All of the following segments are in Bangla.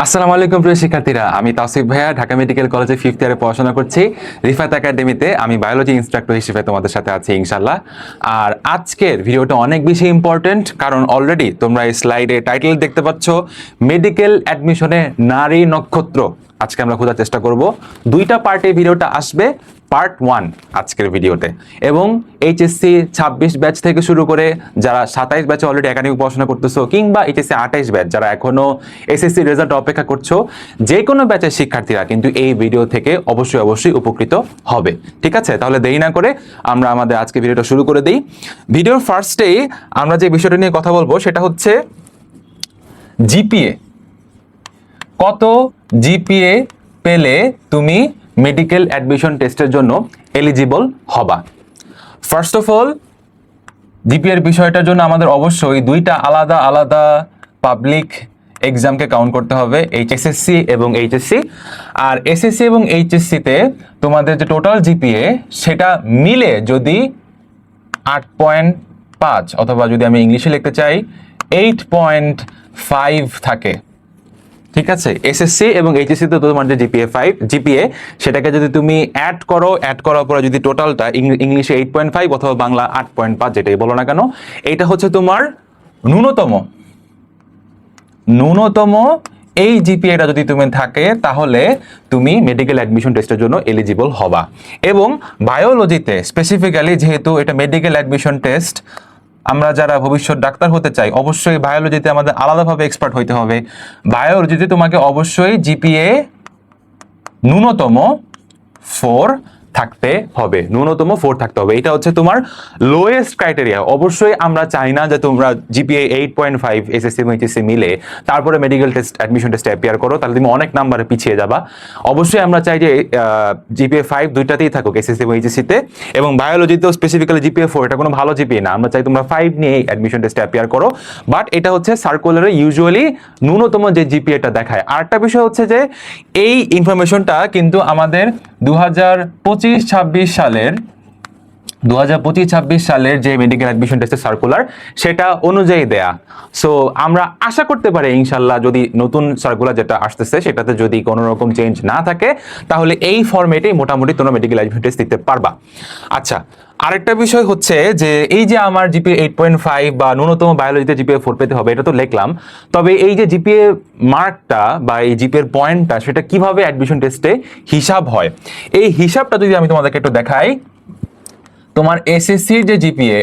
আসসালামু আলাইকুম প্রিয় শিক্ষার্থীরা, আমি তাওসিফ ভাইয়া ঢাকা মেডিকেল কলেজে 5th ইয়ারে পড়াশোনা করছি। রিফাত একাডেমিতে আমি বায়োলজি ইনস্ট্রাক্টর হিসেবে তোমাদের সাথে আছি ইনশাআল্লাহ। আর আজকের ভিডিওটা অনেক বেশি ইম্পর্টেন্ট, কারণ অলরেডি তোমরা এই স্লাইডে টাইটেল দেখতে পাচ্ছ, মেডিকেল অ্যাডমিশনে নারী নক্ষত্র। আজকে আমরা খোঁজার চেষ্টা করব। দুইটা পার্টে ভিডিওটা আসবে। পার্ট 1 আজকের ভিডিওতে, এবং এইচএসসি 26 ব্যাচ থেকে শুরু করে যারা 27 ব্যাচে অলরেডি একাডেমিক পড়াশোনা করতেছো, কিংবা এইচএসসি 28 ব্যাচ যারা এখনো এসএসসি রেজাল্ট অপেক্ষা করছো, যে কোনো ব্যাচের শিক্ষার্থীরা কিন্তু এই ভিডিও থেকে অবশ্যই উপকৃত হবে। ঠিক আছে, তাহলে দেরি না করে আমরা আমাদের আজকে ভিডিওটা শুরু করে দিই। ভিডিওর ফার্স্টেই আমরা যে বিষয়টা নিয়ে কথা বলবো সেটা হচ্ছে জিপিএ। কত জিপিএ পেলে তুমি মেডিকেল অ্যাডমিশন টেস্টের জন্য এলিজিবল হবা? ফার্স্ট অফ অল, জিপিএর বিষয়টার জন্য আমাদের অবশ্যই দুইটা আলাদা আলাদা পাবলিক এক্সামকে কাউন্ট করতে হবে, এসএসসি এবং এইচএসসি। আর এসএসসি এবং এইচএসসিতে তোমাদের যে টোটাল জিপিএ সেটা মিলে যদি 8.5 অথবা যদি আমি ইংলিশে লিখতে চাই 8.5 থাকে, ঠিক আছে, এসএসসি এবং এইচএসসি তে তোমার যে জিপিএ সেটাকে যদি তুমি অ্যাড করার পরে যদি টোটালটা ইংলিশে 8.5 অথবা বাংলা 8.5 যেটাই বলো না কেন, এটা হচ্ছে তোমার ন্যূনতম এই জিপিএটা যদি তুমি থাকে, তাহলে তুমি মেডিকেল অ্যাডমিশন টেস্টের জন্য এলিজিবল হবা। এবং বায়োলজিতে স্পেসিফিক্যালি, যেহেতু এটা মেডিকেল অ্যাডমিশন টেস্ট, আমরা যারা ভবিষ্যৎ ডাক্তার হতে চাই অবশ্যই বায়োলজিতে আমাদের আলাদাভাবে এক্সপার্ট হইতে হবে। বায়োলজিতে তোমাকে অবশ্যই জিপিএ ন্যূনতম 4 থাকতে হবে, এটা হচ্ছে তোমার লোয়েস্ট ক্রাইটেরিয়া। অবশ্যই আমরা চাই না যে তোমরা জিপিএ 8.5 এসএসসি এবং এইচএসসি মিলে তারপরে মেডিকেল টেস্ট অ্যাডমিশন টেস্টে অ্যাপিয়ার করো, তাহলে তুমি অনেক নাম্বারে পিছিয়ে যাবা। অবশ্যই আমরা চাই যে জিপিএ 5 দুইটাতেই থাকুক, এসএসসি এবং এইচএসসিতে। এবং বায়োলজিতেও স্পেসিফিক্যালি জিপিএ 4, এটা কোনো ভালো জিপিএ না, আমরা চাই তোমরা 5 নিয়ে অ্যাডমিশন টেস্টে অ্যাপিয়ার করো। বাট এটা হচ্ছে সার্কুলারে ইউজুয়ালি ন্যূনতম যে জিপিএটা দেখায়। আরেকটা বিষয় হচ্ছে যে এই ইনফরমেশনটা কিন্তু আমাদের 2025-26 সালের যে মেডিকেল অ্যাডমিশন টেস্টের সার্কুলার সেটা অনুযায়ী দেয়া। সো আমরা আশা করতে পারি ইনশাল্লাহ, যদি নতুন সার্কুলার যেটা আসতেছে সেটাতে যদি কোনো রকম চেঞ্জ না থাকে, তাহলে এই ফরম্যাটেই মোটামুটি তোমরা মেডিকেল অ্যাডমিশন টেস্ট দিতে পারবা। আচ্ছা, আরেকটা বিষয় হচ্ছে যে এই যে আমার জিপিএ 8.5 বা ন্যূনতম বায়োলজিতে জিপিএ 4 পেতে হবে, এটা তো লিখলাম, তবে এই যে জিপিএ মার্কটা বা এই জিপিএর পয়েন্টটা সেটা কিভাবে অ্যাডমিশন টেস্টে হিসাব হয়, এই হিসাবটা যদি আমি তোমাদেরকে একটু দেখাই। তোমার এসএসসির যে জিপিএ,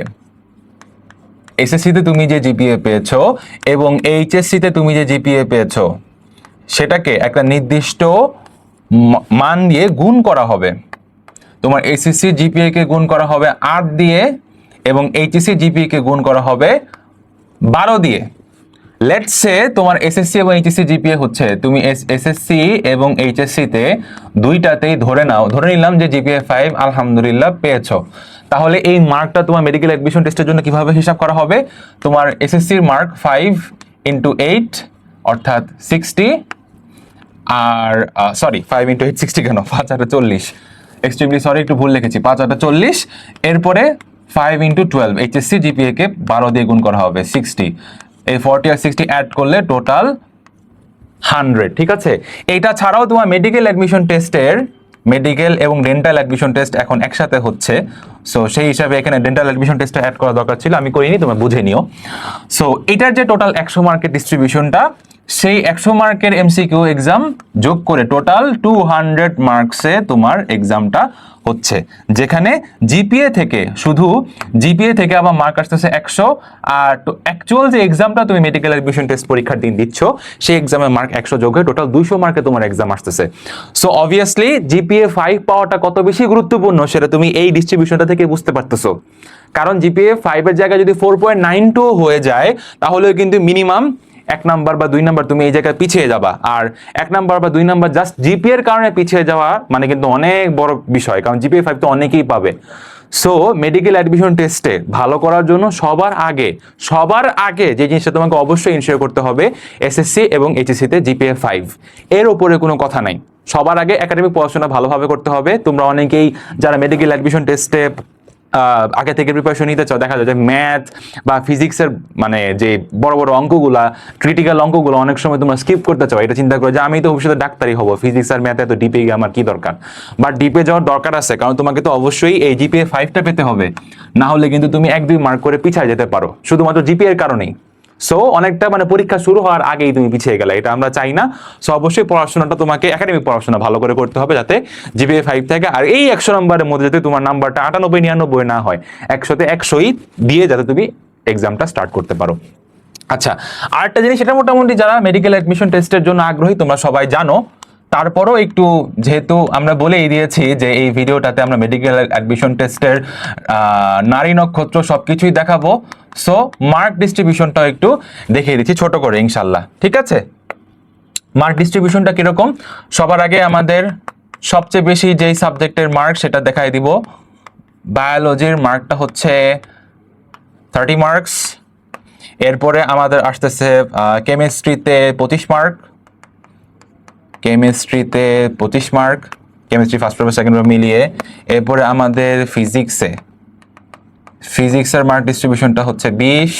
এসএসসিতে তুমি যে জিপিএ পেয়েছো এবং এইচএসসিতে তুমি যে জিপিএ পেয়েছো, সেটাকে একটা নির্দিষ্ট মান দিয়ে গুণ করা হবে। তোমার এসএসসি জিপিএ কে গুণ করা হবে 8 দিয়ে এবং এইচএসসি জিপিএ কে গুণ করা হবে 12 দিয়ে। লেটস সে তোমার এসএসসি এবং এইচএসসি জিপিএ হচ্ছে, তুমি এসএসসি এবং এইচএসসি তে দুইটাতেই ধরে নিলাম যে জিপিএ 5 আলহামদুলিল্লাহ পেয়েছো। তাহলে এই মার্কটা তোমার মেডিকেল অ্যাডমিশন টেস্টের জন্য কিভাবে হিসাব করা হবে? তোমার এসএসসির মার্ক 5 × 8 অর্থাৎ 60, আর 5 × 8 60 কেন, 5 × 8 40, এক্সট্রিমলি সরি, একটু ভুল লিখেছি, 5 × 8 40। এরপরে 5 × 12 এইচএসসি জিপিএ কে 12 দিয়ে গুণ করা হবে 60। এই 40 আর 60 অ্যাড করলে টোটাল 100। ঠিক আছে, এটা ছাড়াও তোমার মেডিকেল অ্যাডমিশন টেস্টের, মেডিকেল এবং ডেন্টাল অ্যাডমিশন টেস্ট এখন একসাথে হচ্ছে। সো সেই হিসাবে এখানে ডেন্টাল অ্যাডমিশন টেস্টটা অ্যাড করা দরকার ছিল, আমি করিনি, তোমরা বুঝে নিও। সো এটার যে টোটাল 100 মার্কের ডিস্ট্রিবিউশনটা, সেই 100 মার্কের এমসিকিউ এক্সাম যোগ করে টোটাল 200 মার্কসে তোমার এক্সামটা হচ্ছে, যেখানে জিপিএ থেকে আবার মার্ক আসতেছে 100। আর অ্যাকচুয়াল যে এক্সামটা তুমি মেডিকেল অ্যাডমিশন টেস্ট পরীক্ষার দিন দিচ্ছ, সেই এক্সামের মার্ক 100 যোগ হয়ে টোটাল 200 মার্কে তোমার এক্সাম আসতেছে। সো অবভিয়াসলি জিপিএ 5 পাওয়াটা কত বেশি গুরুত্বপূর্ণ সেটা তুমি এই ডিস্ট্রিবিউশনটা থেকে বুঝতে পারতেছো। কারণ জিপিএ 5 এর জায়গায় যদি 4.92 হয়ে যায়, তাহলে কিন্তু মিনিমাম 1 নাম্বার বা 2 নাম্বার তুমি এই জায়গায় পিছিয়ে যাবা। আর 1 নাম্বার বা 2 নাম্বার জাস্ট জিপিএ এর কারণে পিছিয়ে যাওয়া মানে কিন্তু অনেক বড় বিষয়, কারণ জিপিএ 5 তো অনেকেই পাবে। সো মেডিকেল অ্যাডমিশন টেস্টে ভালো করার জন্য সবার আগে যে জিনিসটা তোমাকে অবশ্যই ইনশিওর করতে হবে, এসএসসি এবং এইচএসসি তে জিপিএ 5, এর উপরে কোনো কথা নাই। সবার আগে একাডেমিক পড়াশোনা ভালোভাবে করতে হবে। তোমরা অনেকেই যারা মেডিকেল অ্যাডমিশন টেস্টে আগে থেকে প্রিপারেশন নিতে চাও, দেখা যায় যে ম্যাথ বা ফিজিক্সের মানে যে বড় বড় অঙ্কগুলা, ক্রিটিক্যাল অঙ্কগুলো অনেক সময় তোমরা স্কিপ করতে চাও, এটা চিন্তা করো যে আমি তো ভবিষ্যতে ডাক্তারই হবো, ফিজিক্স আর ম্যাথে এত ডিপে গিয়ে আমার কি দরকার। বাট ডিপে যাওয়ার দরকার আছে, কারণ তোমাকে তো অবশ্যই এই জিপিএ 5টা পেতে হবে, না হলে কিন্তু তুমি 1-2 মার্ক করে পিছায় যেতে পারো শুধুমাত্র জিপিএ এর কারণেই। সো অনেকটা মানে পরীক্ষা শুরু হওয়ার আগেই তুমি পিছিয়ে গেলে, এটা আমরা চাই না। সো অবশ্যই পড়াশোনাটা তোমাকে একাডেমিক পড়াশোনা ভালো করে করতে হবে, যাতে জিপিএ 5 থাকে, আর এই 100 নম্বরের মধ্যে যাতে তোমার নাম্বারটা 98-99 না হয়, 100-তে 100ই দিয়ে যাতে তুমি এক্সামটা স্টার্ট করতে পারো। আচ্ছা, আরেকটা জিনিস, এটা মোটামুটি যারা মেডিকেল অ্যাডমিশন টেস্টের জন্য আগ্রহী তোমরা সবাই জানো, তারপরও একটু যেহেতু আমরা বলেই দিয়েছি যে এই ভিডিওটাতে আমরা মেডিকেল অ্যাডমিশন টেস্টের নারী নক্ষত্র সবকিছুই দেখাবো, সো মার্ক ডিস্ট্রিবিউশনটাও একটু দেখিয়ে দিচ্ছি ছোট করে ইনশাল্লাহ, ঠিক আছে? মার্ক ডিস্ট্রিবিউশনটা কিরকম, সবার আগে আমাদের সবচেয়ে বেশি যেই সাবজেক্টের মার্ক সেটা দেখাই দিব। বায়োলজির মার্কটা হচ্ছে 30 মার্কস। এরপরে আমাদের আসতেছে কেমিস্ট্রিতে 25 মার্ক, কেমিস্ট্রিতে 25 mark, chemistry first paper second paper মিলিয়ে। এরপরে আমাদের ফিজিক্সের মার্ক ডিস্ট্রিবিউশনটা হচ্ছে 20।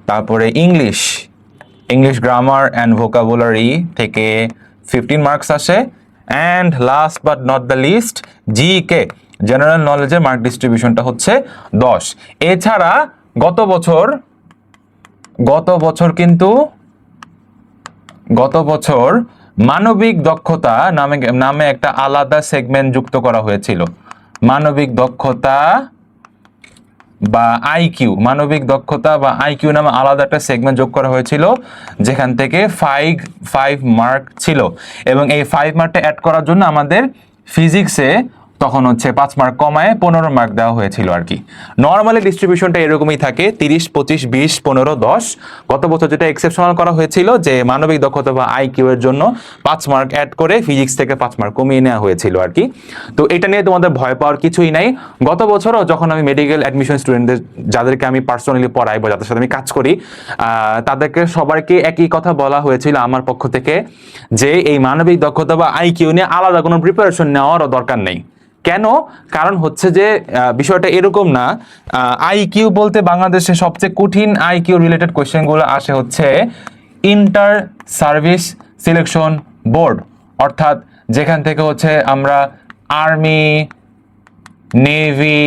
তারপরে ইংলিশ গ্রামার অ্যান্ড ভোকাবুলারি থেকে 15 মার্কস আসে। And last but not the least, GK general নলেজের মার্ক ডিস্ট্রিবিউশনটা হচ্ছে 10। এছাড়া গত বছর মানবিক দক্ষতা নামে একটা আলাদা সেগমেন্ট যুক্ত করা হয়েছিল। মানবিক দক্ষতা বা আইকিউ নামে আলাদা একটা সেগমেন্ট যোগ করা হয়েছিল, যেখান থেকে 5 মার্ক ছিল, এবং এই 5 মার্কটা অ্যাড করার জন্য আমাদের ফিজিক্সে তখন হচ্ছে 5 মার্ক কমায় 15 মার্ক দেওয়া হয়েছিল আর কি। নর্মালি ডিস্ট্রিবিউশনটা এরকমই থাকে 30, 25, 20, 15, 10। গত বছর যেটা এক্সেপশনাল করা হয়েছিল যে মানবিক দক্ষতা বা আইকিউ এর জন্য 5 মার্ক অ্যাড করে ফিজিক্স থেকে 5 মার্ক কমিয়ে নেওয়া হয়েছিল আর কি। তো এটা নিয়ে তোমাদের ভয় পাওয়ার কিছুই নাই। গত বছরও যখন আমি মেডিকেল অ্যাডমিশন স্টুডেন্টদের, যাদেরকে আমি পার্সোনালি পড়াই বা যাদের সাথে আমি কাজ করি, তাদেরকে সবাইকে একই কথা বলা হয়েছিল আমার পক্ষ থেকে, যে এই মানবিক দক্ষতা বা আইকিউ নিয়ে আলাদা কোনো প্রিপারেশন নেওয়ারও দরকার নেই। কেন? কারণ হচ্ছে যে বিষয়টা এরকম না, আইকিউ বলতে বাংলাদেশে সবচেয়ে কঠিন আইকিউ রিলেটেড কোয়েশ্চেনগুলো আসে হচ্ছে ইন্টার সার্ভিস সিলেকশন বোর্ড, অর্থাৎ যেখান থেকে হচ্ছে আমরা আর্মি, নেভি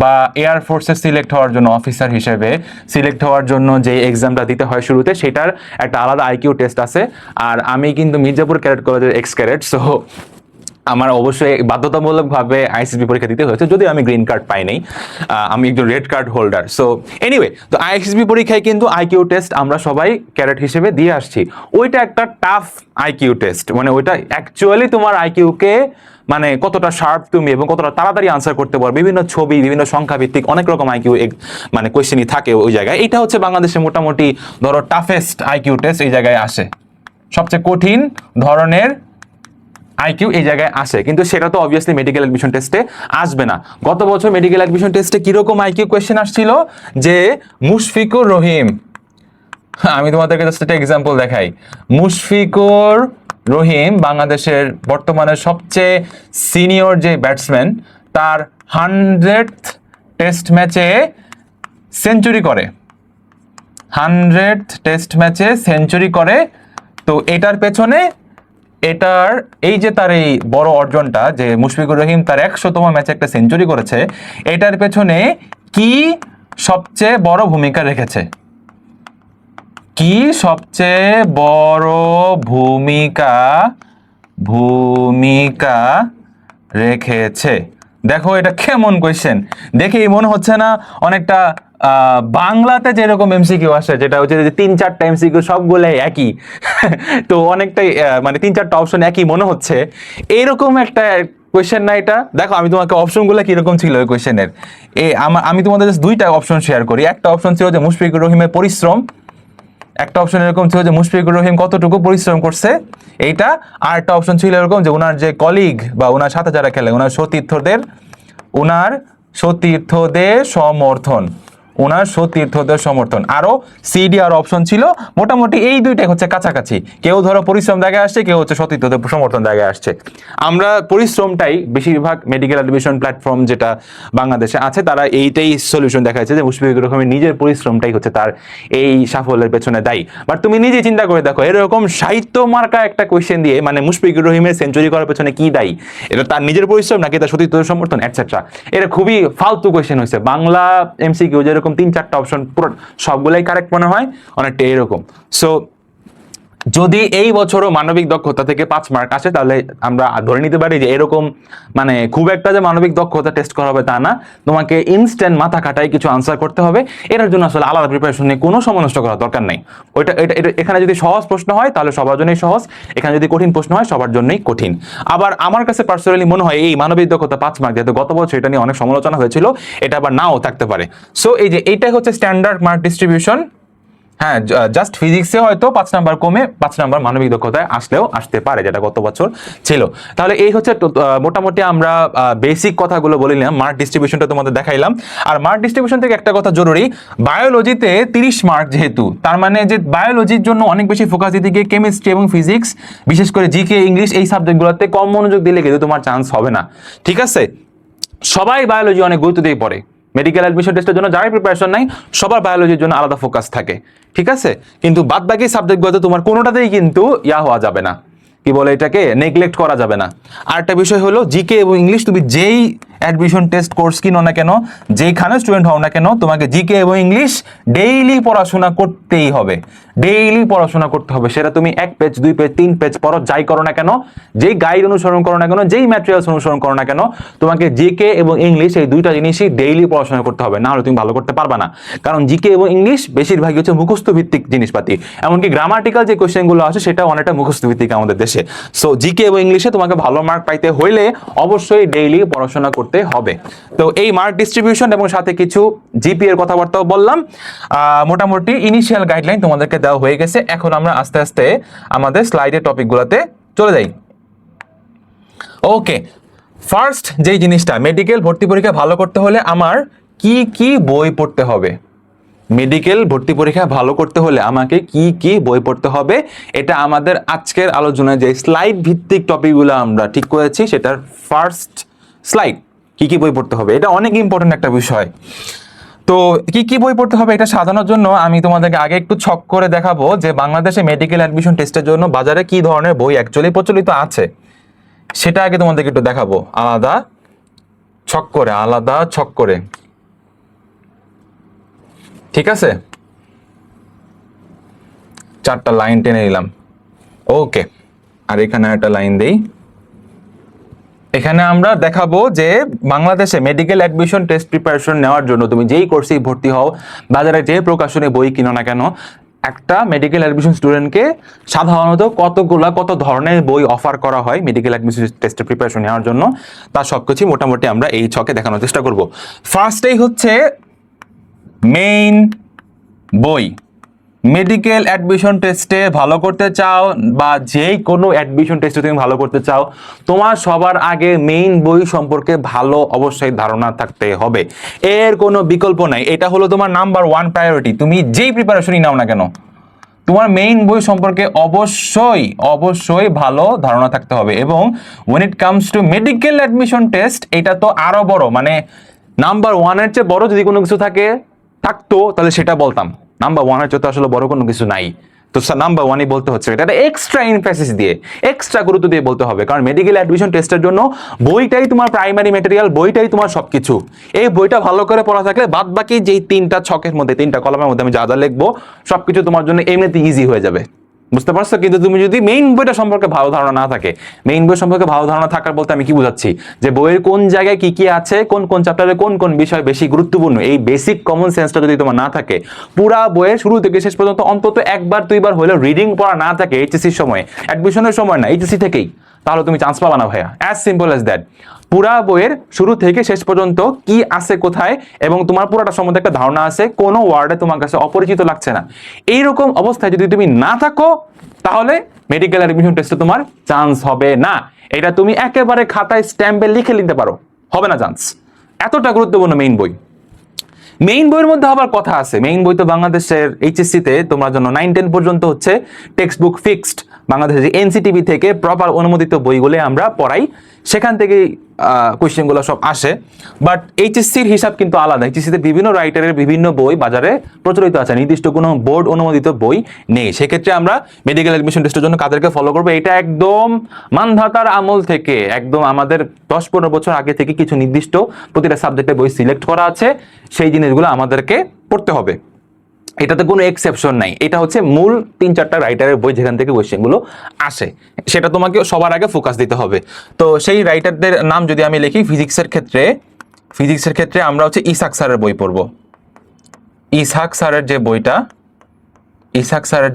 বা এয়ারফোর্সে সিলেক্ট হওয়ার জন্য, অফিসার হিসেবে সিলেক্ট হওয়ার জন্য যে এক্সামটা দিতে হয় শুরুতে, সেটার একটা আলাদা আইকিউ টেস্ট আছে। আর আমি কিন্তু মির্জাপুর ক্যাডেট কলেজের এক্স ক্যাডেট, সো আমার অবশ্যই বাধ্যতামূলকভাবে আইএসএসবি পরীক্ষা দিতে হয়েছে, যদিও আমি গ্রিন কার্ড পাই নাই, আমি একজন red card holder. So anyway, তো আইএসএসবি পরীক্ষায় কিন্তু আইকিউ টেস্ট আমরা সবাই ক্যাডেট হিসেবে দিয়ে আসছি। ওইটা একটা টাফ আইকিউ টেস্ট, মানে ওইটা অ্যাকচুয়ালি তোমার আইকিউকে মানে কতটা শার্প তুমি এবং কতটা তাড়াতাড়ি আনসার করতে পারো, বিভিন্ন ছবি, বিভিন্ন সংখ্যা ভিত্তিক অনেক রকম আইকিউ মানে কোয়েশ্চেনই থাকে ওই জায়গায়। এটা হচ্ছে বাংলাদেশে মোটামুটি ধরো টাফেস্ট আইকিউ টেস্ট এই জায়গায় আসে, সবচেয়ে কঠিন ধরনের আইকিউ এই জায়গায় আসে, কিন্তু সেটা তো অবভিয়াসলি মেডিকেল অ্যাডমিশন টেস্টে আসবে না। গত বছর মেডিকেল অ্যাডমিশন টেস্টে কিরকম আইকিউ কোয়েশ্চেন আসছিল, যে মুশফিকুর রহিম, আমি তোমাদেরকে জাস্ট একটা এক্সাম্পল দেখাই। মুশফিকুর রহিম বাংলাদেশের বর্তমানে সবচেয়ে সিনিয়র যে ব্যাটসম্যান, তার 100th টেস্ট ম্যাচে সেঞ্চুরি করে, 100th টেস্ট ম্যাচে সেঞ্চুরি করে। তো এটার পেছনে এই যে তার এই বড় অর্জনটা, যে মুশফিকুর রহিম তার 100তম ম্যাচে একটা সেঞ্চুরি করেছে, এটার পেছনে কি সবচেয়ে বড় ভূমিকা রেখেছে? কি সবচেয়ে বড় ভূমিকা রেখেছে? দেখো এটা কেমন কোয়েশ্চেন, দেখেই মনে হচ্ছে না অনেকটা বাংলাতে যেরকম এমসিকিউ আসে, যেটা হচ্ছে যে 3-4টা এমসিকিউ সবগুলো একই তো অনেকটাই মানে 3-4টা অপশন একই মনে হচ্ছে, এইরকম একটা কোয়েশ্চেন না এটা। দেখো আমি তোমাকে অপশনগুলো কিরকম ছিল ওই কোয়েশ্চেনের, আমি তোমাদের জাস্ট 2টা অপশন শেয়ার করি। একটা অপশন ছিল যে মুশফিকুর রহিমের পরিশ্রম, একটা অপশন এরকম ছিল যে মুশফিকুর রহিম কতটুকু পরিশ্রম করছে এইটা, আর একটা অপশন ছিল এরকম যে ওনার যে কলিগ বা ওনার সাথে যারা খেলে, ওনার সতীর্থদের সমর্থন, ওনার সতীর্থদের সমর্থন, আরো সিডি আর অপশন ছিল, মোটামুটি এই দুইটাই হচ্ছে কাছাকাছি। কেউ ধরো পরিশ্রম জায়গায় আসছে, কেউ হচ্ছে সতীর্থদের সমর্থন জায়গায় আসছে। আমরা পরিশ্রমটাই বেশিরভাগ মেডিকেল অ্যাডমিশন প্ল্যাটফর্ম যেটা বাংলাদেশে আছে তারা এইটাই সলিউশন দেখাচ্ছে যে মুশফিকুর রহিমের নিজের পরিশ্রমটাই হচ্ছে তার এই সাফল্যের পেছনে দায়ী। বাট তুমি নিজে চিন্তা করে দেখো, এরকম সাহিত্য মার্কা একটা কোয়েশ্চেন দিয়ে মানে মুশফিকুর রহিমের সেঞ্চুরি করার পেছনে কি দায়ী? এটা তার নিজের পরিশ্রম নাকি তার সতীর্থদের সমর্থন এটসেট্রা? এটা খুবই ফালতু কোয়েশ্চেন হয়েছে। বাংলা এমসিকিউ যেরকম 3-4টা অপশন পুরো সবগুলাই কারেক্ট মনে হয়, অনেকটা এরকম। সো যদি এই বছরও মানবিক দক্ষতা থেকে 5 মার্ক আসে তাহলে আমরা ধরে নিতে পারি যে এরকম মানে খুব একটা যে মানবিক দক্ষতা টেস্ট করা হবে তা না, তোমাকে ইনস্ট্যান্ট মাথা খাটাই কিছু আনসার করতে হবে। এটার জন্য আসলে আলাদা প্রিপারেশন নিয়ে কোনো সময় নষ্ট করার দরকার নেই। ওইটা এখানে যদি সহজ প্রশ্ন হয় তাহলে সবার জন্যই সহজ, এখানে যদি কঠিন প্রশ্ন হয় সবার জন্যই কঠিন। আবার আমার কাছে পার্সোনালি মনে হয় এই মানবিক দক্ষতা 5 মার্ক, যেহেতু গত বছর এটা নিয়ে অনেক সমালোচনা হয়েছিল, এটা আবার নাও থাকতে পারে। সো এই যে এইটাই হচ্ছে স্ট্যান্ডার্ড মার্ক ডিস্ট্রিবিউশন। হ্যাঁ, জাস্ট ফিজিক্সে হয়তো 5 নাম্বার কমে 5 নাম্বার মানবিক দক্ষতায় আসলেও আসতে পারে, যেটা গত বছর ছিল। তাহলে এই হচ্ছে মোটামুটি আমরা বেসিক কথাগুলো বলে নিলাম, মার্ক ডিস্ট্রিবিউশনটা তোমাদের দেখাইলাম। আর মার্ক ডিস্ট্রিবিউশন থেকে একটা কথা জরুরি, বায়োলজিতে 30 মার্ক যেহেতু, তার মানে যে বায়োলজির জন্য অনেক বেশি ফোকাস দিতে গিয়ে কেমিস্ট্রি এবং ফিজিক্স, বিশেষ করে জিকে ইংলিশ এই সাবজেক্টগুলোতে কম মনোযোগ দিলে কিন্তু তোমার চান্স হবে না। ঠিক আছে, সবাই বায়োলজি অনেক গুরুত্ব দিয়ে পড়ে, মেডিকেল অ্যাডমিশন টেস্টের জন্য যারাই প্রিপারেশন নাই সবার বায়োলজির জন্য আলাদা ফোকাস থাকে। ঠিক আছে, কিন্তু বাদ বাকি সাবজেক্টগুলোতে তোমার কোনোটাতেই কিন্তু হওয়া যাবে না, কি বলে এটাকে, নেগলেক্ট করা যাবে না। আর একটা বিষয় হলো জিকে এবং ইংলিশ, তুমি যেই অ্যাডমিশন টেস্ট কোর্স কিনো না কেন, যেখানে স্টুডেন্ট হও না কেন, তোমাকে জিকে এবং ইংলিশ ডেইলি পড়াশোনা করতেই হবে, ডেইলি পড়াশোনা করতে হবে। সেটা তুমি 1 পেজ 2 পেজ 3 পেজ পড়ো, যাই করো না কেন, যেই গাইড অনুসরণ করো না কেন, যেই ম্যাটেরিয়ালস অনুসরণ করো না কেন, তোমাকে জিকে এবং ইংলিশ এই দুইটা জিনিসই ডেইলি পড়াশোনা করতে হবে, না হলে তুমি ভালো করতে পারবা না। কারণ জিকে এবং ইংলিশ বেশিরভাগই হচ্ছে মুখস্থ ভিত্তিক জিনিসপাতি, এমনকি গ্রামাটিক্যাল যে কোয়েশ্চেনগুলো আছে সেটা অনেকটা মুখস্থ ভিত্তিক আমাদের দেশে। সো জিকে এবং ইংলিশে তোমাকে ভালো মার্ক পাইতে হইলে অবশ্যই ডেইলি পড়াশোনা করতে হবে। তো এই মার্ক ডিস্ট্রিবিউশন এবং সাথে কিছু জিপি এর কথাবার্তাও বললাম। মোটামুটি ইনিশিয়াল গাইডলাইন তোমাদেরকে দেওয়া হয়ে গেছে। এখন আমরা আস্তে আস্তে আমাদের স্লাইডের টপিকগুলোতে চলে যাই। ওকে, ফার্স্ট যেই জিনিসটা, মেডিকেল ভর্তি পরীক্ষা ভালো করতে হলে আমার কি কি বই পড়তে হবে? মেডিকেল ভর্তি পরীক্ষা ভালো করতে হলে আমাকে কি কি বই পড়তে হবে, এটা আমাদের আজকের আলোচনায় যে স্লাইড ভিত্তিক টপিকগুলো আমরা ঠিক করেছি সেটার ফার্স্ট স্লাইড। কি কি বই পড়তে হবে, এটা অনেক ইম্পর্টেন্ট একটা বিষয়। তো কি কি বই পড়তে হবে এটা সাজানোর জন্য আমি তোমাদেরকে আগে একটু ছক করে দেখাবো যে বাংলাদেশে মেডিকেল অ্যাডমিশন টেস্টের জন্য বাজারে কি ধরনের বই অ্যাকচুয়ালি প্রচলিত আছে, সেটা আগে তোমাদেরকে একটু দেখাবো আলাদা ছক করে। ঠিক আছে, 4টা লাইন টেনে নিলাম। ওকে, আর এখানে একটা লাইন দেই। এখানে আমরা দেখাবো যে বাংলাদেশে মেডিকেল অ্যাডমিশন টেস্ট প্রিপারেশন নেওয়ার জন্য তুমি যেই কোর্সেই ভর্তি হও, বাজারে যে প্রকাশনী বই কিনো না কেন, একটা মেডিকেল অ্যাডমিশন স্টুডেন্টকে সাধারণত কত ধরনের বই অফার করা হয় মেডিকেল অ্যাডমিশন টেস্টের প্রিপারেশন নেওয়ার জন্য, তার সবকিছু মোটামুটি আমরা এই ছকে দেখানোর চেষ্টা করব। ফার্স্টেই হচ্ছে মেইন বই। মেডিকেল অ্যাডমিশন টেস্টে ভালো করতে চাও বা যেই কোনো অ্যাডমিশন টেস্টে তুমি ভালো করতে চাও, তোমার সবার আগে মেইন বই সম্পর্কে ভালো অবশ্যই ধারণা থাকতে হবে, এর কোনো বিকল্প নাই। এটা হলো তোমার নাম্বার 1 প্রায়োরিটি। তুমি যেই প্রিপারেশনই নাও না কেন, তোমার মেইন বই সম্পর্কে অবশ্যই ভালো ধারণা থাকতে হবে। এবং when it comes to medical admission test, এটা তো আরো বড়, মানে নাম্বার 1-এর চেয়ে বড় যদি কোনো কিছু থাকতো তাহলে সেটা বলতাম। নাম্বার 1-এর চেয়ে তো আসলে বড় কোনো কিছু নাই, তো নাম্বার 1-ই বলতে হচ্ছে। এটা এক্সট্রা এমফাসিস দিয়ে, এক্সট্রা গুরুত্ব দিয়ে বলতে হবে, কারণ মেডিকেল অ্যাডমিশন টেস্টের জন্য বইটাই তোমার প্রাইমারি ম্যাটেরিয়াল, বইটাই তোমার সবকিছু। এই বইটা ভালো করে পড়া থাকলে বাদ বাকি যেই 3টা ছকের মধ্যে, 3টা কলামের মধ্যে আমি যা যা লিখবো সবকিছু তোমার জন্য এমনিতে ইজি হয়ে যাবে, বুঝতে পারছো? কিন্তু তুমি যদি মেইন বইটা সম্পর্কে ভালো ধারণা না থাকে, মেইন বই সম্পর্কে ভালো ধারণা থাকার বলতে আমি কি বুঝাচ্ছি, যে বইয়ের কোন জায়গায় কি কি আছে, কোন কোন চ্যাপ্টারে কোন কোন বিষয় বেশি গুরুত্বপূর্ণ, এই বেসিক কমন সেন্সটা যদি তোমার না থাকে, পুরা বইয়ের শুরু থেকে শেষ পর্যন্ত অন্তত 1-2বার হলেও রিডিং পড়া না থাকে এইচএসসির সময়, অ্যাডমিশনের সময় না, এইচএসসি থেকেই, তাহলে তুমি চান্স পাবা না ভাইয়া। As simple as that. পুরা বইয়ের শুরু থেকে শেষ পর্যন্ত কি আছে কোথায় এবং তোমার পুরাটা সম্বন্ধে একটা ধারণা আছে, কোনো ওয়ার্ডে তোমার কাছে অপরিচিত লাগছে না, এইরকম অবস্থায় যদি তুমি না থাকো তাহলে মেডিকেল অ্যাডমিশন টেস্টে তোমার চান্স হবে না। এটা তুমি একেবারে খাতায় স্ট্যাম্পে লিখে নিতে পারো, হবে না চান্স। এতটা গুরুত্বপূর্ণ মেইন বই। মেইন বইয়ের মধ্যে আবার কথা আছে, মেইন বই তো বাংলাদেশের এইচএসসিতে তোমার জন্য 9-10 পর্যন্ত হচ্ছে টেক্সট বুক ফিক্সড, বাংলাদেশের এনসিটিভি থেকে প্রপার অনুমোদিত বইগুলো আমরা পড়াই, সেখান থেকে কোয়েশ্চেনগুলো সব আসে। বাট এইচএসসির হিসাব কিন্তু আলাদা, এইচএসসিতে বিভিন্ন রাইটারের বিভিন্ন বই বাজারে প্রচলিত আছে, নির্দিষ্ট কোনো বোর্ড অনুমোদিত বই নেই। সেক্ষেত্রে আমরা মেডিকেল অ্যাডমিশন টেস্টের জন্য কাদেরকে ফলো করবো, এটা একদম মানধাতার আমল থেকে, একদম আমাদের 10-15 বছর আগে থেকে কিছু নির্দিষ্ট প্রতিটা সাবজেক্টে বই সিলেক্ট করা আছে, সেই জিনিসগুলো আমাদেরকে পড়তে হবে, এটাতে কোনো এক্সেপশন নাই। এটা হচ্ছে মূল 3-4টা রাইটারের বই যেখান থেকে কোয়েশ্চেনগুলো আসে, সেটা তোমাকে সবার আগে ফোকাস দিতে হবে। তো সেই রাইটারদের নাম যদি আমি লিখি, ফিজিক্সের ক্ষেত্রে আমরা হচ্ছে ইসাক স্যারের বই পড়বো। ইসাক স্যারের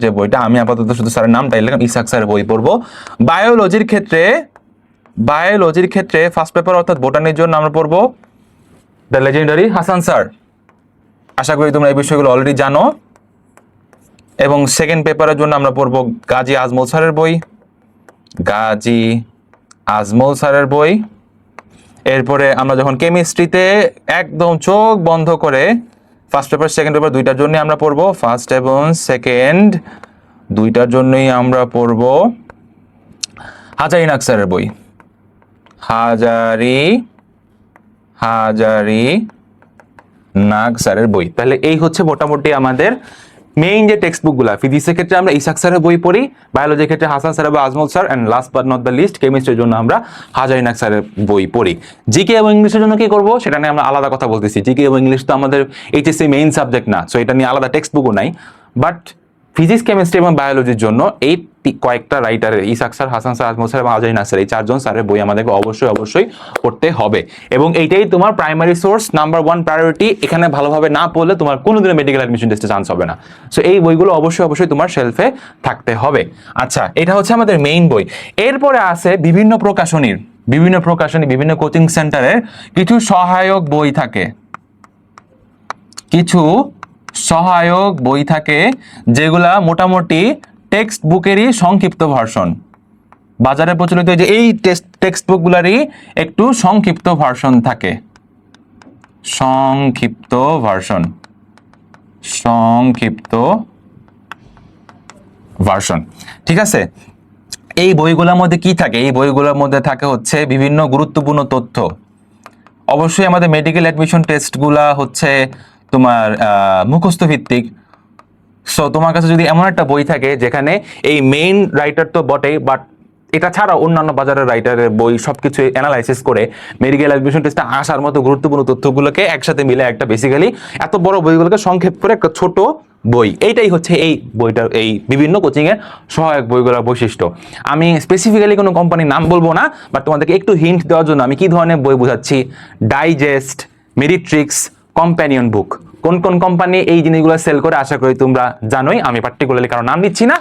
যে বইটা আমি আপাতত শুধু স্যারের নামটাই লিখলাম, ইসাক স্যারের বই পড়বো। বায়োলজির ক্ষেত্রে ফার্স্ট পেপার অর্থাৎ বোটানির জন্য আমরা পড়বো দ্য লেজেন্ডারি হাসান স্যার। আশা করি তোমরা এই বিষয়গুলো অলরেডি জানো। এবং সেকেন্ড পেপারের জন্য আমরা পড়বো গাজী আজমল স্যারের বই। এরপরে আমরা যখন কেমিস্ট্রিতে একদম চোখ বন্ধ করে ফার্স্ট পেপার সেকেন্ড পেপার দুইটার জন্যই আমরা পড়বো, ফার্স্ট এবং সেকেন্ড দুইটার জন্যই আমরা পড়বো হাজারি নাগ স্যারের বই, হাজারি নাগ স্যারের বই। তাহলে এই হচ্ছে মোটামুটি আমাদের মেইন যে টেক্সট বুকগুলো। ফিজিক্সের ক্ষেত্রে আমরা ইসাক স্যারের বই পড়ি, বায়োলজির ক্ষেত্রে হাসান স্যার বা Ajmal sir, and last but not the লিস্ট কেমিস্ট্রির জন্য আমরা হাজারি নাগ স্যারের বই পড়ি। জিকে এবং ইংলিশের জন্য কি করবো সেটা নিয়ে আমরা আলাদা কথা বলতেছি। জিকে এবং ইংলিশ তো আমাদের এইচএসসি মেইন সাবজেক্ট না, সো এটা নিয়ে আলাদা টেক্সট বুকও নাই। বাট ফিজিক্স, কেমিস্ট্রি এবং বায়োলজির জন্য এই কয়েকটা রাইটারের Ishaq sir, Hasan sir, Ajmal sir এবং আজহারি নাগ স্যার, এই 4জন স্যারের বই আমাদেরকে অবশ্যই পড়তে হবে। এবং এইটাই তোমার প্রাইমারি সোর্স, নাম্বার 1 প্রায়োরিটি। এখানে ভালোভাবে না পড়লে তোমার কোনোদিনও মেডিকেল অ্যাডমিশন টেস্টে চান্স হবে না। সো এই বইগুলো অবশ্যই তোমার শেলফে থাকতে হবে। আচ্ছা, এটা হচ্ছে আমাদের মেইন বই। এরপরে আছে বিভিন্ন কোচিং সেন্টারের কিছু সহায়ক বই থাকে, যেগুলা মোটামুটি টেক্সট বুকেরই সংক্ষিপ্ত ভার্সন। বাজারে প্রচলিত যে এই টেক্সট বুকগুলারই একটু সংক্ষিপ্ত ভার্সন থাকে, সংক্ষিপ্ত ভার্সন, ঠিক আছে। এই বইগুলোর মধ্যে কি থাকে? এই বইগুলোর মধ্যে থাকে হচ্ছে বিভিন্ন গুরুত্বপূর্ণ তথ্য। অবশ্যই আমাদের মেডিকেল অ্যাডমিশন টেস্টগুলা হচ্ছে তোমার মুখস্থ ভিত্তিক। সো তোমার কাছে যদি এমন একটা বই থাকে যেখানে এই মেইন রাইটার তো বটেই, বাট এটা ছাড়া অন্যান্য বাজারের রাইটারের বই সবকিছু অ্যানালাইসিস করে মেডিকেল অ্যাডমিশন টেস্টে আসার মতো গুরুত্বপূর্ণ তথ্যগুলোকে একসাথে মিলে একটা বেসিক্যালি এত বড় বইগুলোকে সংক্ষেপ করে একটা ছোট বই, এইটাই হচ্ছে এই বইটার, এই বিভিন্ন কোচিং এর সহায়ক বইগুলোর বৈশিষ্ট্য। আমি স্পেসিফিক্যালি কোনো কোম্পানির নাম বলবো না, বাট তোমাদেরকে একটু হিন্ট দেওয়ার জন্য আমি কি ধরনের বই বোঝাচ্ছি। ডাইজেস্ট, মেরিট্রিক্স, কম্প্যানিয়ন বুক, কোন কোম্পানি এই জিনিসগুলো সেল করে আশা করি তোমরা জানোই, আমি পার্টিকুলারলি কারো নাম নিচ্ছি না।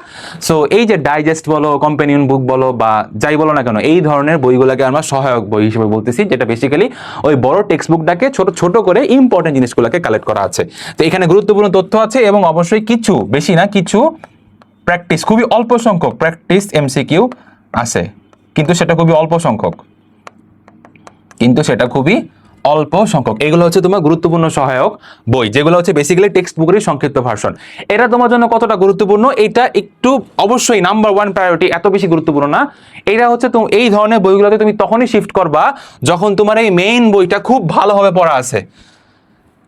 সো এই যে ডাইজেস্ট বলো, কম্প্যানিয়ন বুক বলো বা যাই বলো না কেন, এই ধরনের বইগুলোকে আমরা সহায়ক বই হিসেবে বলতেছি, যেটা বেসিক্যালি ওই বড় টেক্সট বুকটাকে ছোট করে ইম্পর্টেন্ট জিনিসগুলোকে কালেক্ট করা আছে। তো এখানে গুরুত্বপূর্ণ তথ্য আছে এবং অবশ্যই কিছু, বেশি না, কিছু প্র্যাকটিস, খুবই অল্প সংখ্যক প্র্যাকটিস এমসিকিউ আছে, কিন্তু সেটা খুবই অল্প সংখ্যক। এগুলো হচ্ছে তোমার গুরুত্বপূর্ণ সহায়ক বই, যেগুলো হচ্ছে বেসিক্যালি টেক্সট বুকেরই সংক্ষিপ্ত ভার্সন। এটা তোমার জন্য কতটা গুরুত্বপূর্ণ, এটা একটু অবশ্যই নাম্বার 1 প্রায়োরিটি, এত বেশি গুরুত্বপূর্ণ না। এটা হচ্ছে এই ধরনের বইগুলোতে তুমি তখনই শিফট করবা যখন তোমার এই মেইন বইটা খুব ভালোভাবে পড়া আছে।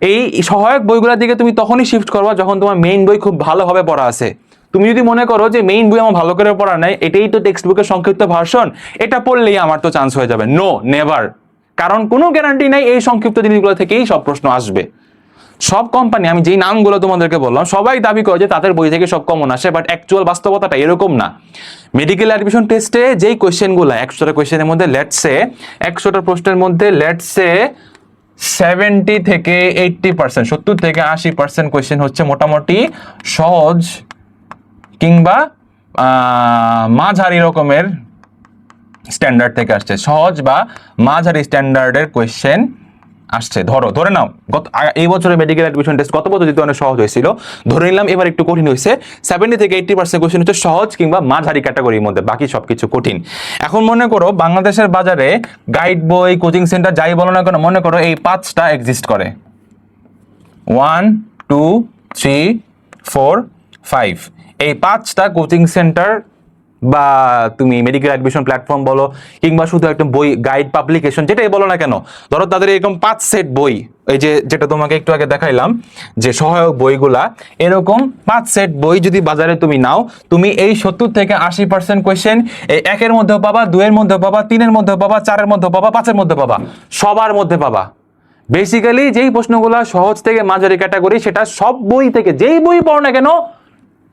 এই সহায়ক বইগুলোর দিকে তুমি তখনই শিফট করবা যখন তোমার মেইন বই খুব ভালোভাবে পড়া আছে। তুমি যদি মনে করো যে মেইন বই আমার ভালো করে পড়া নাই, এটাই তো টেক্সট বুকের সংক্ষিপ্ত ভার্সন, এটা পড়লেই আমার তো চান্স হয়ে যাবে, নো, নেভার। কারণ কোনো গ্যারান্টি নাই এই সংক্ষিপ্ত জিনিসগুলো থেকেই সব প্রশ্ন আসবে। সব কোম্পানি, আমি যেই নামগুলো তোমাদেরকে বললাম, সবাই দাবি করে যে তাদের বই থেকে সব কমন আসে, বাট অ্যাকচুয়াল বাস্তবতাটা এরকম না। মেডিকেল অ্যাডমিশন টেস্টে যেই কোয়েশ্চেনগুলো 100টা কোয়েশ্চেনের মধ্যে লেটসে 100টা প্রশ্নের মধ্যে লেটসে 70 থেকে 80%, 70 থেকে 80% কোয়েশ্চেন হচ্ছে মোটামুটি সহজ কিংবা মাঝারি রকমের স্ট্যান্ডার্ড থেকে আসছে, সহজ বা মাঝারি স্ট্যান্ডার্ডের কোয়েশ্চেন আসছে। ধরে নাও এই বছরের মেডিকেল অ্যাডমিশন টেস্ট গত বছর যদি অনেক সহজ হয়েছিল, ধরে নিলাম এবার একটু কঠিন হয়েছে। 70 থেকে 80% কোয়েশ্চেন হচ্ছে সহজ কিংবা মাঝারি ক্যাটাগরির মধ্যে, বাকি সবকিছু কঠিন। এখন মনে করো বাংলাদেশের বাজারে গাইড বই, কোচিং সেন্টার যাই বলো না কেন, মনে করো এই 5টা এক্সিস্ট করে। 1 2 3 4 5 এই 5টা কোচিং সেন্টার বা তুমি মেডিকেল অ্যাডমিশন প্ল্যাটফর্ম বলো কিংবা শুধু একটা বই গাইড পাবলিকেশন যেটাই বলো না কেন, ধরো তাদের এরকম 5 সেট বই, এই যে যেটা তোমাকে একটু আগে দেখাইলাম যে সহায়ক বইগুলা, এরকম 5 সেট বই যদি বাজারে তুমি নাও, তুমি এই 70 থেকে 80% কোয়েশ্চেন এই 1-এর মধ্যেও পাবা, 2-এর মধ্যেও পাবা, 3-এর মধ্যেও পাবা, 4-এর মধ্যেও পাবা, 5-এর মধ্যে পাবা, সবার মধ্যে পাবা। বেসিক্যালি যেই প্রশ্নগুলো সহজ থেকে মাঝারি ক্যাটাগরি, সেটা সব বই থেকে যেই বই পড়ো না কেন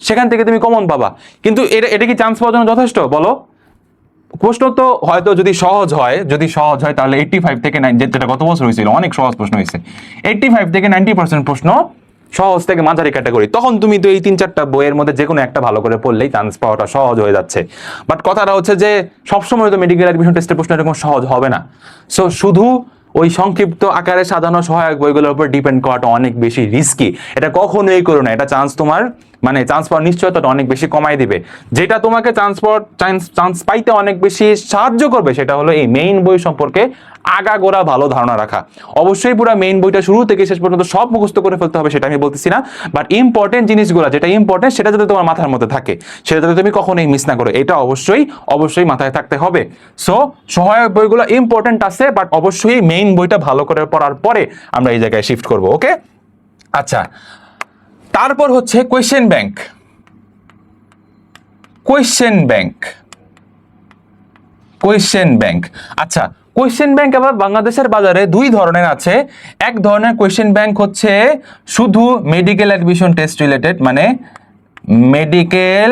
সেখান থেকে তুমি কমন পাবা। কিন্তু এটা কি চান্স পাওয়ার জন্য যথেষ্ট বলো? প্রশ্ন তো হয়তো যদি সহজ হয় তাহলে 85 থেকে 90, যেটা গত বছর হয়েছিল অনেক সহজ প্রশ্ন হয়েছে, 85 থেকে 90% প্রশ্ন সহজ থেকে মাঝারি ক্যাটাগরি। তখন তুমি তো এই 3-4টা বইয়ের মধ্যে যে কোনো একটা ভালো করে পড়লেই চান্স পাওয়াটা সহজ হয়ে যাচ্ছে। বাট কথাটা হচ্ছে যে সবসময় তো মেডিকেল অ্যাডমিশন টেস্টের প্রশ্ন এরকম সহজ হবে না। সো শুধু ওই সংক্ষিপ্ত আকারে সাজানো সহায়ক বইগুলোর উপর ডিপেন্ড করাটা অনেক বেশি রিস্কি। এটা কখনোই করো না। এটা চান্স তোমার চান্স পাওয়ার নিশ্চয়তাটা অনেক বেশি কমাই দিবে। যেটা তোমাকে চান্স পাইতে অনেক বেশি সাহায্য করবে সেটা হলো এই মেইন বই সম্পর্কে আগাগোড়া ভালো ধারণা রাখা। অবশ্যই পুরো মেইন বইটা শুরু থেকে শেষ পর্যন্ত সব মুখস্থ করে ফেলতে হবে সেটা আমি বলতেছি না, বাট ইম্পর্টেন্ট জিনিসগুলো যেটা ইম্পর্টেন্ট সেটা যাতে তোমার মাথার মধ্যে থাকে, সেটা যাতে তুমি কখনোই মিস না করো, এটা অবশ্যই মাথায় থাকতে হবে। সো সহায়ক বইগুলো ইম্পর্টেন্ট আছে, বাট অবশ্যই মেইন বইটা ভালো করে পড়ার পরে আমরা এই জায়গায় শিফট করব। ওকে, আচ্ছা, তারপর হচ্ছে কোয়েশ্চেন ব্যাংক। আচ্ছা, কোয়েশ্চেন ব্যাংক আবার বাংলাদেশের বাজারে 2 ধরনের আছে। এক ধরনের কোয়েশ্চেন ব্যাংক হচ্ছে শুধু মেডিকেল অ্যাডমিশন টেস্ট রিলেটেড, মানে মেডিকেল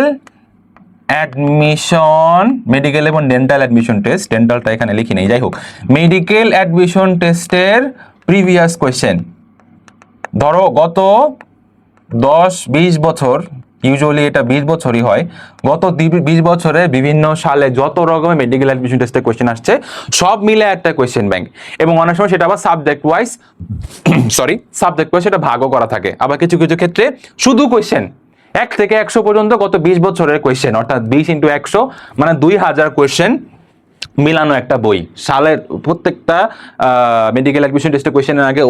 এবং ডেন্টাল অ্যাডমিশন টেস্ট, ডেন্টালটা এখানে লিখি নেই, যাই হোক, মেডিকেল অ্যাডমিশন টেস্টের প্রিভিয়াস কোয়েশ্চেন, ধরো গত 10-20 বছর, ইউজুয়ালি এটা 20 বছরই হয়, গত 20 বছরে বিভিন্ন সালে যত রকমের মেডিকেল অ্যাডমিশন টেস্টের কোয়েশ্চেন আসছে সব মিলে একটা কোয়েশ্চেন ব্যাংক। এবং অনেক সময় সেটা আবার সাবজেক্ট ওয়াইজ সেটা ভাগও করা থাকে। আবার কিছু কিছু ক্ষেত্রে শুধু কোয়েশ্চেন 1 থেকে 100 পর্যন্ত গত 20 বছরের কোয়েশ্চেন, অর্থাৎ 20 × 100 মানে 2000 কোয়েশ্চেন মিলানো একটা বই। সালের প্রত্যেকটা মেডিকেল অ্যাডমিশন টেস্টের কোয়েশ্চেনের আগে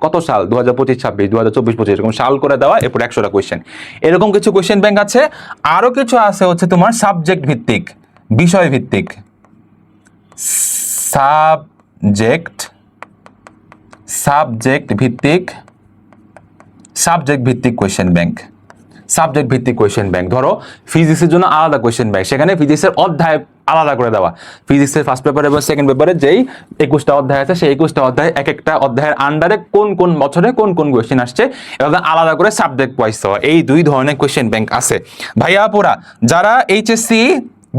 কত সাল, 2025, 26, 2024, 25 এরকম সাল করে দেওয়া, এরপর 100টা কোয়েশ্চেন, এরকম কিছু কোয়েশ্চেন ব্যাংক আছে। আরো কিছু আছে হচ্ছে তোমার সাবজেক্ট ভিত্তিক, বিষয় ভিত্তিক, সাবজেক্ট ভিত্তিক কোয়েশ্চেন ব্যাংক। ধরো ফিজিক্সের জন্য আলাদা কোয়েশ্চেন ব্যাংক, সেখানে ফিজিক্সের অধ্যায় আলাদা করে দেওয়া, ফিজিক্সের ফার্স্ট পেপার এবং সেকেন্ড পেপারে যেই 21টা অধ্যায় আছে সেই 21টা অধ্যায় এক একটা অধ্যায়ের আন্ডারে কোন বছরে কোন কোয়েশ্চেন আসছে এটা আলাদা করে সাবজেক্ট ওয়াইজ দেওয়া। এই 2 ধরনের কোয়েশ্চেন ব্যাংক আছে। ভাইয়া আপুরা, যারা এইচএসসি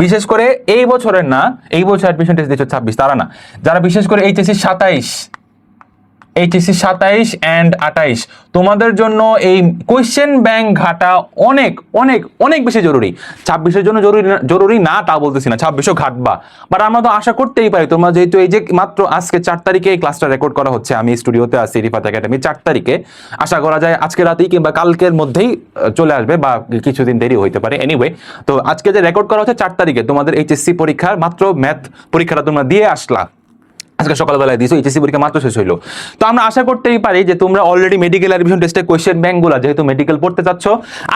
বিশেষ করে এই বছরের না, এই বছর অ্যাডমিশন টেস্ট দিয়েছে 26, তারা না, যারা বিশেষ করে এইচএসসি 27 এন্ড 28, তোমাদের জন্য এই কোয়েশ্চেন ব্যাংক ঘাটা অনেক অনেক অনেক বেশি জরুরি। 26-এর জন্য জরুরি না তা বলতেছি না, 26ও ঘাটবা, বাট আমরা তো আশা করতেই পারি তোমরা যেহেতু এই যে মাত্র আজকে 4 তারিখে এই ক্লাসটা রেকর্ড করা হচ্ছে, আমি স্টুডিওতে আছি রিফাত একাডেমি, 4 তারিখে, আশা করা যায় আজকে রাতেই কিংবা কালকের মধ্যেই চলে আসবে বা কিছুদিন দেরি হইতে পারে। এনিওয়ে, তো আজকে যে রেকর্ড করা হচ্ছে 4 তারিখে, তোমাদের এইচএসসি পরীক্ষার মাত্র ম্যাথ পরীক্ষাটা তোমরা দিয়ে আসলা, আজকে সকালবেলায় দিয়েছো, এইচএসসি পরীক্ষা মাত্র শেষ হইলো। তো আমরা আশা করতেই পারি যে তোমরা অলরেডি মেডিকেল অ্যাডমিশন টেস্টের কোয়েশ্চেন ব্যাংকগুলো, যেহেতু মেডিকেল পড়তে চাচ্ছ,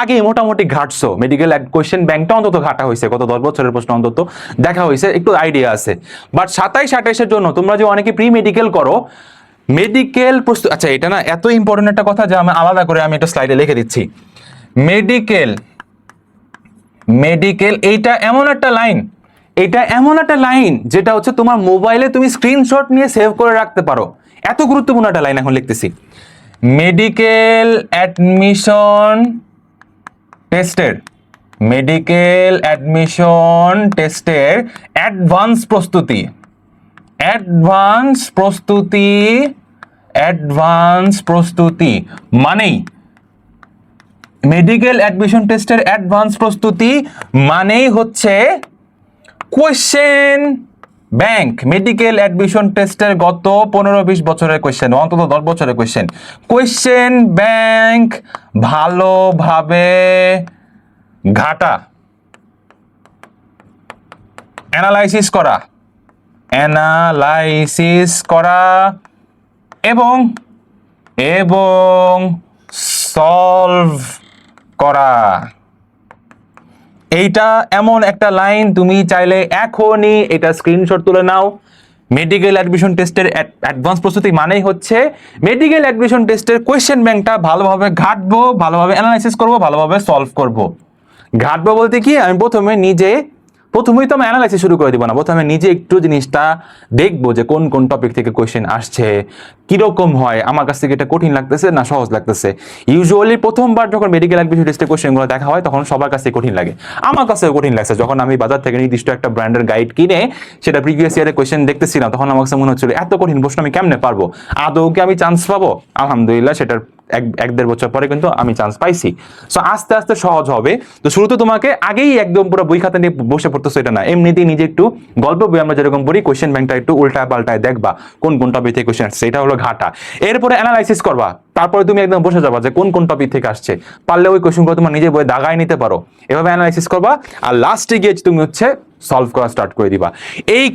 আগে মোটামুটি ঘাটছো, মেডিকেল কোয়েশ্চেন ব্যাংকটা অন্তত ঘাটা হয়েছে, গত 10 বছরের প্রশ্ন অন্তত দেখা হয়েছে, একটু আইডিয়া আছে। বাট 27-28-এর জন্য তোমরা যে অনেকে প্রি মেডিকেল করো, মেডিকেল প্রস্তুত, আচ্ছা এটা না এত ইম্পর্টেন্ট একটা কথা যে আমি আলাদা করে আমি একটা স্লাইডে লিখে দিচ্ছি। মেডিকেল এইটা এমন একটা লাইন যেটা হচ্ছে তোমার মোবাইলে তুমি স্ক্রিনশট নিয়ে সেভ করে রাখতে পারো, এত গুরুত্বপূর্ণ একটা লাইন এখন লিখতেছি। মেডিকেল অ্যাডমিশন টেস্টের অ্যাডভান্স প্রস্তুতি মানেই মেডিকেল অ্যাডমিশন টেস্টের অ্যাডভান্স প্রস্তুতি মানেই হচ্ছে কোয়েশ্চেন ব্যাংক। মেডিকেল অ্যাডমিশন টেস্টের গত 15-20 বছরের কোয়েশ্চেন, অন্তত 10 বছরের কোয়েশ্চেন ব্যাংক ভালোভাবে ঘাটা, অ্যানালাইসিস করা এবং সলভ করা। এইটা এমন একটা লাইন, তুমি চাইলে এখনই এটা স্ক্রিনশট তুলে নাও। মেডিকেল অ্যাডমিশন টেস্টের অ্যাডভান্স প্রস্তুতি মানেই হচ্ছে মেডিকেল অ্যাডমিশন টেস্টের কোয়েশ্চেন ব্যাংকটা ভালোভাবে ঘাটবো, ভালোভাবে অ্যানালাইসিস করবো, ভালোভাবে সলভ করবো। ঘাটবো বলতে কি, আমি প্রথমেই তো আমি অ্যানালাইসিস শুরু করে দিব না, প্রথমে নিজে একটু জিনিসটা দেখবো যে কোন কোন টপিক থেকে কোয়েশ্চেন আসছে, কিরকম হয়, আমার কাছ থেকে এটা কঠিন লাগতেছে না সহজ লাগতেছে। ইউজুয়ালি প্রথমবার যখন মেডিকেল অ্যাডমিশন টেস্টের কোয়েশ্চেনগুলো দেখা হয় তখন সবার কাছে কঠিন লাগে, আমার কাছেও কঠিন লাগছে। যখন আমি বাজার থেকে নির্দিষ্ট একটা ব্র্যান্ডের গাইড কিনে সেটা প্রিভিয়াস ইয়ারে কোয়েশ্চেন দেখতেছিলাম, তখন আমার কাছে মনে হচ্ছিল এত কঠিন প্রশ্ন আমি কেমনে পারবো, আদৌ কি আমি চান্স পাবো? আলহামদুলিল্লাহ সেটার এক দেড় বছর পরে কিন্তু আমি চান্স পাইছি। সো আস্তে আস্তে সহজ হবে। তো শুরুতে তোমাকে আগেই একদম পুরো বই খাতা নিয়ে বসে পড়তেছো এটা না, এমনিতেই নিজে একটু গল্প বই আমরা যেরকম পড়ি কোয়েশ্চেন ব্যাংকটা একটু উল্টায় পাল্টায় দেখবা কোন কোন টপিক থেকে কোয়েশ্চেন আসছে, এটা হলো ঘাটা। এরপরে অ্যানালাইসিস করবা, তারপরে তুমি একদম বসে যাবা যে কোন কোন টপিক থেকে আসছে, পারলে ওই কোয়েশ্চেনগুলো তোমার নিজে বইয়ে দাগায় নিতে পারো, এভাবে অ্যানালাইসিস করবা। আর লাস্টে গিয়ে তুমি হচ্ছে সলভ করা স্টার্ট করে দিবা। এই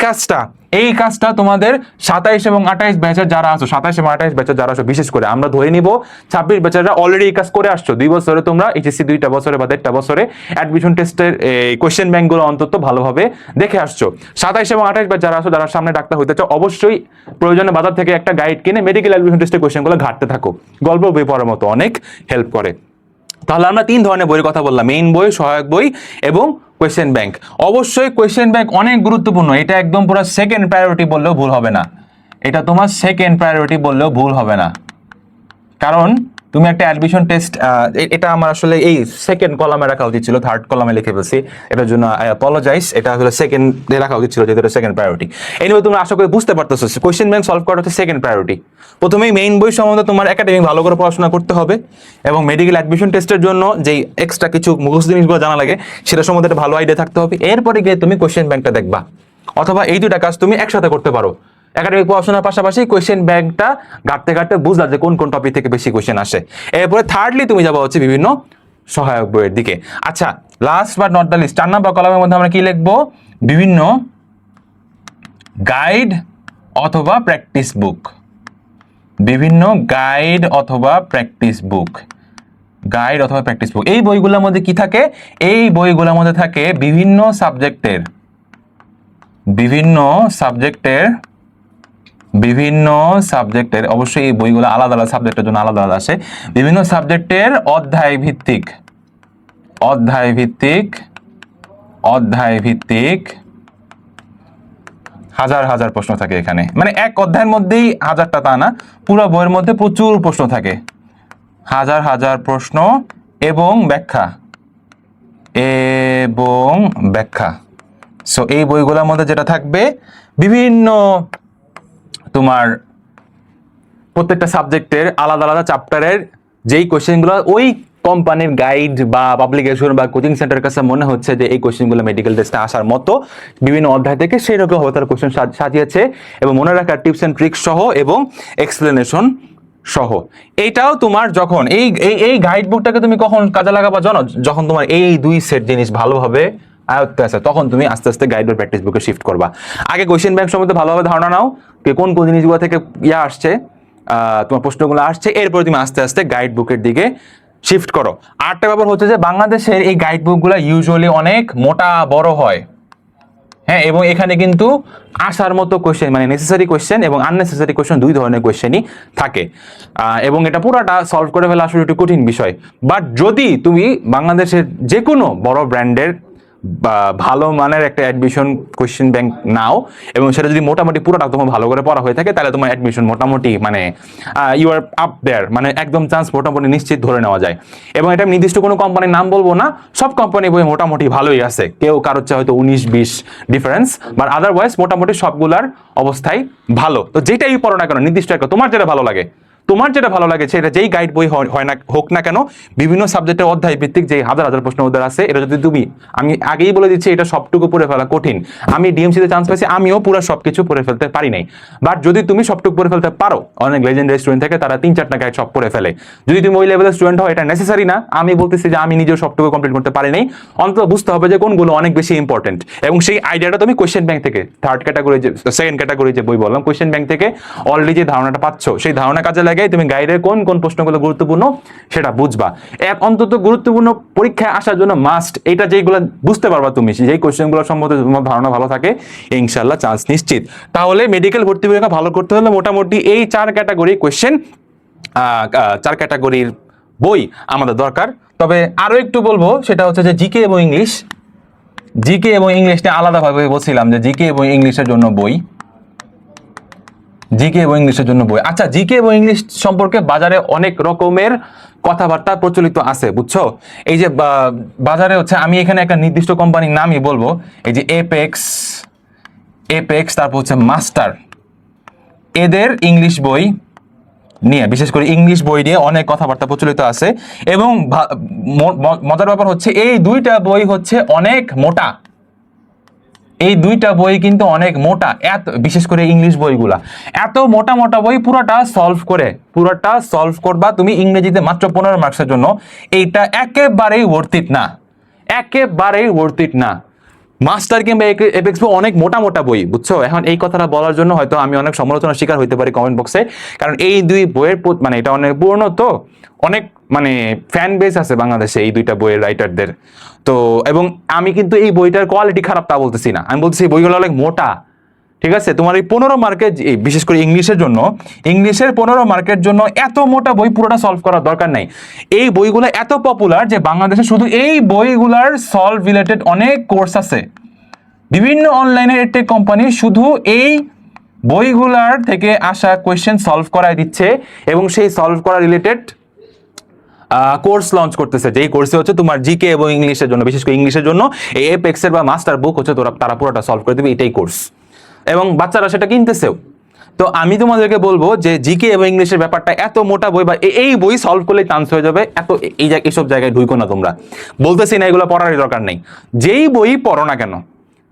কাজটা তোমাদের 27 এবং 28 ব্যাচের যারা আছো, 27 এবং 28 ব্যাচের যারা আছো, বিশেষ করে আমরা ধরে নিব 26 ব্যাচেরা অলরেডি এই কাজ করে আসছো। 2 বছরে তোমরা এইচএসসি 2টা বছরে বা 1.5টা বছরে অ্যাডমিশন টেস্টের কোয়েশ্চেন ব্যাংকগুলো অন্তত ভালোভাবে দেখে আসছো। 27 এবং 28 ব্যাচ যারা আছো, যারা সামনে ডাক্তার হইতে চাও, অবশ্যই প্রয়োজনে বাজার থেকে একটা গাইড কিনে মেডিকেল অ্যাডমিশন টেস্টের কোয়েশ্চেনগুলো ঘাটতে থাকো, গল্প বই পড়ার মতো অনেক হেল্প করে। তাহলে আমরা 3 ধরনের বইয়ের কথা বললাম, মেইন বই, সহায়ক বই এবং কোয়েশ্চেন ব্যাংক। অবশ্যই কোয়েশ্চেন ব্যাংক অনেক গুরুত্বপূর্ণ, এটা একদম পুরো সেকেন্ড প্রায়োরিটি বললেও ভুল হবে না, এটা তোমার সেকেন্ড প্রায়োরিটি বললেও ভুল হবে না। কারণ তুমি একটা অ্যাডমিশন টেস্ট, এটা আমার আসলে এই সেকেন্ড কলামে রাখা উচিত ছিল, থার্ড কলামে লিখে ফেলছি, এটার জন্য আই অ্যাপোলোজাইজ। এটা আসলে সেকেন্ডে রাখা উচিত ছিল, যেহেতু সেকেন্ড প্রায়োরিটি। এনিওয়ে তুমি আশা করি বুঝতে পারতেছো কোয়েশ্চেন ব্যাংক সলভ করা হচ্ছে সেকেন্ড প্রায়োরিটি। প্রথমেই মেইন বই সম্বন্ধে তোমার একাডেমিক ভালো করে পড়াশোনা করতে হবে, এবং মেডিকেল অ্যাডমিশন টেস্টের জন্য যেই এক্সট্রা কিছু মুখস্থ জিনিসগুলো জানা লাগে সেটা সম্বন্ধে একটা ভালো আইডিয়া থাকতে হবে। এরপরে গিয়ে তুমি কোয়েশ্চেন ব্যাংকটা দেখবা, অথবা এই দুটা কাজ তুমি একসাথে করতে পারো। একাডেমিক পড়াশোনার পাশাপাশি কোয়েশ্চেন ব্যাংকটা ঘাটতে ঘাটতে বুঝলা যে কোন কোন টপিক থেকে বেশি কোয়েশ্চেন আসে। এরপরে থার্ডলি তুমি যাবা হচ্ছে বিভিন্ন সহায়ক বইয়ের দিকে। আচ্ছা, last but not the least, 4 নম্বর কলামের মধ্যে আমরা কি লিখবো? বিভিন্ন গাইড অথবা প্র্যাকটিস বুক। বিভিন্ন গাইড অথবা প্র্যাকটিস বুক, গাইড অথবা প্র্যাকটিস বুক। এই বইগুলোর মধ্যে কি থাকে? এই বইগুলোর মধ্যে থাকে বিভিন্ন সাবজেক্টের অবশ্যই এই বইগুলো আলাদা আলাদা সাবজেক্টের জন্য আলাদা আলাদা আসে। বিভিন্ন সাবজেক্টের অধ্যায় ভিত্তিক হাজার হাজার প্রশ্ন থাকে এখানে। মানে এক অধ্যায়ের মধ্যেই হাজারটা তা না, পুরো বইয়ের মধ্যে প্রচুর প্রশ্ন থাকে, হাজার হাজার প্রশ্ন এবং ব্যাখ্যা। সো এই বইগুলোর মধ্যে যেটা থাকবে, বিভিন্ন তোমার প্রত্যেকটা সাবজেক্টের আলাদা আলাদা চ্যাপ্টারের যেই কোশ্চেনগুলো ওই কোম্পানির গাইড বা পাবলিকেশন বা কোচিং সেন্টারের কাছে মনে হচ্ছে যে এই কোশ্চেনগুলো মেডিকেল টেস্টে আসার মতো, বিভিন্ন অধ্যায় থেকে সেই রকম হবে তার কোশ্চেন সাজিয়েছে, এবং মনে রাখার টিপস এন্ড ট্রিক্স সহ এবং এক্সপ্লেনেশন সহ। এইটাও তোমার যখন এই গাইড বুকটাকে তুমি কখন কাজে লাগাবা জানো? যখন তোমার এই 2 সেট জিনিস ভালোভাবে আয়ত্তে আছে, তখন তুমি আস্তে আস্তে গাইড বা প্র্যাকটিস বুকে শিফট করবা। আগে কোয়েশ্চেন ব্যাংক সম্বন্ধে ভালোভাবে ধারণা নাও, কোন কোন জিনিসগুলো থেকে আসছে, তোমার প্রশ্নগুলো আসছে, এরপরে তুমি আস্তে আস্তে গাইড বুকের দিকে শিফট করো। আরেকটা ব্যাপার হচ্ছে যে বাংলাদেশের এই গাইড বুকগুলো ইউজুয়ালি অনেক মোটা বড় হয়, হ্যাঁ, এবং এখানে কিন্তু আসার মতো কোয়েশ্চেন, মানে নেসেসারি কোয়েশ্চেন এবং আননেসেসারি কোয়েশ্চেন, 2 ধরনের কোয়েশ্চেনই থাকে, এবং এটা পুরোটা সলভ করে ফেলা আসলে একটু কঠিন বিষয়। বাট যদি তুমি বাংলাদেশের যে কোনো বড় ব্র্যান্ডের বা ভালো মানের একটা অ্যাডমিশন কোয়েশ্চেন ব্যাংক নাও, এবং সেটা যদি মোটামুটি পুরোটা তোমার ভালো করে পড়া হয়ে থাকে, তাহলে তোমার অ্যাডমিশন মোটামুটি মানে ইউ আর আপ দেয়ার, মানে একদম চান্স মোটামুটি নিশ্চিত ধরে নেওয়া যায়। এবং এটা নির্দিষ্ট কোনো কোম্পানির নাম বলবো না, সব কোম্পানি বই মোটামুটি ভালোই আছে, কেউ কারোর চেয়ে হয়তো 19-20 ডিফারেন্স, বাট আদারওয়াইজ মোটামুটি সবগুলার অবস্থাই ভালো। তো যেটাই পড়ো না কেন, নির্দিষ্ট একটা তোমার যেটা ভালো লাগে সেটা যেই গাইড বই হয় না হোক না কেন, বিভিন্ন সাবজেক্টের অধ্যায় ভিত্তিক যে হাজার হাজার প্রশ্ন উত্তর আছে, এটা যদি তুমি, আমি আগেই বলে দিচ্ছি এটা সবটুকু পড়ে ফেলা কঠিন। আমি ডিএমসিতে চান্স পাইছি, আমিও পুরো সবকিছু পড়ে ফেলতে পারি নাই, বাট যদি তুমি সবটুকু পড়ে ফেলতে পারো, অনেক লেজেন্ডারি স্টুডেন্ট থাকে তারা 3-4টা গাইড সব পড়ে ফেলে। যদি তুমি ওই লেভেলের স্টুডেন্ট হও, এটা নেসেসারি না, আমি বলতেছি যে আমি নিজেও সবটুকু কমপ্লিট করতে পারি নাই, অন্তত বুঝতে হবে যে কোনগুলো অনেক বেশি ইম্পর্টেন্ট, এবং সেই আইডিয়াটা তুমি কোয়েশ্চেন ব্যাংক থেকে, সেকেন্ড ক্যাটাগরি যে বই বললাম, কোয়েশ্চেন ব্যাংক থেকে অলরেডি যে ধারণাটা পাচ্ছ, সেই ধারণা কাজে লাগে আগেই তুমি গাইডের কোন কোন প্রশ্নগুলো গুরুত্বপূর্ণ সেটা বুঝবা। অন্তত গুরুত্বপূর্ণ পরীক্ষায় আসার জন্য মাস্ট এটা যেগুলো বুঝতে পারবা তুমি, যেই কোশ্চেনগুলো সম্বন্ধে তোমার ধারণা ভালো থাকে, ইনশাল্লাহ চান্স নিশ্চিত। তাহলে মেডিকেল ভর্তি পরীক্ষা ভালো করতে হলে মোটামুটি এই 4 ক্যাটাগরি কোশ্চেন, 4 ক্যাটাগরির বই আমাদের দরকার। তবে আরো একটু বলবো, সেটা হচ্ছে যে জিকে এবং ইংলিশ। জিকে এবং ইংলিশ নিয়ে আলাদাভাবে বলছিলাম যে জিকে এবং ইংলিশের জন্য বই, জিকে এবং ইংলিশের জন্য বই। আচ্ছা, জিকে এবং ইংলিশ সম্পর্কে বাজারে অনেক রকমের কথাবার্তা প্রচলিত আছে, বুঝছো? এই যে বাজারে হচ্ছে, আমি এখানে একটা নির্দিষ্ট কোম্পানির নামই বলবো, এই যে এপেক্স, তারপর হচ্ছে মাস্টার, এদের ইংলিশ বই নিয়ে, বিশেষ করে ইংলিশ বই নিয়ে অনেক কথাবার্তা প্রচলিত আছে। এবং মজার ব্যাপার হচ্ছে এই দুইটা বই হচ্ছে অনেক মোটা, এই দুইটা বই কিন্তু অনেক মোটা, বিশেষ করে ইংলিশ বইগুলা এত মোটা মোটা বই, পুরোটা সলভ করবা তুমি ইংরেজিতে মাত্র 15 মার্কসের জন্য। এইটা একেবারেই ওয়ার্থ ইট না। মাস্টার কিংবা এপেক্স বই অনেক মোটা মোটা বই, বুঝছো? এখন এই কথাটা বলার জন্য হয়তো আমি অনেক সমালোচনার শিকার হইতে পারি কমেন্ট বক্সে, কারণ এই দুই বইয়ের মানে এটা অনেক পুরনো, তো অনেক মানে ফ্যান বেস আছে বাংলাদেশে এই দুইটা বইয়ের রাইটারদের। তো এবং আমি কিন্তু এই বইটার কোয়ালিটি খারাপ তা বলতেছি না, আমি বলতেছি এই বইগুলো অনেক মোটা, ঠিক আছে? তোমার এই 15 মার্কের, বিশেষ করে ইংলিশের 15 মার্কের জন্য এত মোটা বই পুরোটা সলভ করার দরকার নাই। এই বইগুলো এত পপুলার যে বাংলাদেশে শুধু এই বইগুলার সলভ রিলেটেড অনেক কোর্স আছে। বিভিন্ন অনলাইনে এডটেক কোম্পানি শুধু এই বইগুলার থেকে আসা কোয়েশ্চেন সলভ করায় দিচ্ছে এবং সেই সলভ করা রিলেটেড কোর্স লঞ্চ করতেছে, যেই কোর্সে হচ্ছে তোমার জিকে এবং ইংলিশের জন্য, বিশেষ করে ইংলিশের জন্য এই এপেক্সের বা মাস্টার বুক হচ্ছে তারা পুরোটা সলভ করে দেবে, এটাই কোর্স, এবং বাচ্চারা সেটা কিনতেছেও। তো আমি তোমাদেরকে বলবো যে জিকে এবং ইংলিশের ব্যাপারটা এত মোটা বই বা এই বই সলভ করলে চান্স হয়ে যাবে, এইসব জায়গায় ঢুইকো না তোমরা। বলতেছি না এগুলো পড়ার দরকার নেই, যেই বই পড়ো না কেন,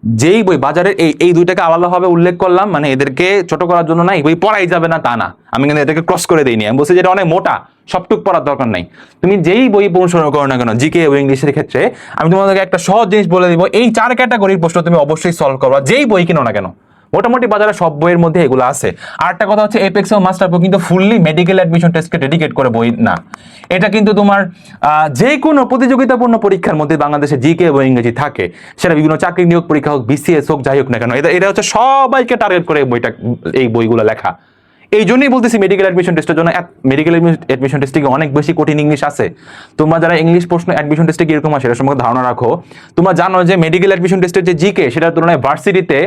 যেই বই বাজারে এই দুইটাকে আলাদাভাবে উল্লেখ করলাম, মানে এদেরকে ছোট করার জন্য না, এই বই পড়াই যাবে না তা না, আমি কিন্তু এদেরকে ক্রস করে দিইনি। আমি বলছি যেটা অনেক মোটা, সবটুক পড়ার দরকার নাই। তুমি যেই বই অনুসরণ করো না কেন জিকে এবং ইংলিশের ক্ষেত্রে, আমি তোমাদেরকে একটা সহজ জিনিস বলে দিব, এই 4 ক্যাটাগরির প্রশ্ন তুমি অবশ্যই সলভ করবা, যেই বই কিনো না কেন। মোটামুটি বাজারে সব বইয়ের মধ্যে এগুলো আছে। আর একটা কথা হচ্ছে, এপেক্স এবং মাস্টার বুক কিন্তু ফুললি মেডিকেল অ্যাডমিশন টেস্টকে ডেডিকেট করে বই না। এটা কিন্তু তোমার যে কোনো প্রতিযোগিতাপূর্ণ পরীক্ষার মধ্যে বাংলাদেশে জিকে এবং ইংরেজি থাকে, সেটা বিভিন্ন চাকরি নিয়োগ পরীক্ষা হোক, বিসিএস হোক, যাই হোক না কেন, এটা হচ্ছে সবাইকে টার্গেট করে এই বইগুলো লেখা। এই জন্যই বলতেছি মেডিকেল অ্যাডমিশন টেস্টের জন্য, মেডিকেল অ্যাডমিশন টেস্টে অনেক বেশি কঠিন ইংলিশ আছে। তোমরা যারা ইংলিশ প্রশ্ন অ্যাডমিশন টেস্টে কিরকম আসে সেটা সম্পর্কে ধারণা রাখো। তোমরা জানো যে মেডিকেল অ্যাডমিশন টেস্টের যে জিকে, সেটার তুলনায় ভার্সিটিতে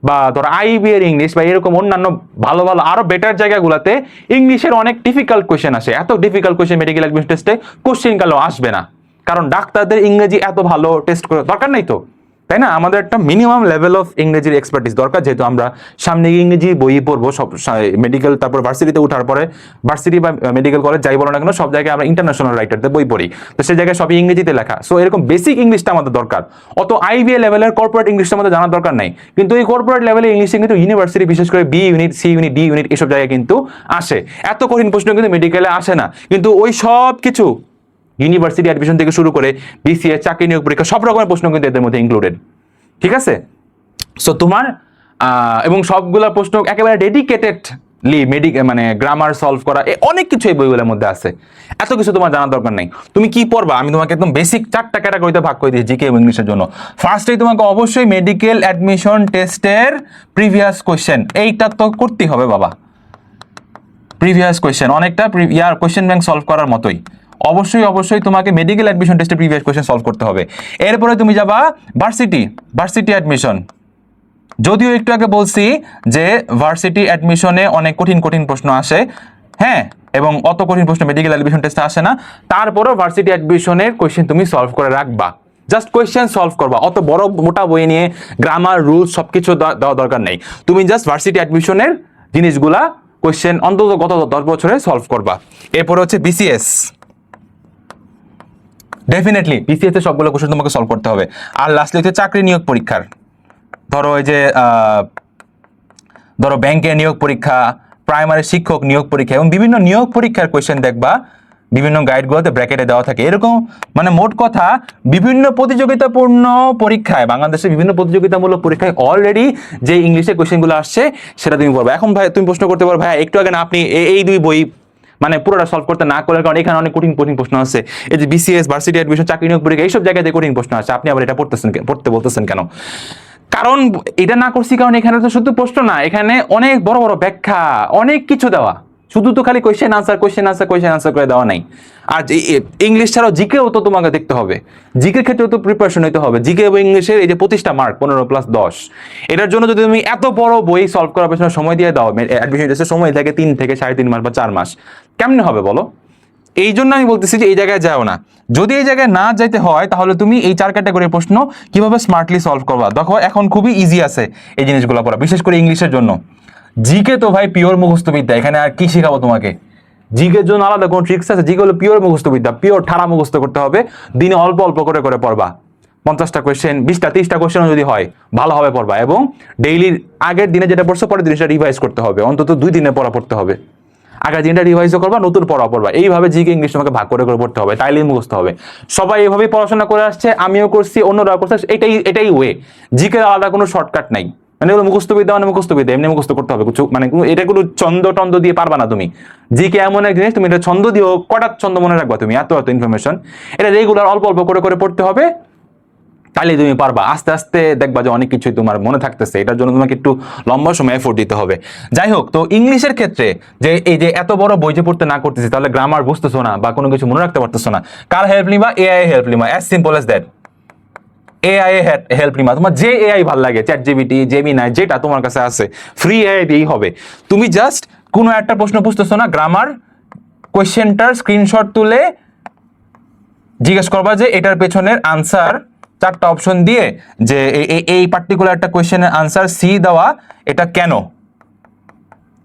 বা ধরো আইবি এর ইংলিশ বা এরকম অন্যান্য ভালো ভালো আরো বেটার জায়গাগুলোতে ইংলিশের অনেক ডিফিকাল্ট কোয়েশ্চেন আসে। এত ডিফিকাল্ট কোয়েশ্চেন মেডিকেল অ্যাডমিশন টেস্টে কোশ্চেন কালেও আসবে না, কারণ ডাক্তারদের ইংরেজি এত ভালো টেস্ট করার দরকার নাই তো, তাই না? আমাদের একটা মিনিমাম লেভেল অফ ইংরেজির এক্সপার্টিস দরকার, যেহেতু আমরা সামনে ইংরেজি বই পড়বো সব মেডিকেল, তারপর ভার্সিটিতে উঠার পরে ভার্সিটি বা মেডিকেল কলেজ যাই বলো না কেন, সব জায়গায় আমরা ইন্টারন্যাশনাল রাইটারদের বই পড়ি, তো সেই জায়গায় সবই ইংরেজিতে লেখা। সো এরকম বেসিক ইংলিশটা আমাদের দরকার। অত আইবিএ লেভেলের কর্পোরেট ইংলিশটা আমাদের জানার দরকার নাই, কিন্তু এই কর্পোরেট লেভেলের ইংলিশে কিন্তু ইউনিভার্সিটি, বিশেষ করে B unit, C unit, D unit, এসব জায়গায় কিন্তু আসে। এত কঠিন প্রশ্ন কিন্তু মেডিকেলে আসে না, কিন্তু ওই সব কিছু ইউনিভার্সিটি অ্যাডমিশন থেকে শুরু করে বিসিএ, চাকরি নিয়োগ পরীক্ষা, সব রকমের প্রশ্ন কিন্তু এদের মধ্যে ইনক্লুডেড, ঠিক আছে? সো তোমার এবং সবগুলা প্রশ্ন একেবারে ডেডিকেটেডলি মানে গ্রামার সলভ করা, অনেক কিছু এই বইগুলোর মধ্যে আছে। এত কিছু তোমার জানার দরকার নেই। তুমি কি পড়বা আমি তোমাকে একদম বেসিক 4টা ক্যাটাগরিতে ভাগ করে দিয়েছি জিকে এবং ইংলিশের জন্য। ফার্স্টেই তোমাকে অবশ্যই মেডিকেল অ্যাডমিশন টেস্টের প্রিভিয়াস কোয়েশ্চেন, এইটা তো করতেই হবে বাবা। প্রিভিয়াস কোয়েশ্চেন অনেকটা কোয়েশ্চেন ব্যাংক সলভ করার মতোই। অবশ্যই তোমাকে মেডিকেল অ্যাডমিশন টেস্টে প্রিভিয়াস কোয়েশ্চেন সলভ করতে হবে। এরপরে তুমি যাবা ভার্সিটি অ্যাডমিশন। যদিও একটু আগে বলছি যে ভার্সিটি অ্যাডমিশনে অনেক কঠিন প্রশ্ন আসে, হ্যাঁ, এবং অত কঠিন প্রশ্ন মেডিকেল অ্যাডমিশন টেস্টে আসে না। তারপরেও ভার্সিটি অ্যাডমিশনের কোয়েশ্চেন তুমি সলভ করে রাখবা, জাস্ট কোয়েশ্চেন সলভ করবা। অত বড় মোটা বই নিয়ে গ্রামার, রুলস সবকিছু দেওয়া দরকার নেই। তুমি জাস্ট ভার্সিটি অ্যাডমিশনের জিনিসগুলা কোয়েশ্চেন অন্তত গত 10 বছরে সলভ করবা। এরপরে হচ্ছে বিসিএস, ডেফিনেটলি বিসিএস এর সবগুলো কোশ্চেন তোমাকে সলভ করতে হবে। আর লাস্টলি হচ্ছে চাকরি নিয়োগ পরীক্ষার, ধরো এই যে ব্যাংকে নিয়োগ পরীক্ষা, প্রাইমারি শিক্ষক নিয়োগ পরীক্ষা এবং বিভিন্ন নিয়োগ পরীক্ষার কোয়েশ্চেন দেখবা, বিভিন্ন গাইডগুলোতে ব্র্যাকেটে দেওয়া থাকে। এরকম মানে মোট কথা বিভিন্ন প্রতিযোগিতাপূর্ণ পরীক্ষায়, বাংলাদেশের বিভিন্ন প্রতিযোগিতামূলক পরীক্ষায় অলরেডি যে ইংলিশে কোয়েশ্চেনগুলো আসছে সেটা তুমি পড়বে। এখন ভাই তুমি প্রশ্ন করতে পারো, ভাই একটু আগে না আপনি এই দুই বই মানে পুরোটা সলভ করতে না করার কারণে এখানে অনেক কঠিন কঠিন প্রশ্ন আছে। এই যে বিসিএস, ভার্সিটি অ্যাডমিশন, চাকরি নিয়োগ পরীক্ষা, এইসব জায়গাতে কঠিন প্রশ্ন আছে, আপনি আবার এটা পড়তে বলতেছেন কেন? কারণ এটা না করছি কারণ এখানে তো শুধু প্রশ্ন না, এখানে অনেক বড় বড় ব্যাখ্যা, অনেক কিছু দেওয়া, শুধু তো খালি কোয়েশ্চেন আনসার করে দেওয়া নাই। আর ইংলিশ ছাড়াও জিকেও তো তোমাকে দেখতে হবে, জিকের ক্ষেত্রেও তো প্রিপারেশন নিতে হবে। জিকে এবং ইংলিশের এই যে 25টা মার্ক 15+10, এটার জন্য যদি তুমি এত বড় বই সলভ করার পেছনে সময় দিয়ে দাও, অ্যাডমিশন টেস্টের সময় থাকে 3 থেকে 3.5 মাস বা 4 মাস, কেমনে হবে বলো? এই জন্য আমি বলতেছি যে এই জায়গায় যাও না। যদি এই জায়গায় না যাইতে হয় তাহলে তুমি এই 4 ক্যাটাগরির প্রশ্ন কিভাবে স্মার্টলি সলভ করবা, দেখো এখন খুবই ইজি আছে এই জিনিসগুলো পড়া, বিশেষ করে ইংলিশের জন্য। জিকে তো ভাই পিওর মুখস্থ বিদ্যা, এখানে আর কি শেখাবো তোমাকে? জিকের জন্য আলাদা কোনো ট্রিক্স আছে? জিকে হলো পিওর মুখস্থ বিদ্যা, পিওর ঠাড়া মুখস্থ করতে হবে, দিনে অল্প অল্প করে করে পড়বা। 50টা কোয়েশ্চেন, 20টা 30টা কোয়েশ্চেন যদি হয় ভালোভাবে পড়বা, এবং ডেইলি আগের দিনে যেটা পড়ছো পরের দিনটা রিভাইজ করতে হবে, অন্তত 2 দিনে পড়া পড়তে হবে। আগের দিনটা রিভাইজও করবা, নতুন পড়া পড়বা, এইভাবে জিকে ইংলিশ তোমাকে ভাগ করে করে পড়তে হবে, তাইলেই মুখস্থ হবে। সবাই এইভাবেই পড়াশোনা করে আসছে, আমিও করছি, অন্যরা করছে, এটাই ওয়ে। জিকে আলাদা কোনো শর্টকাট নাই, মানে এগুলো মুখস্থ বিদ্যা মানে মুখস্থ বিদ্যা, এমনি মুখস্থ করতে হবে, কিছু মানে এটা কোনো ছন্দ টন্দ দিয়ে পারবা না তুমি। জিকে এমন এক জিনিস, তুমি এটা ছন্দ দিও, কটা ছন্দ মনে রাখবা তুমি? এত এত ইনফরমেশন, এটা রেগুলার অল্প অল্প করে করে পড়তে হবে, তাহলে তুমি পারবা। আস্তে আস্তে দেখবা যে অনেক কিছুই তোমার মনে থাকতেছে, এটার জন্য তোমাকে একটু লম্বা সময় এফোর্ট দিতে হবে। যাই হোক, তো ইংলিশের ক্ষেত্রে যে এই যে এত বড় বই যে পড়তে না করতেছি, তাহলে গ্রামার বুঝতেছো না বা কোনো কিছু মনে রাখতে পারতেছো না, কার হেল্প নিবা? এআই হেল্প নিবা, as simple as that. AI help নিবা, তোমার যে এআই ভালো লাগে, চ্যাট জিপিটি, জেমিনাই, যেটা তোমার কাছে আছে, ফ্রি এআই দিয়েই হবে। তুমি জাস্ট কোনো একটা প্রশ্ন বুঝতেছো না, গ্রামার কোয়েশ্চেনটার স্ক্রিনশট তুলে জিজ্ঞেস করবা যে এটার পেছনের আনসার, 4টা অপশন দিয়ে যে এই পার্টিকুলার একটা কোয়েশ্চেনের আনসার সি দেওয়া, এটা কেন,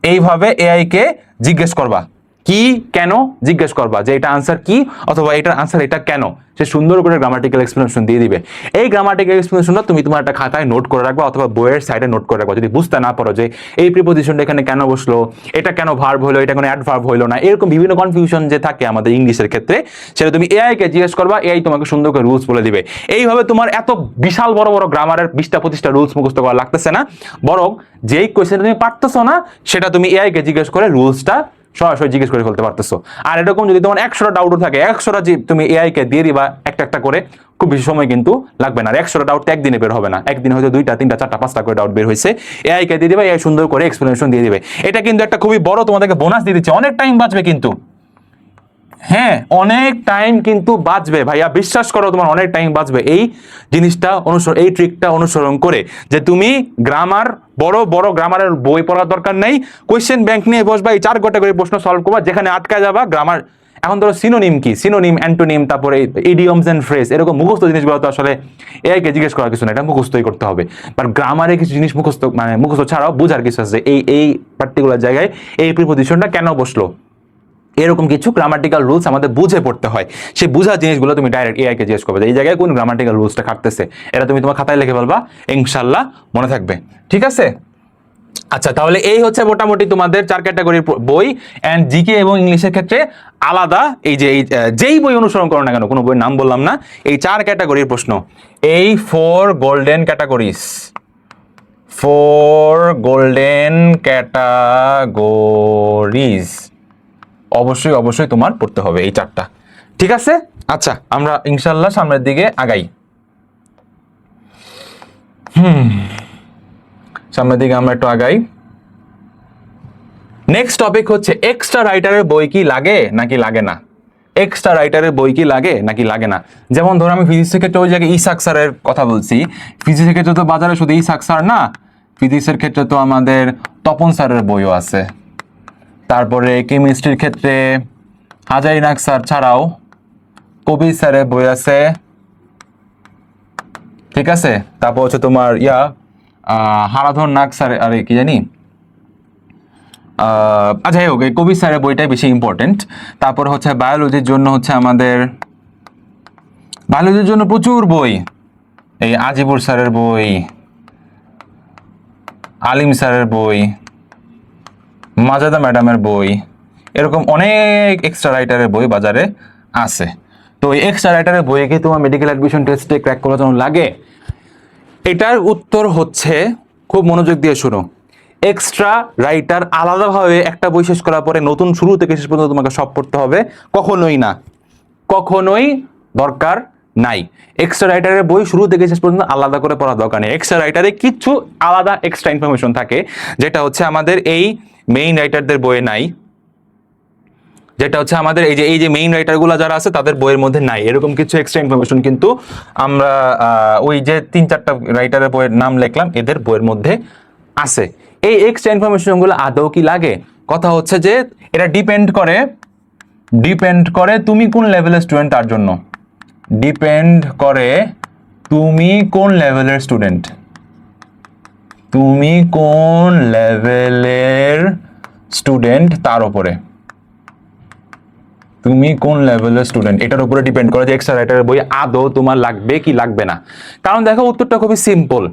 এইভাবে এআই কে জিজ্ঞেস করবা। কি কেন জিজ্ঞেস করবা, যে এটা আনসার কি, অথবা এটার আনসার এটা কেন, সে সুন্দর করে গ্রামাটিক্যাল এক্সপ্লেনেশন দিয়ে দিবে। এই গ্রামাটিক্যাল এক্সপ্লেনেশনটা তুমি তোমার একটা খাতায় নোট করে রাখবা, অথবা বইয়ের সাইডে নোট করে রাখবা। যদি বুঝতে না পারো যে এই প্রিপোজিশনটা এখানে কেন বসলো, এটা কেন ভার্ব হলো, এটা কোনো অ্যাডভার্ব হলো না, এরকম বিভিন্ন কনফিউশন যে থাকে আমাদের ইংলিশের ক্ষেত্রে, সেটা তুমি এআই কে জিজ্ঞেস করবা, এআই তোমাকে সুন্দর করে রুলস বলে দিবে। এইভাবে তোমার এত বিশাল বড় বড় গ্রামারের 20টা 25টা রুলস মুখস্থ করা লাগতেছে না, বরং যেই কোয়েশ্চেন তুমি পারতেছো না সেটা তুমি এআই কে জিজ্ঞেস করে রুলসটা সরাসরি জিজ্ঞেস করে ফেলতে পারতেছো। আর এরকম যদি তোমার 100টা ডাউটও থাকে, 100টা তুমি এআই কে দিয়ে দিবা একটা একটা করে, খুব বেশি সময় কিন্তু লাগবে না। আর 100টা ডাউট একদিনে বের হবে না, একদিন হয়তো 2টা 3টা 4টা 5টা করে ডাউট বের হয়েছে, এআই কে দিয়ে দিবা, এআই সুন্দর করে এক্সপ্লেনেশন দিয়ে দিবে। এটা কিন্তু একটা খুবই বড় তোমাদেরকে বোনাস দিয়ে দিচ্ছে, অনেক টাইম বাঁচবে কিন্তু, হ্যাঁ অনেক টাইম কিন্তু বাঁচবে ভাইয়া, বিশ্বাস করো তোমার অনেক টাইম বাঁচবে এই জিনিসটা এই ট্রিকটা অনুসরণ করে, যে তুমি গ্রামার বড় বড় গ্রামারের বই পড়ার দরকার নেই, কোয়েশ্চেন ব্যাংক নিয়ে বসবা, এই 4 ক্যাটাগরি প্রশ্ন সলভ করবা, যেখানে আটকা যাবা গ্রামার। এখন ধরো সিনোনিম কি, সিনোনিম, অ্যান্টোনিম, তারপরে ইডিয়মস এন্ড ফ্রেজ, এরকম মুখস্থ জিনিসগুলো তো আসলে এআই কে জিজ্ঞেস করার কিছু না, এটা মুখস্থই করতে হবে। বাট গ্রামারে কিছু জিনিস মুখস্থ, মানে মুখস্থ ছাড়াও বোঝার কিছু আছে, এই পার্টিকুলার জায়গায় এই প্রিপোজিশনটা কেন বসলো, এরকম কিছু গ্রামাটিক্যাল রুলস আমাদের বুঝে পড়তে হয়। সেই বুঝা জিনিসগুলো তুমি ডাইরেক্ট এআই কে জিজ্ঞেস করবে, এই জায়গায় কোন গ্রামাটিক্যাল রুলসটা খাটতেছে, এটা তুমি তোমার খাতায় লিখে ফেলবা, ইনশাআল্লাহ মনে থাকবে। ঠিক আছে? আচ্ছা, তাহলে এই হচ্ছে মোটামুটি তোমাদের 4 ক্যাটাগরির বই। এন্ড জিকে এবং ইংলিশের ক্ষেত্রে আলাদা, এই যে যেই বই অনুসরণ করো না কেন, কোনো বইয়ের নাম বললাম না, এই 4 ক্যাটাগরির প্রশ্ন, এই 4 গোল্ডেন ক্যাটাগরিজ, 4 গোল্ডেন ক্যাটাগরিজ অবশ্যই অবশ্যই তোমার পড়তে হবে এই 4টা। ঠিক আছে? আচ্ছা, আমরা ইনশাআল্লাহ সামনের দিকে আগাই। সামনের দিকে আমরা একটু আগাই। নেক্সট টপিক হচ্ছে এক্সট্রা রাইটারের বই কি লাগে নাকি লাগে না। এক্সট্রা রাইটারের বই কি লাগে নাকি লাগে না। যেমন ধরো আমি ফিজিক্সের ক্ষেত্রে ওই জায়গায় ইসাক স্যারের কথা বলছি, ফিজিক্সের ক্ষেত্রে তো বাজারে শুধু ইসাক স্যার না, ফিজিক্সের ক্ষেত্রে তো আমাদের তপন স্যারের বইও আছে, তারপরে কেমিস্ট্রির ক্ষেত্রে হাজারি নাগ স্যার ছাড়াও কবির স্যারের বই আছে। ঠিক আছে? তারপর হচ্ছে তোমার হারাধন নাগ স্যার, আরে কি জানি, আচ্ছা হোক, এই কবির স্যারের বইটাই বেশি ইম্পর্টেন্ট। তারপর হচ্ছে বায়োলজির জন্য হচ্ছে আমাদের, বায়োলজির জন্য প্রচুর বই, এই আজিবুর স্যারের বই, আলিম স্যারের বই, মাজেদা ম্যাডামের বই, এরকম অনেক এক্সট্রা রাইটারের বই বাজারে আছে। তো এই এক্সট্রা রাইটারের বই কি তোমার মেডিকেল অ্যাডমিশন টেস্টে ক্র্যাক করার জন্য লাগে? এটার উত্তর হচ্ছে, খুব মনোযোগ দিয়ে শুনো, এক্সট্রা রাইটার আলাদাভাবে একটা বই শেষ করার পরে নতুন শুরু থেকে শেষ পর্যন্ত তোমাকে সব পড়তে হবে, কখনোই না, কখনোই দরকার নাই। এক্সট্রা রাইটারের বই শুরু থেকে শেষ পর্যন্ত আলাদা করে পড়ার দরকার নেই। এক্সট্রা রাইটারে কিছু আলাদা এক্সট্রা ইনফরমেশন থাকে, যেটা হচ্ছে আমাদের এই মেইন রাইটারদের বইয়ে নাই, যেটা হচ্ছে আমাদের এই যে মেইন রাইটারগুলো যারা আছে তাদের বইয়ের মধ্যে নাই। এরকম কিছু এক্সট্রা ইনফরমেশন কিন্তু আমরা ওই যে 3-4টা রাইটারের বইয়ের নাম লিখলাম এদের বইয়ের মধ্যে আছে। এই এক্সট্রা ইনফরমেশনগুলো আদৌ কি লাগে? কথা হচ্ছে যে এটা ডিপেন্ড করে তুমি কোন লেভেলের স্টুডেন্ট, তার জন্য ডিপেন্ড করে তুমি কোন লেভেলের স্টুডেন্ট, তুমি কোন লেভেলের স্টুডেন্ট তার উপরে, তুমি কোন লেভেলের স্টুডেন্ট এটার উপরে ডিপেন্ড করে যে এক্সট্রা রাইটারের বই আদৌ তোমার লাগবে কি লাগবে না। কারণ দেখো উত্তরটা খুবই সিম্পল।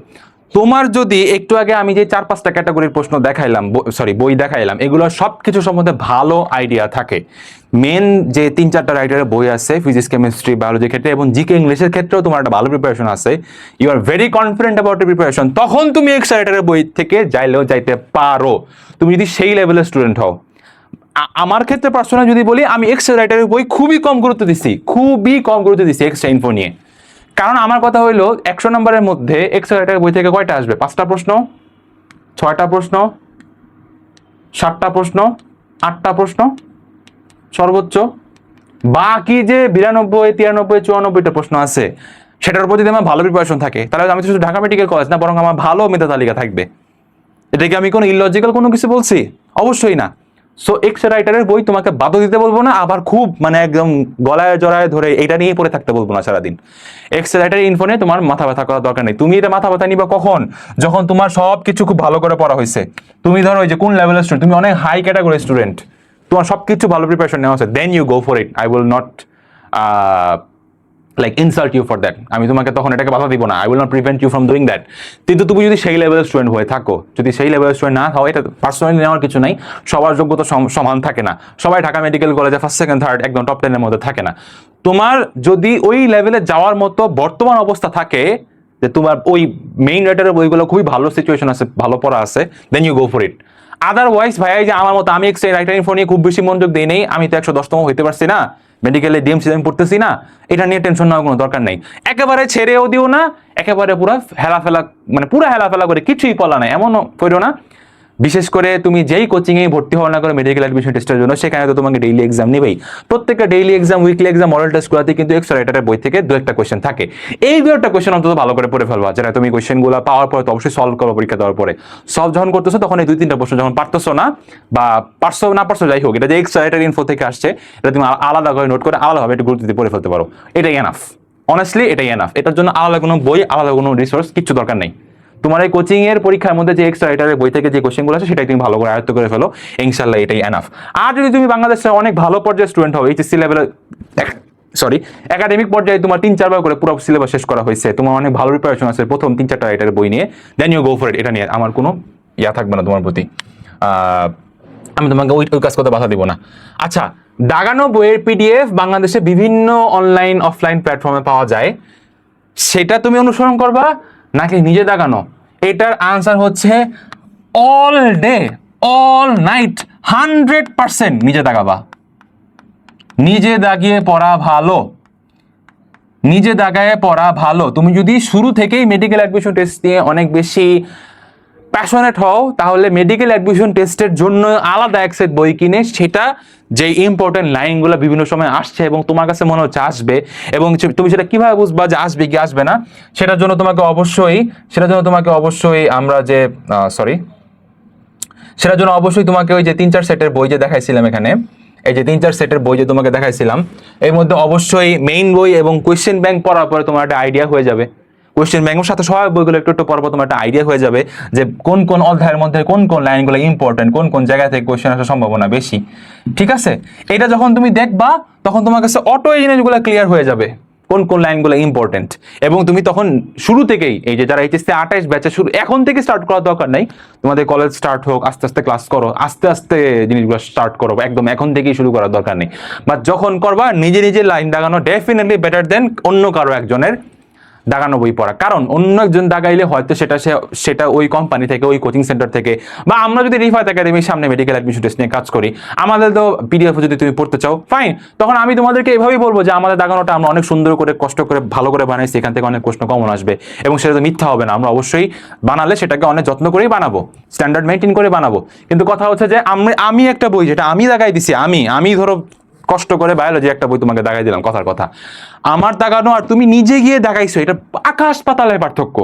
তোমার যদি একটু আগে আমি যে 4-5টা ক্যাটাগরির প্রশ্ন দেখাইলাম, বই দেখাইলাম, এগুলো সবকিছু সম্বন্ধে ভালো আইডিয়া থাকে, মেন যে 3-4টা রাইটারের বই আছে ফিজিক্স, কেমিস্ট্রি, বায়োলজির ক্ষেত্রে এবং জিকে ইংলিশের ক্ষেত্রেও তোমার একটা ভালো প্রিপারেশন আছে, you are very confident about the preparation, তখন তুমি এক্সট্রা রাইটারের বই থেকে যাইলেও যাইতে পারো, তুমি যদি সেই লেভেলের স্টুডেন্ট হও। আমার ক্ষেত্রে পার্সোনাল যদি বলি, আমি এক্সট্রা রাইটারের বই খুবই কম গুরুত্ব দিছি এক্সট্রা ইনফো নিয়ে। কারণ আমার কথা হইলো 100 নম্বরের মধ্যে এক্সট্রা রাইটারের বই থেকে কয়টা আসবে? 5টা প্রশ্ন, 6টা প্রশ্ন, 7টা প্রশ্ন, 8টা প্রশ্ন সর্বোচ্চ। বাকি যে 92, 93, 94টা প্রশ্ন আছে সেটার উপর যদি আমার ভালো প্রিপারেশন থাকে, তাহলে আমি তো শুধু ঢাকা মেডিকেল কলেজ না, বরং আমার ভালো মেধা তালিকা থাকবে। এটা কি আমি কোনো ইলজিক্যাল কোনো কিছু বলছি? অবশ্যই না। সো এক্সট্রা রাইটারের বই তোমাকে বাধ্য দিতে বলবো না, আবার খুব মানে একদম গলায় জড়ায় ধরে এটা নিয়ে পড়ে থাকতে বলবো না সারাদিন। এক্সট্রা রাইটারের ইনফো নিয়ে তোমার মাথা ব্যথা করার দরকার নেই। তুমি এটা মাথা ব্যথা নিবা কখন? যখন তোমার সব কিছু খুব ভালো করে পড়া হয়েছে, তুমি ধরো ওই যে কোন লেভেলের স্টুডেন্ট, তুমি অনেক হাই ক্যাটাগরি স্টুডেন্ট, তোমার সবকিছু ভালো প্রিপারেশন নেওয়া আছে, then you go for it. I will not like insult you for that, আমি তোমাকে তখন এটাকে বাধা দিব না, I will not prevent you from doing that. কিন্তু তুমি যদি সেই লেভেলের স্টুডেন্ট হয়ে থাকো, যদি সেই লেভেলের স্টুডেন্ট না হও, এটা পার্সোনালি নেওয়ার কিছু নাই, সবার যোগ্যতা সমান থাকে না, সবাই ঢাকা মেডিকেল কলেজে ফার্স্ট, সেকেন্ড, থার্ড একদম টপ 10-এর মধ্যে থাকে না। তোমার যদি ওই লেভেলে যাওয়ার মতো বর্তমান অবস্থা থাকে, যে তোমার ওই মেইন রাইটারের বইগুলো খুবই ভালো সিচুয়েশন আছে, ভালো পড়া আছে, then you go for it. Otherwise ভাইয়া, যে আমার মতো আমি এক্সট্রা রাইটার ইনফো নিয়ে খুব বেশি মনোযোগ দিই নেই, আমি তো 110তম হইতে পারছি না, মেডিকেলে ডিএমসি আমি পড়তেছি না, এটা নিয়ে টেনশন নেওয়ার কোনো দরকার নেই। একেবারে ছেড়েও দিও না, একেবারে পুরো হেলাফেলা, মানে পুরো হেলাফেলা করে কিছুই পড়া নাই এমনও করো না। বিশেষ করে তুমি যেই কোচিং এ ভর্তি হও না করে মেডিকেল অ্যাডমিশন টেস্টের জন্য, সেখানে তো তোমাকে ডেইলি এক্সাম নেবেই। প্রত্যেকটা daily exam, weekly exam, model টেস্টগুলোতে কিন্তু এক্সট্রা রাইটারের বই থেকে 2-1টা কোয়েশ্চেন থাকে। এই 2-1টা কোয়েশ্চেন অন্তত ভালো করে পড়ে ফেলবা, যেটা তুমি কোয়েশ্চেনগুলো পাওয়ার পরে তো অবশ্যই সলভ করো, পরীক্ষা দেওয়ার পরে সলভ যখন করতেছো তখন এই 2-3টা প্রশ্ন যখন পারতেছো না, বা পারছো না পারছো যাই হোক, এটা যে এক্সট্রা রাইটার ইনফো থেকে আসছে, এটা তুমি আলাদা করে নোট করে আলাদাভাবে একটু গুরুত্ব দিয়ে পড়ে ফেলতে পারো, এটাই এনাফ। অনেস্টলি এটাই এনাফ। এটার জন্য আলাদা কোনো বই, আলাদা কোনো রিসোর্স কিচ্ছু দরকার নেই। তোমার এই কোচিং এর পরীক্ষার মধ্যে যে এক্সট্রা রাইটারের বই থেকে যে কোশ্চেনগুলো আছে সেটাই তুমি ভালো করে আয়ত্ত করে ফেলো, ইনশাআল্লাহ এটাই এনাফ। আর যদি তুমি বাংলাদেশের অনেক ভালো পর্যায়ের স্টুডেন্ট হও, এইচএসসি লেভেলে, একাডেমিক পর্যায়ে তোমার 3-4 বার করে পুরো সিলেবাস শেষ করা হয়েছে, তোমার অনেক ভালো প্রিপারেশন আছে প্রথম 3-4টা রাইটারের বই নিয়ে, দেন ইউ গো ফর ইট। এটা নিয়ে আমার কোনো ইয়া থাকবে না তোমার প্রতি, আমি তোমাকে ওই কাজ করতে বাধা দিব না। আচ্ছা, দাগানো বইয়ের পিডিএফ বাংলাদেশে বিভিন্ন অনলাইন অফলাইন প্ল্যাটফর্মে পাওয়া যায়, সেটা তুমি অনুসরণ করবা নাকি নিজে দাগানো? এটার আনসার হচ্ছে অল ডে অল নাইট 100% নিজে দাগাবা। নিজে দাগিয়ে পড়া ভালো, নিজে দাগায় পড়া ভালো। তুমি যদি শুরু থেকেই মেডিকেল অ্যাডমিশন টেস্ট নিয়ে অনেক বেশি প্যাশনেট হও, তাহলে মেডিকেল অ্যাডমিশন টেস্টের জন্য আলাদা এক সেট বই কিনে, সেটা যে ইম্পর্টেন্ট লাইনগুলো বিভিন্ন সময় আসছে এবং তোমার কাছে মনে হচ্ছে আসবে, এবং তুমি সেটা কিভাবে বুঝবা যে আসবে কি আসবে না, সেটার জন্য তোমাকে অবশ্যই আমরা যে সেটার জন্য অবশ্যই তোমাকে ওই যে 3-4 সেটের বই যে দেখাইছিলাম এখানে, এই যে 3-4 সেটের বই যে তোমাকে দেখাইছিলাম, এর মধ্যে অবশ্যই মেইন বই এবং কোয়েশ্চেন ব্যাংক পড়ার পরে তোমার একটা আইডিয়া হয়ে যাবে। কোয়েশ্চেন ব্যাংকের সাথে সবাই বইগুলো একটু পড়বো, তোমার একটা আইডিয়া হয়ে যাবে যে কোন কোন অধ্যায়ের মধ্যে কোন কোন লাইনগুলো ইম্পর্টেন্ট, কোন কোন জায়গা থেকে কোয়েশ্চেন আসার সম্ভাবনা বেশি। ঠিক আছে, এটা যখন তুমি দেখবা তখন তোমার কাছে অটো এই জিনিসগুলো ক্লিয়ার হয়ে যাবে, কোন কোন লাইনগুলো ইম্পর্টেন্ট। এবং তুমি তখন শুরু থেকেই, এই যে যারা এইচএসসি 28 ব্যাচে, শুরু এখন থেকে স্টার্ট করার দরকার নাই, তোমাদের কলেজ স্টার্ট হোক, আস্তে আস্তে ক্লাস করো, আস্তে আস্তে জিনিসগুলো স্টার্ট করো, একদম এখন থেকেই শুরু করার দরকার নেই। বাট যখন করবা নিজে নিজে লাইন দাগানো ডেফিনেটলি বেটার দেন অন্য কারো একজনের দাগানো বই পড়া, কারণ অন্য একজন দাগাইলে হয়তো সেটা ওই কোম্পানি থেকে, ওই কোচিং সেন্টার থেকে, বা আমরা যদি রিফাত একাডেমির সামনে মেডিকেল অ্যাডমিশন টেস্ট নিয়ে কাজ করি, আমাদের তো পিডিএফ যদি তুমি পড়তে চাও ফাইন, তখন আমি তোমাদেরকে এভাবেই বলবো যে আমাদের দাগানোটা আমরা অনেক সুন্দর করে কষ্ট করে ভালো করে বানাইছি, এখান থেকে অনেক প্রশ্ন কমন আসবে, এবং সেটা তো মিথ্যা হবে না। আমরা অবশ্যই বানালে সেটাকে অনেক যত্ন করেই বানাবো, স্ট্যান্ডার্ড মেনটেন করে বানাবো। কিন্তু কথা হচ্ছে যে আমি একটা বই যেটা আমি দাগাই দিছি, আমি ধরো কষ্ট করে বায়োলজি একটা বই তোমাকে দাগাই দিলাম, কথার কথা, আমার দাগানো আর তুমি নিজে গিয়ে দাগাইছো, এটা আকাশ পাতালের পার্থক্য।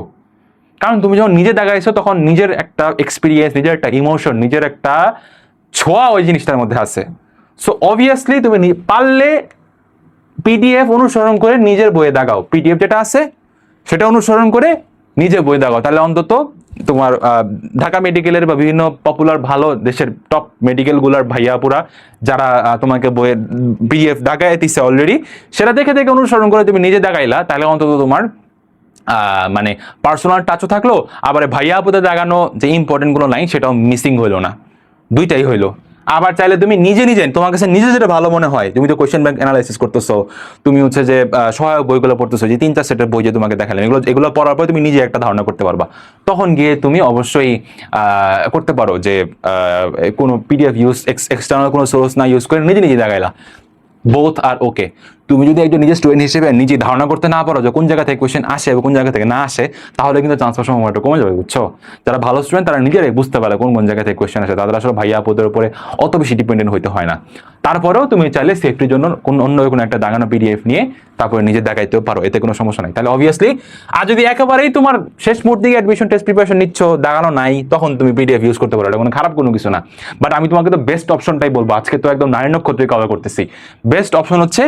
কারণ তুমি যখন নিজে দাগাইছো তখন নিজের একটা এক্সপিরিয়েন্স, নিজের একটা ইমোশন, নিজের একটা ছোঁয়া ওই জিনিসটার মধ্যে আছে। সো অবভিয়াসলি তুমি পারলে পিডিএফ অনুসরণ করে নিজের বইয়ে দাগাও, পিডিএফ যেটা আছে সেটা অনুসরণ করে নিজের বই দাগাও, তাহলে অন্তত তোমার ঢাকা মেডিকেলের বা বিভিন্ন পপুলার ভালো দেশের টপ মেডিকেলগুলার ভাইয়াপুরা যারা তোমাকে বইয়ের পিডিএফ দাগায় দিচ্ছে অলরেডি, সেটা দেখে দেখে অনুসরণ করে তুমি নিজে দাগাইলা, তাহলে অন্তত তোমার মানে পার্সোনাল টাচও থাকলো, আবার ভাইয়া আপুদের দাগানো যে ইম্পর্টেন্ট কোনো লাইন সেটাও মিসিং হইলো না, দুইটাই হইলো। আবার চাইলে তুমি নিজে তোমার কাছে নিজে যেটা ভালো মনে হয়, তুমি তো কোয়েশ্চেন ব্যাংক অ্যানালাইসিস করতেছো, তুমি হচ্ছে যে সহায়ক বইগুলো পড়তেছো, যে 3-4 সেটের বই যে তোমাকে দেখালেন, এগুলো পড়ার পর তুমি নিজে একটা ধারণা করতে পারবা, তখন গিয়ে তুমি অবশ্যই করতে পারো যে কোনো পিডিএফ ইউজ, এক্সটার্নাল কোনো সোর্স না ইউজ করে নিজে দেখাইলা, বোথ আর ওকে। তুমি যদি একজন নিজের স্টুডেন্ট হিসেবে নিজে ধারণা করতে না পারো যে কোন জায়গা থেকে কোয়েশ্চেন আসে এবং কোন জায়গা থেকে না আসে, তাহলে কিন্তু চান্স পাওয়ার সম্ভাবনাটা কমে যাবে, বুঝছো? যারা ভালো স্টুডেন্ট তারা নিজেরাই বুঝতে পারে কোন জায়গা থেকে কোয়েশ্চেন আসে, তাদের আসলে ভাইয়া আপুদের উপরে অত বেশি ডিপেন্ডেন্ট হইতে হয় না। তারপরেও তুমি চাইলে সেফটির জন্য অন্য কোনো একটা দাগানো পিডিএফ নিয়ে তারপরে নিজে দেখাইতেও পারো, এতে কোনো সমস্যা নাই। তাহলে অবভিয়াসলি আর যদি একেবারেই তোমার শেষ মুহূর্তে অ্যাডমিশন টেস্ট প্রিপারেশন নিচ্ছ, দাগানো নাই, তখন তুমি পিডিএফ ইউজ করতে পারো, এটা কোনো খারাপ কোনো কিছু না। বাট আমি তোমাকে তো বেস্ট অপশনটাই বলবো, আজকে তো একদম নারী নক্ষত্রে কভার করতেছি, বেস্ট অপশন হচ্ছে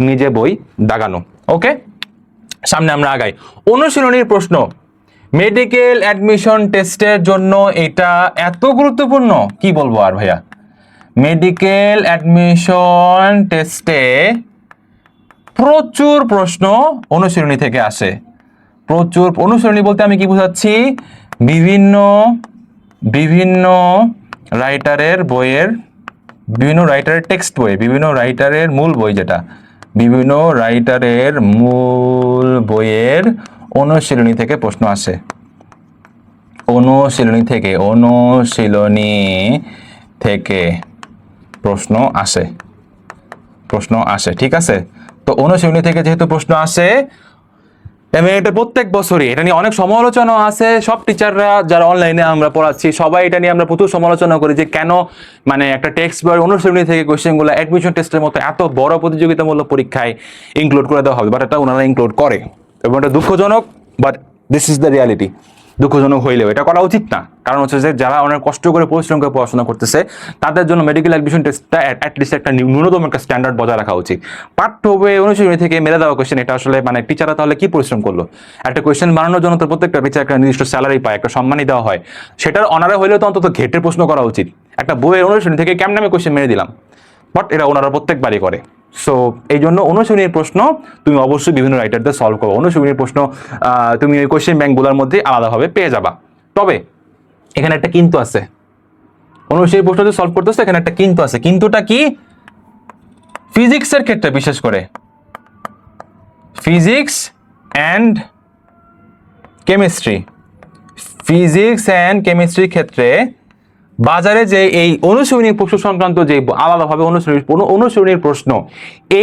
নিজে বই দাগানো। ওকে, সামনে আমরা আগাই। অনুশীলনীর প্রশ্ন, মেডিকেল অ্যাডমিশন টেস্টের জন্য এটা এত গুরুত্বপূর্ণ কি বলবো আর ভাইয়া। মেডিকেল অ্যাডমিশন টেস্টে প্রচুর প্রশ্ন অনুশীলনী থেকে আসে, প্রচুর অনুশীলনী বলতে আমি কি বোঝাচ্ছি, বিভিন্ন রাইটারের বইয়ের, বিভিন্ন রাইটারের টেক্সট বই, বিভিন্ন রাইটারের মূল বই, যেটা বিভিন্ন রাইটারের মূল বইয়ের অনুশীলনী থেকে প্রশ্ন আসে, অনুশীলনী থেকে প্রশ্ন আসে, ঠিক আছে? তো অনুশীলনী থেকে যেহেতু প্রশ্ন আসে, এবং এটা প্রত্যেক বছরই এটা নিয়ে অনেক সমালোচনা আছে, সব টিচাররা যারা অনলাইনে আমরা পড়াচ্ছি সবাই এটা নিয়ে আমরা প্রচুর সমালোচনা করি যে কেন মানে একটা টেক্সট বই অনুশীলনী থেকে কোয়েশ্চেনগুলো অ্যাডমিশন টেস্টের মতো এত বড় প্রতিযোগিতামূলক পরীক্ষায় ইনক্লুড করে দেওয়া হবে, বাট এটা ওনারা ইনক্লুড করে, এবং এটা দুঃখজনক, but this is the reality. দুঃখজনক হইলেও এটা করা উচিত না, কারণ হচ্ছে যে যারা অনেক কষ্ট করে পরিশ্রম করে পড়াশোনা করতেছে তাদের জন্য মেডিকেল অ্যাডমিশন টেস্টটা অ্যাটলিস্ট একটা ন্যূনতম একটা স্ট্যান্ডার্ড বজায় রাখা উচিত। পাঠ্য বই অনুশীলনী থেকে মেলে দেওয়া কোয়েশ্চেন, এটা আসলে মানে টিচাররা তাহলে কি পরিশ্রম করলো? একটা কোয়েশ্চেন বানানোর জন্য তো প্রত্যেকটা টিচার একটা নির্দিষ্ট স্যালারি পায়, একটা সম্মানই দেওয়া হয়, সেটার অনারে হইলেও তো অন্তত ঘেটের প্রশ্ন করা উচিত। একটা বইয়ের অনুশীলনী থেকে কেমন আমি কোয়েশ্চেন মেরে দিলাম, বাট এটা ওনারা প্রত্যেকবারই করে। সো এই জন্য অনুশীলনীর প্রশ্ন তুমি অবশ্যই বিভিন্ন রাইটারদের সলভ করো, অনুশীলনীর প্রশ্ন তুমি ওই কোয়েশ্চেন ব্যাংকগুলোর মধ্যে আলাদাভাবে পেয়ে যাবা। তবে এখানে একটা কিন্তু আছে, অনুশীলনী প্রশ্ন সলভ করতেছে, এখানে একটা কিন্তু আছে। কিন্তুটা কি? ফিজিক্সের ক্ষেত্রে, বিশেষ করে ফিজিক্স অ্যান্ড কেমিস্ট্রির ক্ষেত্রে বাজারে যে এই অনুশীলনী প্রশ্ন সংক্রান্ত যে আলাদাভাবে অনুশীলনীর প্রশ্ন,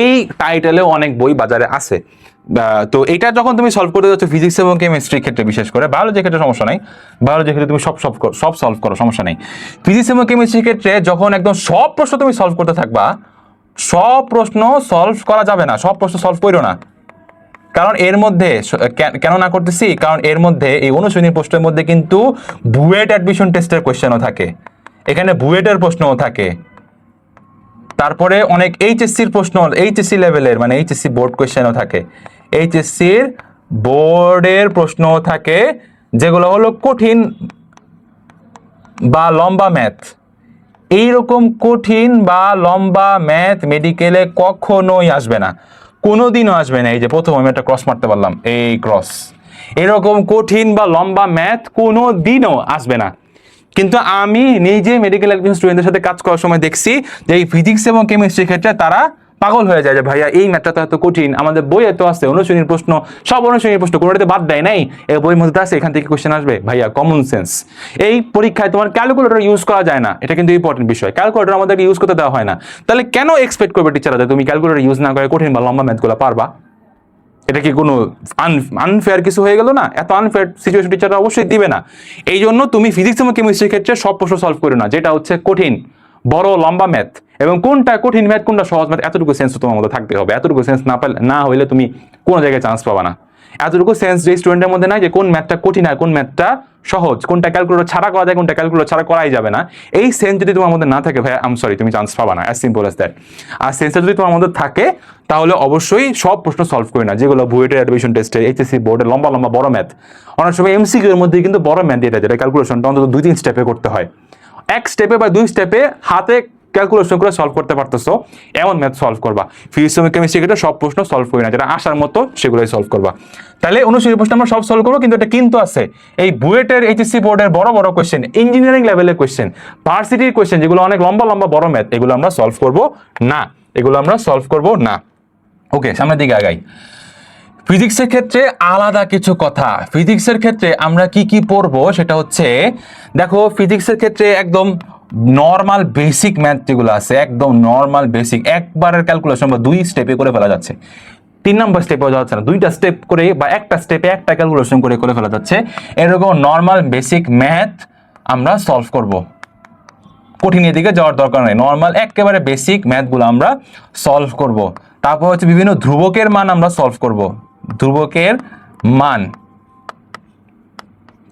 এই টাইটেলেও অনেক বই বাজারে আছে। তো এটা যখন তুমি সলভ করতে যাচ্ছ ফিজিক্স এবং কেমিস্ট্রির ক্ষেত্রে, বিশেষ করে বায়োলজির ক্ষেত্রে সমস্যা নাই, বায়োলজির ক্ষেত্রে তুমি সব সলভ করো, সমস্যা নেই। ফিজিক্স এবং কেমিস্ট্রির ক্ষেত্রে যখন একদম সব প্রশ্ন তুমি সলভ করতে থাকবা, সব প্রশ্ন সলভ করা যাবে না, সব প্রশ্ন সলভ করো না। কারণ এর মধ্যে কেন না করতেছি, কারণ এর মধ্যে এই অনুশীলনী প্রশ্নের মধ্যে কিন্তু বুয়েট অ্যাডমিশন টেস্টের কোয়েশ্চেনও থাকে, এখানে বুয়েটের প্রশ্নও থাকে, তারপরে অনেক এইচএসসির প্রশ্ন, এইচএসসি লেভেলের মানে এইচএসসি বোর্ড কোয়েশ্চেনও থাকে, এইচএসসির বোর্ডের প্রশ্নও থাকে, যেগুলো হলো কঠিন বা লম্বা ম্যাথ। এইরকম কঠিন বা লম্বা ম্যাথ মেডিকেলে কখনোই আসবে না, কোনোদিনও আসবে না। এই যে প্রথম আমি একটা ক্রস মারতে পারলাম, এই ক্রস, এরকম কঠিন বা লম্বা ম্যাথ কোনোদিনও আসবে না। কিন্তু আমি নিজে মেডিকেল অ্যাডমিশন স্টুডেন্টদের সাথে কাজ করার সময় দেখছি যে এই ফিজিক্স এবং কেমিস্ট্রির ক্ষেত্রে তারা পাগল হয়ে যায় যে ভাইয়া এই ম্যাথটা তো এত কঠিন, আমাদের বইয়ে তো আছে অনুশীলনীর প্রশ্ন, সব অনুশীলনীর প্রশ্ন কোনোটাতে বাদ দেয় নাই, এই বইয়ের মধ্যে আছে, এখান থেকে কোশ্চেন আসবে। ভাইয়া কমন সেন্স, এই পরীক্ষায় তোমার ক্যালকুলেটর ইউজ করা যায় না, এটা কিন্তু ইম্পর্টেন্ট বিষয়, ক্যালকুলেটর আমাদেরকে ইউজ করতে দেওয়া হয় না, তাহলে কেন এক্সপেক্ট করবে টিচাররা যে তুমি ক্যালকুলেটর ইউজ না করে কঠিন বা লম্বা ম্যাথগুলো পারবা? এটা কি কোনো আনফেয়ার কিছু হয়ে গেল না? এত আনফেয়ার সিচুয়েশন টিচাররা অবশ্যই দিবে না। এই জন্য তুমি ফিজিক্স এবং কেমিস্ট্রির ক্ষেত্রে সব প্রশ্ন সলভ করো না, যেটা হচ্ছে কঠিন বড় লম্বা ম্যাথ, এবং কোনটা কঠিন ম্যাথ কোনটা সহজ ম্যাথ এতটুকু সেন্স তোমার মধ্যে থাকতে হবে। এতটুকু সেন্স না হইলে তুমি কোনো জায়গায় চান্স পাবা না। এতটুকু সেন্স যে স্টুডেন্টের মধ্যে নাই যে কোন ম্যাথটা কঠিন আর কোন ম্যাথটা সহজ, কোনটা ক্যালকুলেটর ছাড়া করা যায়, কোনটা ক্যালকুলেটর ছাড়া করাই যাবে না, এই সেন্স যদি তোমার মধ্যে না থাকে ভাই আই এম সরি, তুমি চান্স পাবা না, অ্যাজ সিম্পল অ্যাজ দ্যাট। আর সেন্সটা যদি তোমার মধ্যে থাকে তাহলে অবশ্যই সব প্রশ্ন সলভ করি না, যেগুলো বুয়েটের অ্যাডমিশন টেস্টে, এইচএসসি বোর্ডের লম্বা লম্বা বড় ম্যাথ, অনেক সময় এমসিকিউ এর মধ্যে কিন্তু বড় ম্যাথ দিয়ে দেয়, যেটা ক্যালকুলেশনটা অন্তত 2-3 স্টেপে করতে হয়, এক স্টেপে বা 2 স্টেপে হাতে ক্যালকুলেশন করে সলভ করতে পারতেছো এমন ম্যাথ সলভ করবা। ফিজিক্স এবং কেমিস্ট্রি ক্ষেত্রে সব প্রশ্ন সলভ করি না, যেটা আসার মতো সেগুলোই সলভ করবা। তাহলে অনুশীলনী প্রশ্ন আমরা সব সলভ করবো, কিন্তু এটা কিন্তু আছে এই বুয়েটের এইচএসসি বোর্ডের বড় বড় কোশ্চেন, ইঞ্জিনিয়ারিং লেভেলের কোশ্চেন, ভার্সিটির কোশ্চেন, যেগুলো অনেক লম্বা লম্বা বড় ম্যাথ, এগুলো আমরা সলভ করব না, এগুলো আমরা সলভ করব না। ওকে, সামনের দিকে আগাই। ফিজিক্সের ক্ষেত্রে আলাদা কিছু কথা। ফিজিক্সের ক্ষেত্রে আমরা কি কি পড়বো সেটা হচ্ছে, দেখো ফিজিক্সের ক্ষেত্রে একদম নর্মাল বেসিক ম্যাথ যেগুলো আছে, একদম নর্মাল বেসিক, একবারের ক্যালকুলেশন বা 2 স্টেপে করে ফেলা যাচ্ছে, 3 নম্বর স্টেপেও যাচ্ছে না, 2টা স্টেপ করে বা একটা স্টেপে একটা ক্যালকুলেশন করে ফেলা যাচ্ছে, এরকম নর্মাল বেসিক ম্যাথ আমরা সলভ করব। কঠিনের দিকে যাওয়ার দরকার নেই, নর্মাল একেবারে বেসিক ম্যাথগুলো আমরা সলভ করব। তারপর হচ্ছে বিভিন্ন ধ্রুবকের মান আমরা সলভ করব, ধ্রুবকের মান,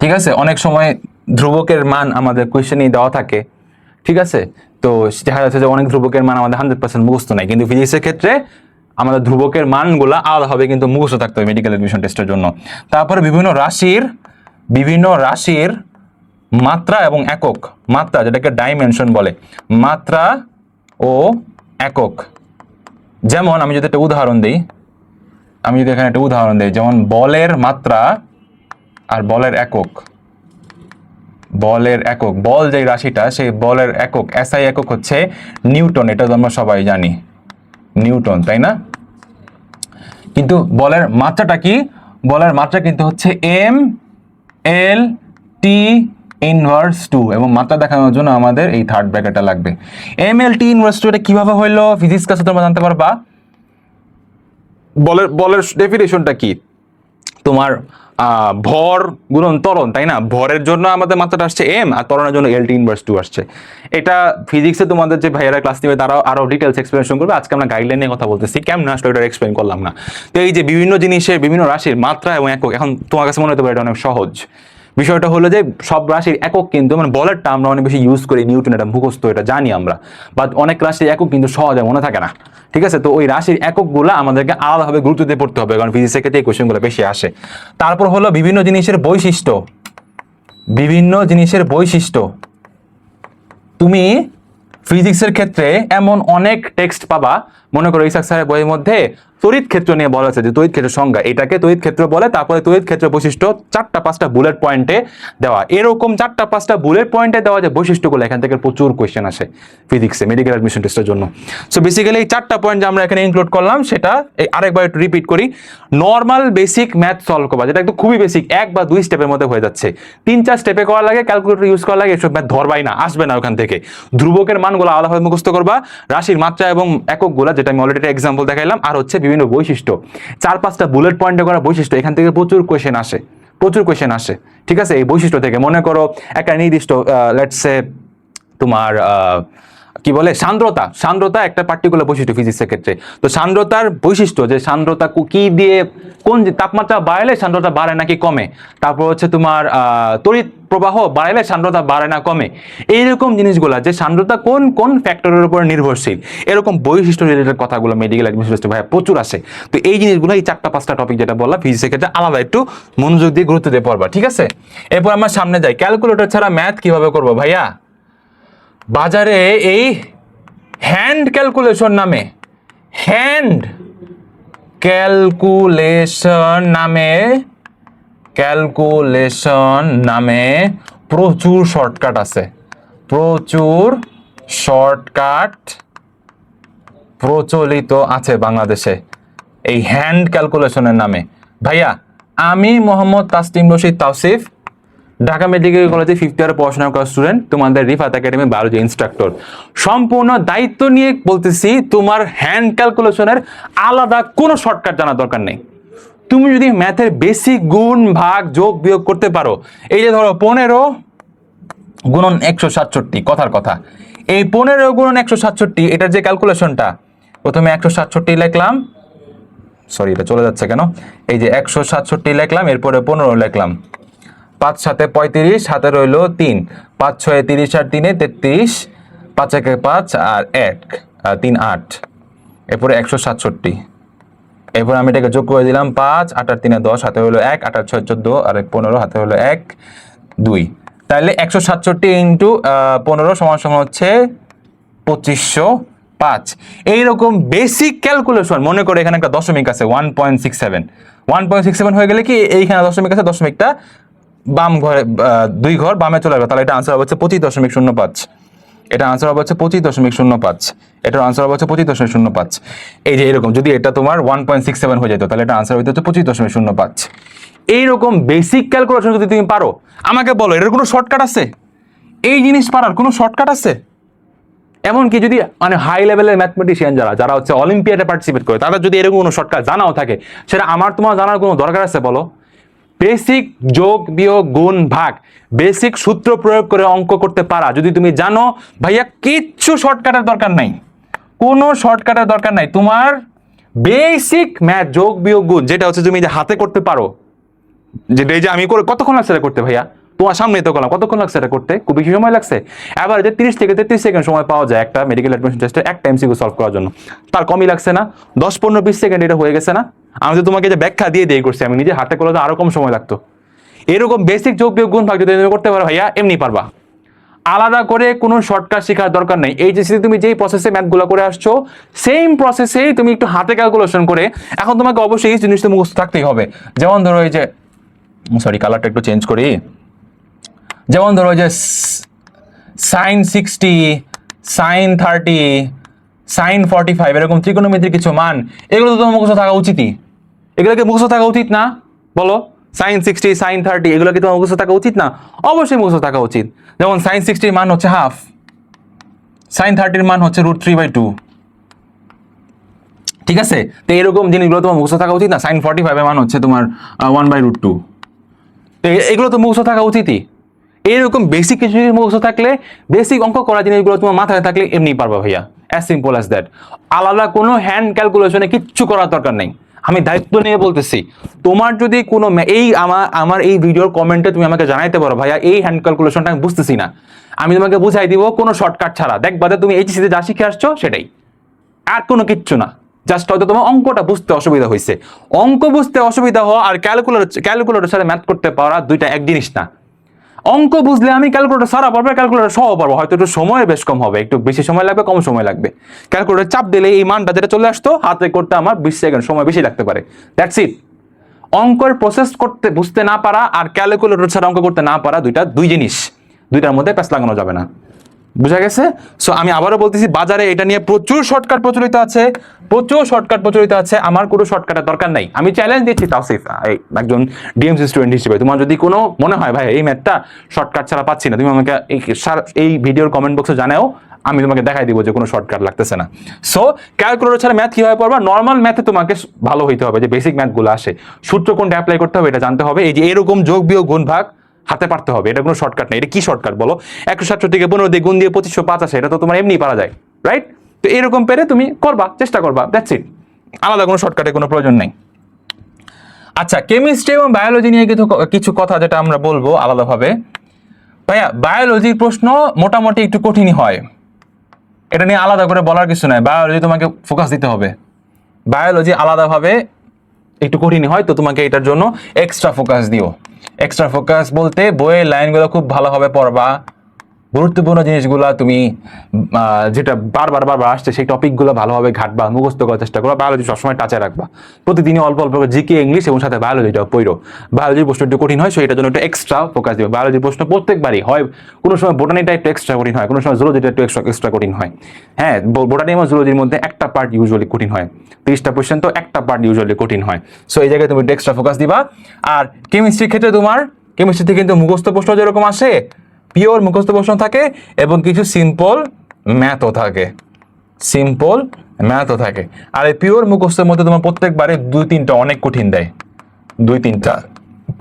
ঠিক আছে, অনেক সময় ধ্রুবকের মান আমাদের কোয়েশ্চেনেই দেওয়া থাকে, ঠিক আছে, তো দেখা যাচ্ছে যে অনেক ধ্রুবকের মান আমাদের 100% মুখস্থ নাই, কিন্তু ফিজিক্সের ক্ষেত্রে আমাদের ধ্রুবকের মানগুলো আলাদাভাবে কিন্তু মুখস্থ থাকতে হবে মেডিকেল এডমিশন টেস্টের জন্য। তারপরে বিভিন্ন রাশির মাত্রা এবং একক, মাত্রা যেটাকে ডাইমেনশন বলে, মাত্রা ও একক, যেমন আমি যদি একটা উদাহরণ দিই, যেমন বলের মাত্রা আর বলের একক, বল যে রাশিটা সেই বলের একক, এসআই একক হচ্ছে নিউটন, এটা তো আমরা সবাই জানি নিউটন, তাই না? কিন্তু বলের মাত্রাটা কি? বলের মাত্রা কিন্তু হচ্ছে mL/T⁻², এবং মাত্রা দেখানোর জন্য আমাদের এই থার্ড ব্র্যাকেটটা লাগবে। mL/T⁻², এটা কিভাবে হইলো ফিজিক্স ক্লাসে তোমরা জানতে পারবা। বলের ডেফিনেশনটা কি? তোমার ভর গুণন ত্বরণ, তাই না? ভরের জন্য আমাদের মাত্রাটা আসছে m, আর ত্বরণের জন্য L/T⁻² আসছে। এটা ফিজিক্সে তোমাদের যে ভাইয়ারা ক্লাস নেবে তারা আরো ডিটেলস এক্সপ্লেনেশন করবে, আজকে আমরা গাইডলাইন নিয়ে কথা বলতেছি, কেমন আসলে এটা এক্সপ্লেইন করলাম না। তো এই যে বিভিন্ন জিনিসের বিভিন্ন রাশির মাত্রা এবং একক, এখন তোমার কাছে মনে হতে পারে এটা অনেক সহজ, বিষয়টা হলো যে সব রাশির একক কিন্তু, মানে বলেরটা আমরা অনেক বেশি ইউজ করি, নিউটন এটা মুখস্থ, এটা জানি আমরা, বাট অনেক রাশির একক কিন্তু সহজে মনে থাকে না, ঠিক আছে? তো ওই রাশির এককগুলো আমাদেরকে আলাদাভাবে গুরুত্ব দিয়ে পড়তে হবে, কারণ ফিজিক্সের ক্ষেত্রে এই কোশ্চেনগুলো বেশি আসে। তারপর হলো বিভিন্ন জিনিসের বৈশিষ্ট্য, তুমি ফিজিক্সের ক্ষেত্রে এমন অনেক টেক্সট পাবা, মনে করো ইসাক স্যারের বইয়ের মধ্যে তড়িৎ ক্ষেত্র নিয়ে বলা আছে, যে তড়িৎ ক্ষেত্রের সংজ্ঞা, এটাকে তড়িৎ ক্ষেত্র বলে, তারপরে তড়িৎ ক্ষেত্রের বৈশিষ্ট্য 4-5টা বুলেট পয়েন্টে দেওয়া, এরকম 4-5টা বুলেট পয়েন্টে দেওয়া যে বৈশিষ্ট্যগুলো, এখান থেকে প্রচুর কোয়েশ্চেন আসে ফিজিক্সে মেডিকেল অ্যাডমিশন টেস্টের জন্য। সো বেসিক্যালি এই 4টা পয়েন্ট যে আমরা এখানে ইনক্লুড করলাম, সেটা আরেকবার একটু রিপিট করি। নর্মাল বেসিক ম্যাথ সলভ করবা, যেটা একটু খুবই বেসিক, 1 বা 2 স্টেপের মধ্যে হয়ে যাচ্ছে, 3-4 স্টেপে করা লাগে, ক্যালকুলেটর ইউজ করা লাগে, এসব ম্যাথ ধরবাই না, আসবে না ওখান থেকে। ধ্রুবকের মানগুলো আলাদাভাবে মুখস্থ করবা, রাশির মাত্রা এবং এককগুলো, যেটা আমি অলরেডি এক্সাম্পল দেখাইলাম, আর হচ্ছে বিভিন্ন বৈশিষ্ট্য, 4-5টা বুলেট পয়েন্টে করা বৈশিষ্ট্য, এখান থেকে প্রচুর কোয়েশ্চেন আসে, ঠিক আছে? এই বৈশিষ্ট্য থেকে মনে করো একটা নির্দিষ্ট লেটস সে তোমার কি বলে সান্দ্রতা একটা পার্টিকুলার বৈশিষ্ট্য ফিজিক্সের ক্ষেত্রে। তো সান্দ্রতার বৈশিষ্ট্য, যে সান্দ্রতা কি দিয়ে, কোন তাপমাত্রা বাড়ালে সান্দ্রতা বাড়ে নাকি কমে, তারপর হচ্ছে তোমার তড়িৎ প্রবাহ বাড়ালে সান্দ্রতা বাড়ে না কমে, এইরকম জিনিসগুলা, যে সান্দ্রতা কোন কোন ফ্যাক্টরের উপর নির্ভরশীল, এরকম বৈশিষ্ট্য রিলেটেড কথাগুলো মেডিকেল অ্যাডমিশন টেস্টে ভাই প্রচুর আসে। তো এই জিনিসগুলো, এই 4-5টা টপিক যেটা বললাম ফিজিক্সের ক্ষেত্রে আলাদা একটু মনোযোগ দিয়ে গুরুত্ব দিয়ে পড়বা, ঠিক আছে? এরপর আমরা সামনে যাই, ক্যালকুলেটর ছাড়া ম্যাথ কিভাবে করবো ভাইয়া? বাজারে এই হ্যান্ড ক্যালকুলেশন নামে প্রচুর শর্টকাট আছে, প্রচলিত আছে বাংলাদেশে এই হ্যান্ড ক্যালকুলেশনের নামে। ভাইয়া আমি মোহাম্মদ তাসলিম রশিদ তাওসিফ, ঢাকা মেডিকেল কলেজে 5th ইয়ারে পড়াশোনা করা স্টুডেন্ট, তোমাদের রিফাত একাডেমি বায়োলজি ইনস্ট্রাক্টর। সম্পূর্ণ দায়িত্ব নিয়ে বলতেছি, তোমার হ্যান্ড ক্যালকুলেশনের আলাদা কোনো শর্টকাট জানার দরকার নেই। তুমি যদি ম্যাথের বেসিক গুণ ভাগ যোগ বিয়োগ করতে পারো, এই যে ধরো 15 গুণন 167, কথার কথা, এই 15 গুণন 167 এটার যে ক্যালকুলেশনটা, প্রথমে 167 লিখলাম, সরি এটা চলে যাচ্ছে কেন, এই যে 167 লিখলাম, এরপরে 15 লিখলাম, 5 7 35, হাতে রইল 3, 5 6 30 আর 3 33, 5 1 5 আর 1 3 8, এরপরে 167, এরপর আমি এটাকে যোগ করে দিলাম, 5 8 আর 3 10, হাতে হলো 1, 8 আর 6 14 আর 15, হাতে হলো 1 2। তাহলে 167 ইন্টু 15 সমান সমান হচ্ছে 2505। এইরকম বেসিক ক্যালকুলেশন, মনে করে এখানে একটা দশমিক আছে 1.67 হয়ে গেলে কি এইখানে দশমিক আছে, দশমিকটা বাম ঘরে 2 ঘর বামে চলে যাবে, তাহলে এটা আনসার হবে হচ্ছে 25.05। এটা আনসার হবে হচ্ছে 25.05, এটার আনসার হবে হচ্ছে 25.05। এই যে এরকম যদি এটা তোমার 1.67 হয়ে যেত, তাহলে এটা আনসার হইতে হচ্ছে 25.05। এইরকম বেসিক ক্যালকুলেশন যদি তুমি পারো, আমাকে বলো এটার কোনো শর্টকাট আছে? এই জিনিস পারার কোনো শর্টকাট আছে? এমনকি যদি মানে হাই লেভেলের ম্যাথমেটিশিয়ান যারা হচ্ছে অলিম্পিয়াডে পার্টিসিপেট করে, তারা যদি এরকম কোনো শর্টকাট জানাও থাকে, সেটা আমার তোমার জানার কোনো দরকার আছে বলো? বেসিক যোগ বিয়োগ গুণ ভাগ, বেসিক সূত্র প্রয়োগ করে অঙ্ক করতে পারা যদি তুমি জানো, ভাইয়া কিচ্ছু শর্টকাটের দরকার নাই, কোনো শর্টকাটের দরকার নাই। তোমার বেসিক ম্যাথ যোগ বিয়োগ গুণ যেটা হচ্ছে তুমি যে হাতে করতে পারো, যেটা এই যে আমি করে কতক্ষণ লাগছে এটা করতে ভাইয়া? তোমার সামনে তো করলাম, কতক্ষণ লাগছে এটা করতে? খুব বেশি সময় লাগছে? এবার যে 30 থেকে 33 সেকেন্ড সময় পাওয়া যায় একটা মেডিকেল অ্যাডমিশন টেস্টে একটা এমসিকিউ সলভ করার জন্য, তার কমই লাগছে না? 10 15 20 সেকেন্ড এটা হয়ে গেছে না? আমি তো তোমাকে যে ব্যাখ্যা দিয়ে করছি, আমি নিজে হাতে করলে তো আরো কম সময় লাগতো। এরকম বেসিক যোগ বিয়োগ গুণ ভাগ যদি তুমি করতে পারো ভাইয়া, এমনি পারবা, আলাদা করে কোনো শর্টকাট শেখার দরকার নেই। এই যে তুমি যেই প্রসেসে ম্যাথগুলো করে আসছো, সেম প্রসেসেই তুমি একটু হাতে ক্যালকুলেশন করে, এখন তোমাকে অবশ্যই এই জিনিসটা মুখস্থ থাকতেই হবে। যেমন ধরো এই যে, সরি কালারটা একটু চেঞ্জ করি, যেমন ধরো যে sin 60, sin 30, sin 45 এরকম ত্রিকোণমিতির কিছু মান, এগুলো তো তোমার মুখস্থ থাকা উচিতই। এগুলোকে মুখস্থ থাকা উচিত না বলো? sin 60 sin 30 এগুলো কি তোমার মুখস্থ থাকা উচিত না? অবশ্যই মুখস্থ থাকা উচিত। যেমন sin 60 মান হচ্ছে হাফ, sin 30 মান হচ্ছে √3/2, ঠিক আছে? তো এরকম জিনিসগুলো তোমার মুখস্থ থাকা উচিত না? sin 45 এর মান হচ্ছে তোমার 1/√2, তো এগুলো তো মুখস্থ থাকা উচিতই। এরকম বেসিক কিছু জিনিস মুখস্থ থাকলে, বেসিক অঙ্ক করা জিনিসগুলো তোমার মাথায় থাকলে এমনি পারবা ভাইয়া, অ্যাজ সিম্পল অ্যাজ দ্যাট। আলাদা কোনো হ্যান্ড ক্যালকুলেশনে কিচ্ছু করার দরকার নেই, আমি দায়িত্ব নিয়ে বলতেছি। তোমার যদি কোনো আমার এই ভিডিওর কমেন্টে তুমি আমাকে জানাইতে পারো, ভাইয়া এই হ্যান্ড ক্যালকুলেশনটা আমি বুঝতেছি না, আমি তোমাকে বুঝাই দিব কোনো শর্টকাট ছাড়া। দেখবা তুমি এইচএসসিতে যা শিখে আসছো সেটাই, আর কোনো কিচ্ছু না। জাস্ট হয়তো তোমার অঙ্কটা বুঝতে অসুবিধা হয়েছে। অঙ্ক বুঝতে অসুবিধা হওয়া আর ক্যালকুলেটর সাথে ম্যাথ করতে পারা দুইটা এক জিনিস না। অঙ্ক বুঝলে আমি ক্যালকুলেটর সারা পারবো, ক্যালকুলেটর সহ পারবো, হয়তো একটু সময় বেশ কম হবে, একটু বেশি সময় লাগবে, কম সময় লাগবে। ক্যালকুলেটর চাপ দিলে এই মানটা যেটা চলে আসতো হাতে করতে আমার 20 সেকেন্ড সময় বেশি লাগতে পারে, দ্যাটস ইট। অঙ্কের প্রসেস করতে বুঝতে না পারা আর ক্যালকুলেটর ছাড়া অঙ্ক করতে না পারা দুই জিনিস, দুইটার মধ্যে প্যাচ লাগানো যাবে না। বুঝা গেছে? সো আমি আবারও বলতেছি, বাজারে এটা নিয়ে প্রচুর শর্টকাট প্রচলিত আছে, আমার কোনো শর্টকাটের দরকার নাই। আমি চ্যালেঞ্জ দিচ্ছি তাওসিফ, একজন ডিএমসি স্টুডেন্ট হিসেবে, তোমার যদি কোনো মনে হয় ভাই এই ম্যাথটা শর্টকাট ছাড়া পাচ্ছি না, তুমি আমাকে এই ভিডিওর কমেন্ট বক্সে জানাও, আমি তোমাকে দেখাই দিব যে কোনো শর্টকাট লাগতেছে না। সো ক্যালকুলেটর ছাড়া ম্যাথ কিভাবে পড়বা? নর্মাল ম্যাথে তোমাকে ভালো হইতে হবে, যে বেসিক ম্যাথগুলো আসে, সূত্র কোনটা অ্যাপ্লাই করতে হবে এটা জানতে হবে। এই যে এরকম যোগ বিয়োগ গুণ ভাগ হাতে পারতে হবে, এটা কোনো শর্টকাট নেই। এটা কি শর্টকাট বলো? 167 থেকে 15 দিয়ে গুণ দিয়ে 2505 আসে, এটা তো তোমার এমনি পারা যায়, রাইট? তো এরকম পেরে তুমি করবা, চেষ্টা করবা, দ্যাটস ইট। আলাদা কোনো শর্টকাটের কোনো প্রয়োজন নেই। আচ্ছা, কেমিস্ট্রি এবং বায়োলজি নিয়ে কিছু কথা যেটা আমরা বলবো আলাদাভাবে। ভাইয়া বায়োলজির প্রশ্ন মোটামুটি একটু কঠিনই হয়, এটা নিয়ে আলাদা করে বলার কিছু নাই। বায়োলজি তোমাকে ফোকাস দিতে হবে, বায়োলজি আলাদাভাবে একটু কঠিনই হয়, তো তোমাকে এটার জন্য এক্সট্রা ফোকাস দিও। এক্সট্রা ফোকাস বলতে বইয়ের লাইনগুলো খুব ভালোভাবে পড়বা, গুরুত্বপূর্ণ জিনিসগুলা তুমি যেটা বারবার আসছে সেই টপিকগুলো ভালোভাবে ঘাটবা, মুখস্থ করার চেষ্টা করবা, বায়োলজি সবসময় টাচে রাখবা, প্রতিদিনই অল্প অল্প করে জিকে ইংলিশ এবং সাথে বায়োলজিটাও পড়ো। বায়োলজির প্রশ্ন একটু কঠিন হয়, সেটার জন্য একটু এক্সট্রা ফোকাস দিবে। বায়োলজির প্রশ্ন প্রত্যেকবারই হয়, কোনো সময় বোটানিটা একটু এক্সট্রা কঠিন হয়, কোনো সময় জুলজিটা একটু এক্সট্রা কঠিন হয়। হ্যাঁ, বোটানি এবং জুলজির মধ্যে একটা পার্ট ইউজুয়ালি কঠিন হয়, 30টা কোশ্চেন তো একটা পার্ট ইউজুয়ালি কঠিন হয়। সো এই জায়গায় তুমি একটু এক্সট্রা ফোকাস দিবা। আর কেমিস্ট্রির ক্ষেত্রে তোমার কেমিস্ট্রিতে কিন্তু মুখস্থ প্রশ্ন যেরকম আসে, পিওর মুখস্থ প্রশ্ন থাকে এবং কিছু সিম্পল ম্যাথও থাকে, সিম্পল ম্যাথও থাকে। আর এই পিওর মুখস্থের মধ্যে তোমার প্রত্যেকবারে 2-3টা অনেক কঠিন দেয়, 2-3টা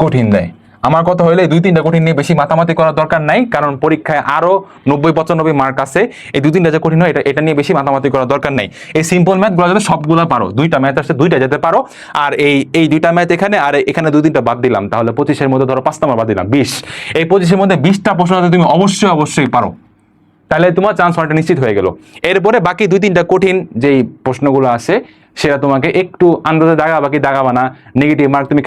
কঠিন দেয়। আমার কথা হইলে 2-3টা কঠিন নিয়ে বেশি মাতামাতি করার দরকার নাই, কারণ পরীক্ষায় আরো 90-95 মার্ক আছে। এই 2-3টা যে কঠিন হয় এটা নিয়ে বেশি মাতামাতি করার দরকার নাই। এই সিম্পল ম্যাথগুলো যাতে সবগুলো পারো, 2টা ম্যাথ আসছে 2টা যেতে পারো। আর এই 2টা ম্যাথ এখানে, আর এখানে 2-3টা বাদ দিলাম, তাহলে 25-এর মধ্যে ধরো 5 নাম্বার বাদ দিলাম, 20। এই 25-এর মধ্যে 20টা প্রশ্ন তুমি অবশ্যই পারো, তাহলে তোমার চান্স হওয়াটা নিশ্চিত হয়ে গেল। এরপরে বাকি 2-3টা কঠিন যেই প্রশ্নগুলো আছে সেটা তোমাকে একটু আন্দাজে দাগাবা কি দাগাবা না, নেগেটিভ মার্ক তুমি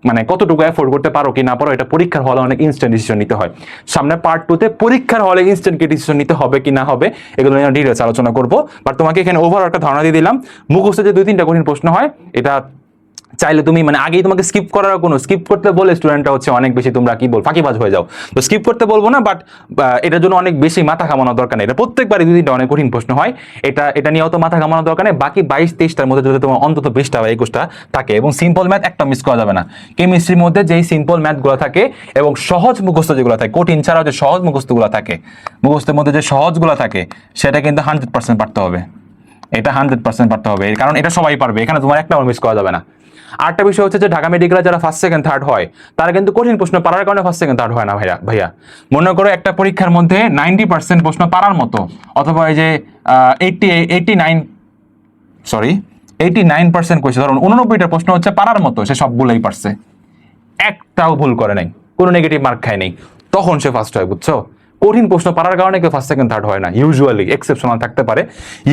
মানে কতটুকু এফোর্ড করতে পারো কি না পারো, এটা পরীক্ষার হলে অনেক ইনস্ট্যান্ট ডিসিশন নিতে হয়। সামনে পার্ট 2-তে পরীক্ষার হলে ইনস্ট্যান্ট কি ডিসিশন নিতে হবে কি না হবে এগুলো নিয়ে ডিটেইলস আলোচনা করবো। বাট তোমাকে এখানে ওভারঅল একটা ধারণা দিয়ে দিলাম। মুখস্থ যে 2-3টা কঠিন প্রশ্ন হয়, এটা চাইলে তুমি মানে আগেই তোমাকে স্কিপ করার কোনো, স্কিপ করতে বলে স্টুডেন্টরা হচ্ছে অনেক বেশি তোমরা কি বল ফাঁকিবাজ হয়ে যাও, তো স্কিপ করতে বলবো না। বাট এটার জন্য অনেক বেশি মাথা ঘামানোর দরকার নেই, এটা প্রত্যেকবারই 2-3টা অনেক কঠিন প্রশ্ন হয়, এটা নিয়ে অত মাথা ঘামানোর দরকার নেই। বাকি 22-23টার মধ্যে যদি তোমার অন্তত 20টা বা 21টা থাকে, এবং সিম্পল ম্যাথ একটা মিস করা যাবে না। কেমিস্ট্রির মধ্যে যেই সিম্পল ম্যাথগুলো থাকে এবং সহজ মুখস্থ যেগুলো থাকে, কঠিন ছাড়াও যে সহজ মুখস্থগুলো থাকে, মুখস্থের মধ্যে যে সহজগুলো থাকে সেটা কিন্তু 100% পারতে হবে, এটা 100% পারতে হবে, কারণ এটা সবাই পারবে, এখানে তোমার একটা মিস করা যাবে না। আরেকটা বিষয় হচ্ছে যে ঢাকা মেডিকেলে যারা ফার্স্ট সেকেন্ড থার্ড হয় তারা কিন্তু কঠিন প্রশ্ন পারার কারণে ফার্স্ট সেকেন্ড থার্ড হয় না ভাইয়া। মনে করো একটা পরীক্ষার মধ্যে 90% প্রশ্ন পারার মতো, অথবা এই যে 89% কোয়েশ্চেন, ধরুন 89টা প্রশ্ন হচ্ছে পারার মতো, সে সবগুলোই পারছে, একটাও ভুল করে নাই, কোনো নেগেটিভ মার্ক খায় নাই, তখন সে ফার্স্ট হয়, বুঝছো? কঠিন প্রশ্ন পারার কারণে কেউ ফার্স্ট সেকেন্ড থার্ড হয় না, ইউজুয়ালি, এক্সেপশনাল থাকতে পারে।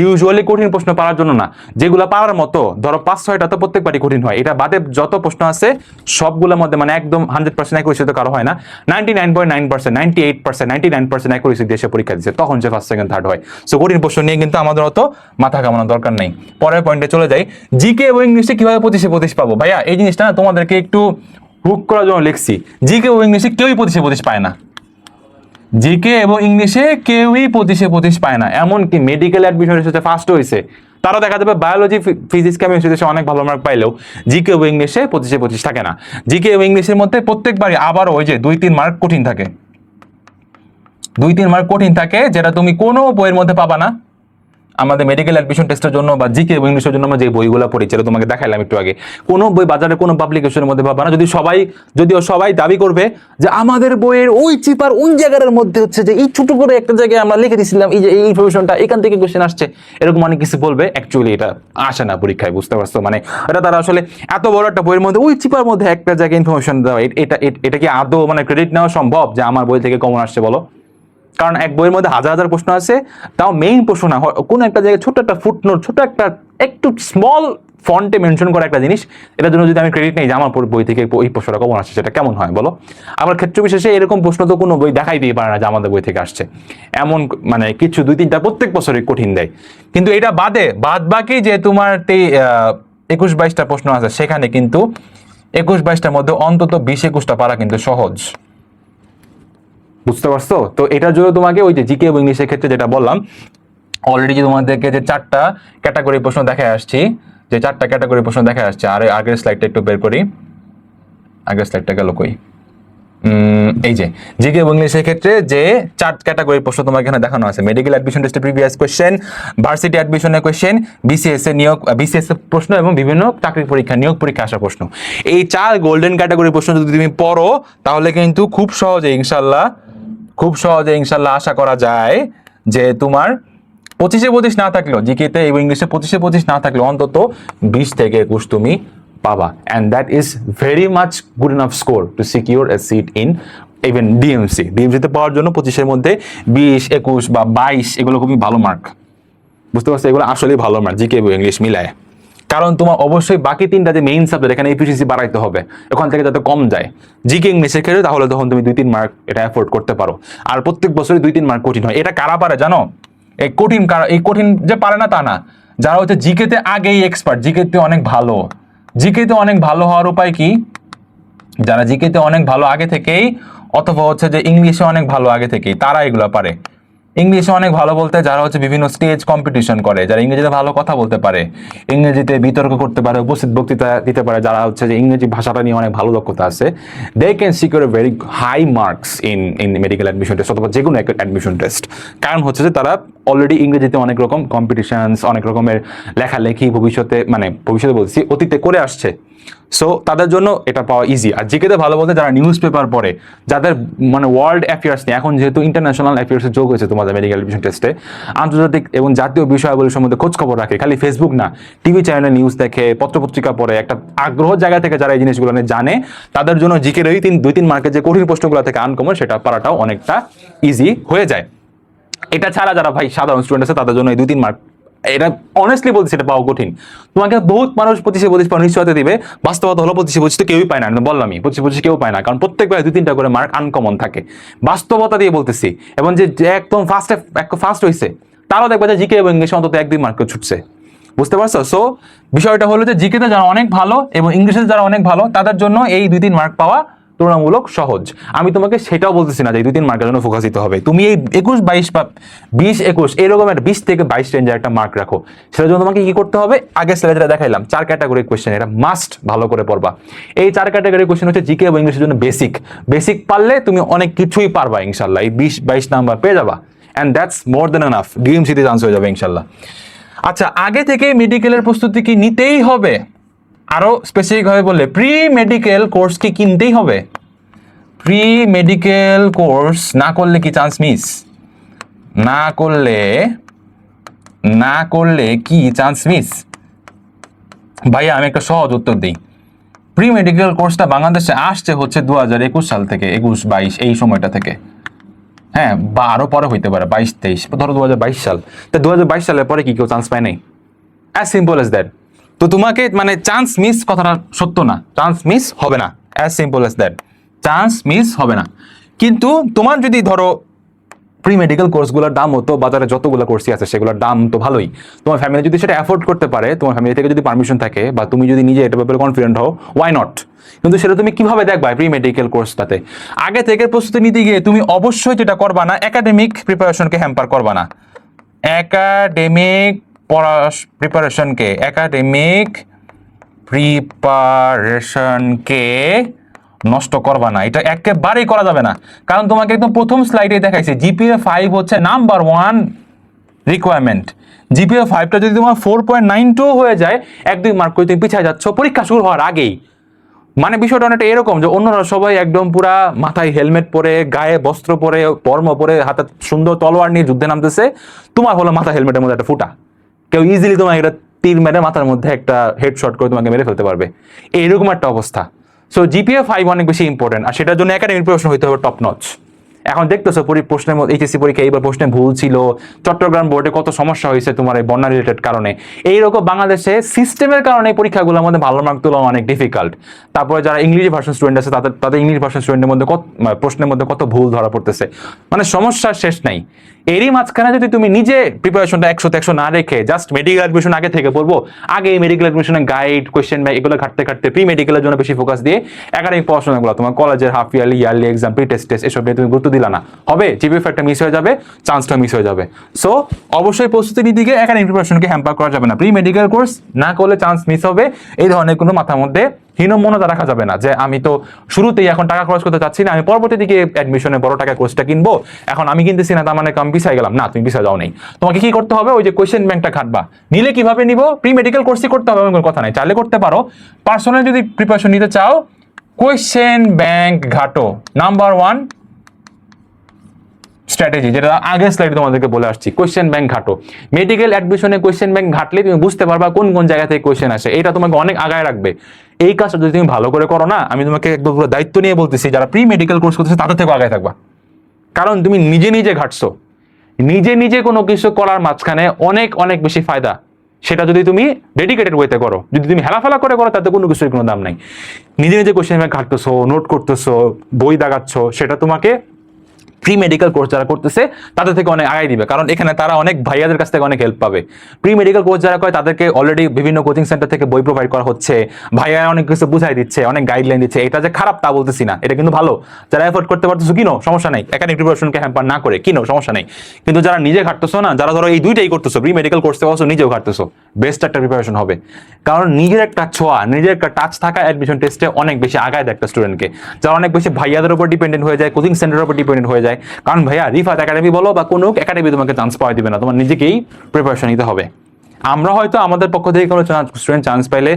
ইউজুয়ালি কঠিন প্রশ্ন পারার জন্য না, যেগুলো পারার মতো, ধরো 5-6টা তো প্রত্যেকবারই কঠিন হয়, এটা বাদে যত প্রশ্ন আছে সবগুলোর মধ্যে মানে একদম 100% অ্যাকুরেসি তো কারো হয় না, 99.9%, 98%, 99% অ্যাকুরেসি দিয়ে সে পরীক্ষা দিচ্ছে, তখন সে ফার্স্ট সেকেন্ড থার্ড হয়। সো কঠিন প্রশ্ন নিয়ে কিন্তু আমাদের অত মাথা ঘামানোর দরকার নেই। পরের পয়েন্টে চলে যাই, জিকে এবং ইংলিশে কিভাবে 25-এ 25 পাবো। ভাইয়া এই জিনিসটা না তোমাদেরকে একটু হুক করার জন্য লিখছি, জিকে ও ইংলিশে কেউই 25-এ 25 পায় না, জিকে এবং ইংলিশে কেউই 25-এ 25 পায় না। এমনকি মেডিকেল অ্যাডমিশন এসেছে ফার্স্ট হয়েছে, তারা দেখা যাবে বায়োলজি ফিজিক্স কেমিস্ট্রিতে অনেক ভালো মার্ক পাইলেও জিকে এবং ইংলিশে 25-এ 25 থাকে না। জিকে এবং ইংলিশের মধ্যে প্রত্যেকবারই আবার ওই যে 2-3 মার্ক কঠিন থাকে, 2-3 মার্ক কঠিন থাকে, যেটা তুমি কোনো বইয়ের মধ্যে পাবা না। আমাদের মেডিকেল অ্যাডমিশন টেস্টের জন্য বা জিকে এবং ইংলিশের জন্য আমরা যে বইগুলো পড়ি, যেটা তোমাকে দেখাইলাম একটু আগে, কোনো বই বাজারে কোনো পাবলিকেশনের মধ্যে পাবা না। যদিও সবাই দাবি করবে যে আমাদের বইয়ের ওই চিপার ওই জায়গার মধ্যে হচ্ছে যে এই ছোট করে একটা জায়গায় আমরা লিখে দিয়েছিলাম, এই যে এই ইনফরমেশনটা এখান থেকে কোশ্চেন আসছে, এরকম অনেক কিছু বলবে। অ্যাকচুয়ালি এটা আসে না পরীক্ষায়, বুঝতে পারছো? মানে এটা তারা আসলে এত বড় একটা বইয়ের মধ্যে ওই চিপার মধ্যে একটা জায়গায় ইনফরমেশন দেওয়া, এটা কি আদৌ মানে ক্রেডিট নেওয়া সম্ভব যে আমার বই থেকে কমন আসছে বলো? কারণ এক বইয়ের মধ্যে হাজার হাজার প্রশ্ন আছে, তাও মেইন প্রশ্ন না, কোনো একটা জায়গায় ছোট একটা ফুটনোট, ছোট একটা একটু স্মল ফন্টে মেনশন করা একটা জিনিস, এটার জন্য যদি আমি ক্রেডিট নেই যে আমার বই থেকে এই প্রশ্নটা কমন আসছে, সেটা কেমন হয় বলো? আমার ক্ষেত্র বিশেষে এরকম প্রশ্ন তো কোনো বই দেখাই দিয়ে পারে না যে আমাদের বই থেকে আসছে, এমন মানে কিছু 2-3টা প্রত্যেক বছরই কঠিন দেয়। কিন্তু এটা বাদ বাকি যে তোমার 21-22টা প্রশ্ন আছে, সেখানে কিন্তু 21-22টার মধ্যে অন্তত 20-21টা পারা কিন্তু সহজ, বুঝতে পারছো? তো এটার জন্য তোমাকে ওই যে জিকে এবং ইংলিশের ক্ষেত্রে যেটা বললাম, অলরেডি যে তোমাদেরকে যে 4টা ক্যাটাগরি প্রশ্ন দেখায় আসছি, যে 4টা ক্যাটাগরি প্রশ্ন দেখায় আসছে, আর আগের স্লাইডটা একটু বের করি, আগের স্লাইডটা গেল কই, এই যে জিকে এবং ইংলিশের ক্ষেত্রে যে 4 ক্যাটাগরির প্রশ্ন তোমাকে এখানে দেখানো আছে, মেডিকেল অ্যাডমিশন টেস্টের প্রিভিয়াস কোশ্চেন, ভার্সিটি অ্যাডমিশনের কোশ্চেন, বিসিএস এর প্রশ্ন এবং বিভিন্ন চাকরি পরীক্ষা নিয়োগ পরীক্ষা আসা প্রশ্ন। এই 4 গোল্ডেন ক্যাটাগরির প্রশ্ন যদি তুমি পড়ো, তাহলে কিন্তু খুব সহজে ইনশাল্লাহ আশা করা যায় যে তোমার 25-এ 25 না থাকলেও, জিকেতে এবং ইংলিশে 25-এ 25 না থাকলেও অন্তত 20-21 তুমি পাবা, and that is very much good enough score to secure a seat in even DMC তে পাওয়ার জন্য 25-এর মধ্যে 20, 21 বা 22 এগুলো খুবই ভালো মার্ক, বুঝতে পারছো? এগুলো আসলেই ভালো মার্ক জিকে এবং ইংলিশ মিলায়। কারণ তোমার অবশ্যই বাকি তিনটা যে মেইন সাবজেক্ট এখানে এফিসিয়েন্সি বাড়াইতে হবে, ওখান থেকে যাতে কম যায়। জিকে ইংলিশের ক্ষেত্রে তাহলে তখন তুমি 2-3 মার্ক এটা অ্যাফোর্ড করতে পারো। আর প্রত্যেক বছরই 2-3 মার্ক কঠিন হয়। এটা কারা পারে জানো? এই কঠিন যে পারে না তা না, যারা হচ্ছে জিকেতে আগেই এক্সপার্ট, জিকেতে অনেক ভালো। জিকেতে অনেক ভালো হওয়ার উপায় কি? যারা জিকেতে অনেক ভালো আগে থেকেই, অথবা হচ্ছে যে ইংলিশে অনেক ভালো আগে থেকেই, তারা এগুলো পারে। ইংলিশে অনেক ভালো বলতে যারা হচ্ছে বিভিন্ন স্টেজ কম্পিটিশন করে, যারা ইংরেজিতে ভালো কথা বলতে পারে, ইংরেজিতে বিতর্ক করতে পারে, উপস্থিত বক্তৃতা দিতে পারে, যারা হচ্ছে যে ইংরেজি ভাষাটা নিয়ে অনেক ভালো দক্ষতা আছে, they can secure a very high marks in medical admission test অথবা যে কোনো অ্যাডমিশন টেস্ট। কারণ হচ্ছে যে তারা অলরেডি ইংরেজিতে অনেক রকম কম্পিটিশনস, অনেক রকমের লেখালেখি ভবিষ্যতে বলছি অতীতে করে আসছে। সো তাদের জন্য এটা পাওয়া ইজি। আর জিকেতে ভালো বলতে যারা নিউজ পেপার পড়ে, যাদের মানে ওয়ার্ল্ড অ্যাফেয়ার্স নিয়ে, এখন যেহেতু ইন্টারন্যাশনাল অ্যাফেয়ার্সের যোগ হয়েছে তোমাদের মেডিকেল অ্যাডমিশন টেস্টে, আন্তর্জাতিক এবং জাতীয় বিষয়াবলীর সম্বন্ধে খোঁজ খবর রাখে, খালি ফেসবুক না, টিভি চ্যানেলে নিউজ দেখে, পত্রপত্রিকা পড়ে, একটা আগ্রহ জায়গা থেকে যারা এই জিনিসগুলো নিয়ে জানে, তাদের জন্য জিকের ওই 2-3 মার্কের যে কঠিন প্রশ্নগুলো থেকে আনকমন, সেটা পারাটাও অনেকটা ইজি হয়ে যায়। এটা ছাড়া যারা ভাই সাধারণ স্টুডেন্ট আছে, তাদের জন্য এই 2-3 মার্ক, এটা অনেস্টলি বলছি, এটা পাওয়া কঠিন। তোমাকে বহুত মানুষ 25 নিশ্চয়তা দিবে, বাস্তবতা হলো 25 তো কেউই পায় না। আমি বললামই 25 কেউ পায় না, কারণ প্রত্যেকবার 2-3টা করে মার্ক আনকমন থাকে। বাস্তবতা দিয়ে বলতেছি। এবং যে একদম ফার্স্ট হয়েছে, তারাও দেখবে যে জিকে এবং ইংলিশে অন্তত 1-2 মার্ক ছুটছে। বুঝতে পারছো? সো বিষয়টা হলো যে জিকেতে যারা অনেক ভালো এবং ইংলিশে যারা অনেক ভালো, তাদের জন্য এই 2-3 মার্ক পাওয়া তুলনামূলক সহজ। আমি তোমাকে সেটাও বলতেছি না যে 2-3 মার্কের জন্য ফোকাস দিতে হবে। তুমি এই 21-22 বা 20-21 এরকম একটা 20 থেকে 22 রেঞ্জের একটা মার্ক রাখো। সেটার জন্য তোমাকে কি করতে হবে? আগে স্লাইডে দেখাইলাম 4 ক্যাটাগরি কোয়েশ্চেন, এটা মাস্ট ভালো করে পড়বা। এই 4 ক্যাটাগরি কোয়েশ্চেন হচ্ছে জিকে এবং ইংলিশের জন্য বেসিক পারলে তুমি অনেক কিছুই পারবা ইনশাআল্লাহ। এই 20-22 নাম্বার পেয়ে যাবা, and that's more than enough. Dream city chance হয়ে যাবে ইনশাআল্লাহ। আচ্ছা, আগে থেকে মেডিকেলের প্রস্তুতি কি নিতেই হবে? আরো স্পেসিফিকভাবে বললে প্রি মেডিকেল কোর্স কি কিনতেই হবে? প্রি মেডিকেল কোর্স না করলে কি চান্স মিস? না করলে কি চান্স মিস? ভাইয়া আমি একটা সহজ উত্তর দিই। প্রি মেডিকেল কোর্সটা বাংলাদেশে আসছে হচ্ছে 2021 সাল থেকে, 21-22 এই সময়টা থেকে। হ্যাঁ, বা আরো পরে হইতে পারে, 22-23, ধরো 2022 সাল। তো 2022 সালের পরে কি কেউ চান্স পায় নাই? As simple as that. তো তোমাকে মানে চান্স মিস কথাটা সত্য না, চান্স মিস হবে না, as simple as that. Chance miss হবে না। কিন্তু তোমার যদি ধরো প্রি মেডিকেল কোর্সগুলোর দাম হতো, বাজারে যতগুলো কোর্সই আছে সেগুলোর দাম তো ভালোই, তোমার ফ্যামিলি যদি সেটা অ্যাফোর্ড করতে পারে, তোমার ফ্যামিলি থেকে যদি পারমিশন থাকে, বা তুমি যদি নিজে এটা ব্যাপারে কনফিডেন্ট হও, ওয়াই নট? কিন্তু সেটা তুমি কিভাবে দেখবা প্রি মেডিকেল কোর্সটাতে? আগে থেকে প্রস্তুতি নিতে গিয়ে তুমি অবশ্যই যেটা করবা না, একাডেমিক প্রিপারেশনকে হ্যাম্পার করবা না। একাডেমিক প্রিপারেশনকে নষ্ট করবা না, এটা একেবারেই করা যাবে না। কারণ তোমাকে একদম প্রথম স্লাইডে দেখাইছে জিপিএ 5 হচ্ছে নাম্বার 1 রিকোয়ারমেন্ট। জিপিএ 5টা যদি তোমার 4.92 হয়ে যায়, 1-2 মার্ক করে তুমি পিছিয়ে যাচ্ছ পরীক্ষা শুরু হওয়ার আগেই। মানে বিষয়টা অনেকটা এরকম যে অন্যরা সবাই একদম পুরা মাথায় হেলমেট পরে, গায়ে বস্ত্র পরে, বর্ম পরে, হাতে সুন্দর তলোয়ার নিয়ে যুদ্ধে নামতেছে, তোমার হলো মাথা হেলমেটের মধ্যে একটা ফুটা। কেউ ইজিলি তোমার একটা তীর মেরে মাথার মধ্যে একটা হেডশট করে তোমাকে মেরে ফেলতে পারবে, এইরকম একটা অবস্থা। সো জিপিএ 5 অনেক বেশি ইম্পর্টেন্ট, আর সেটার জন্য একাডেমিক প্রিপারেশন হইতে হবে টপ নচ। এখন দেখতেছো প্রশ্নের মধ্যে এইচএসসি পরীক্ষা এইবার প্রশ্নে ভুল ছিল, চট্টগ্রাম বোর্ডে কত সমস্যা হয়েছে তোমার এই বন্যা রিলেটেড কারণে। এইরকম বাংলাদেশে সিস্টেমের কারণে পরীক্ষাগুলোর মধ্যে ভালো মার্ক তোলা অনেক ডিফিকাল্ট। তারপরে যারা ইংলিশ ভার্সন স্টুডেন্ট আছে, তাদের ইংলিশ ভার্সন স্টুডেন্টের মধ্যে প্রশ্নের মধ্যে কত ভুল ধরা পড়তেছে, মানে সমস্যার শেষ নাই। এরই মাঝখানে যদি তুমি নিজে প্রিপারেশনটা 100-100 না রেখে জাস্ট মেডিকেল অ্যাডমিশন আগে থেকে পড়বো, আগে এই মেডিকেল অ্যাডমিশনের গাইড, কোয়েশ্চেন ব্যাংক এগুলো ঘাটতে প্রি মেডিকেলের জন্য বেশি ফোকাস দিয়ে একাডেমিক পড়াশোনাগুলো, তোমার কলেজের half yearly exam, pre test এসব নিয়ে তুমি গুরুত্ব দিলা না, হবে জিপিএ একটা মিস হয়ে যাবে, চান্সটা মিস হয়ে যাবে। সো অবশ্যই প্রস্তুতি নিতে গিয়ে একাডেমিক প্রিপারেশনকে হ্যাম্পার করা যাবে না। প্রি মেডিকেল কোর্স না করলে চান্স মিস হবে, এই ধরনের কোনো মাথার মধ্যে হীনমন্যতা রাখা যাবে না যে আমি তো শুরুতেই এখন টাকা খরচ করতে চাচ্ছি না, আমি পরবর্তী দিকে অ্যাডমিশনে বড় টাকা কোর্সটা কিনবো, এখন আমি কিনতেছি না তার মানে আমি পিছাই গেলাম না। তুমি পিছাই যাও নেই, তোমাকে কি করতে হবে, ওই যে কোয়েশ্চেন ব্যাংকটা ঘাটবা। নিলে কিভাবে নিব? প্রি মেডিকেল কোর্সই করতে হবে এমন কোনো কথা নাই, চাইলে করতে পারো। পার্সোনাল যদি প্রিপারেশন নিতে চাও, কোয়েশ্চেন ব্যাংক ঘাটো। নাম্বার 1 স্ট্র্যাটেজি, যেটা আগের স্লাইডে তোমাদেরকে বলে আসছি, কোয়েশ্চেন ব্যাংক ঘাটো। মেডিকেল অ্যাডমিশনে কোয়েশ্চেন ব্যাংক ঘাটলে তুমি বুঝতে পারবা কোন কোন জায়গা থেকে কোয়েশ্চেন আসে, এটা তোমাকে অনেক আগায় রাখবে। এই কাজটা যদি তুমি ভালো করে করো না, আমি তোমাকে একদম পুরো দায়িত্ব নিয়ে বলতেছি, যারা প্রি মেডিকেল কোর্স করতেছে তাদের থেকে আগায় থাকবা। কারণ তুমি নিজে ঘাটছো, নিজে কোনো কিছু করার মাঝখানে অনেক বেশি ফায়দা, সেটা যদি তুমি ডেডিকেটেড ওয়েতে করো, যদি তুমি হেলাফেলা করে করো তাতে কোনো কিছুর কোনো দাম নাই। নিজে নিজে কোশ্চেন ব্যাংক ঘাটতেছো, নোট করতেছো, বই দাগাচ্ছ, সেটা তোমাকে প্রি মেডিকেল কোর্স যারা করতেছে তাদের থেকে অনেক আগাই দিবে, কারণ এখানে তারা অনেক ভাইয়াদের কাছ থেকে অনেক হেল্প পাবে। প্রি মেডিকেল কোর্স যারা করে তাদেরকে অলরেডি বিভিন্ন কোচিং সেন্টার থেকে বই প্রোভাইড করা হচ্ছে, ভাইয়া অনেক কিছু বুঝাই দিচ্ছে, অনেক গাইডলাইন দিচ্ছে। এটা যে খারাপ তা বলতেছি না, এটা কিন্তু ভালো। যারা এফোর্ড করতে পারতেছো কিনো, সমস্যা নাই, একাডেমিক প্রিপারেশনকে হ্যাম্পার না করে কিনো, সমস্যা নাই। কিন্তু যারা নিজে ঘাটতেছো না, যারা ধরো এই দুইটাই করতেছো, প্রি মেডিকেল কোর্স থেকে নিজেও ঘাটতেছো, বেস্ট একটা প্রিপারেশন হবে। কারণ নিজের একটা ছোঁয়া, নিজের একটা টাচ থাকা অ্যাডমিশন টেস্টে অনেক বেশি আগায় দেয় একটা স্টুডেন্টকে, যারা অনেক বেশি ভাইয়াদের উপর ডিপেন্ডেন্ট হয়ে যায়, কোচিং সেন্টারের উপর ডিপেন্ডেন্ট হয়ে যায়। কারণ ভাইয়া রিফাত একাডেমি বলো বা কোনো একাডেমি তোমাকে চান্স পাওয়া দিবে না, তোমার নিজেকেই প্রিপারেশন নিতে হবে। আমরা হয়তো আমাদের পক্ষ থেকে কোনো স্টুডেন্ট চান্স পাইলে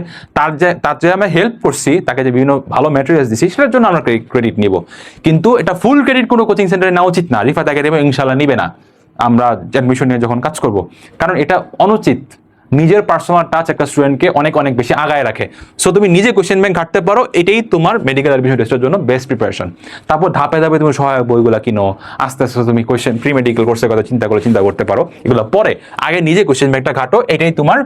তার যে আমরা হেল্প করছি, তাকে যে বিভিন্ন ভালো ম্যাটেরিয়ালস দিচ্ছি, সেটার জন্য আমরা ক্রেডিট নিব। কিন্তু এটা ফুল ক্রেডিট কোনো কোচিং সেন্টারে নেওয়া উচিত না, রিফাত একাডেমি ইনশাল্লাহ নিবে না আমরা অ্যাডমিশন নিয়ে যখন কাজ করব, কারণ এটা অনুচিত। নিজের পার্সোনাল টাচ একটা স্টুডেন্টকে অনেক অনেক বেশি আগায় রাখে। সো তুমি নিজে কোশ্চেন ব্যাংক ঘাটতে পারো, এটাই তোমার মেডিকেল অ্যাডমিশন টেস্টের জন্য বেস্ট প্রিপারেশন। তারপর ধাপে ধাপে তুমি সহায়ক বইগুলো কিনো, আস্তে আস্তে তুমি কোশ্চেন প্রি মেডিকেল কোর্সের কথা চিন্তা করতে পারো, এগুলো পরে। আগে নিজে কোশ্চেন ব্যাংকটা ঘাটো, এটাই তোমার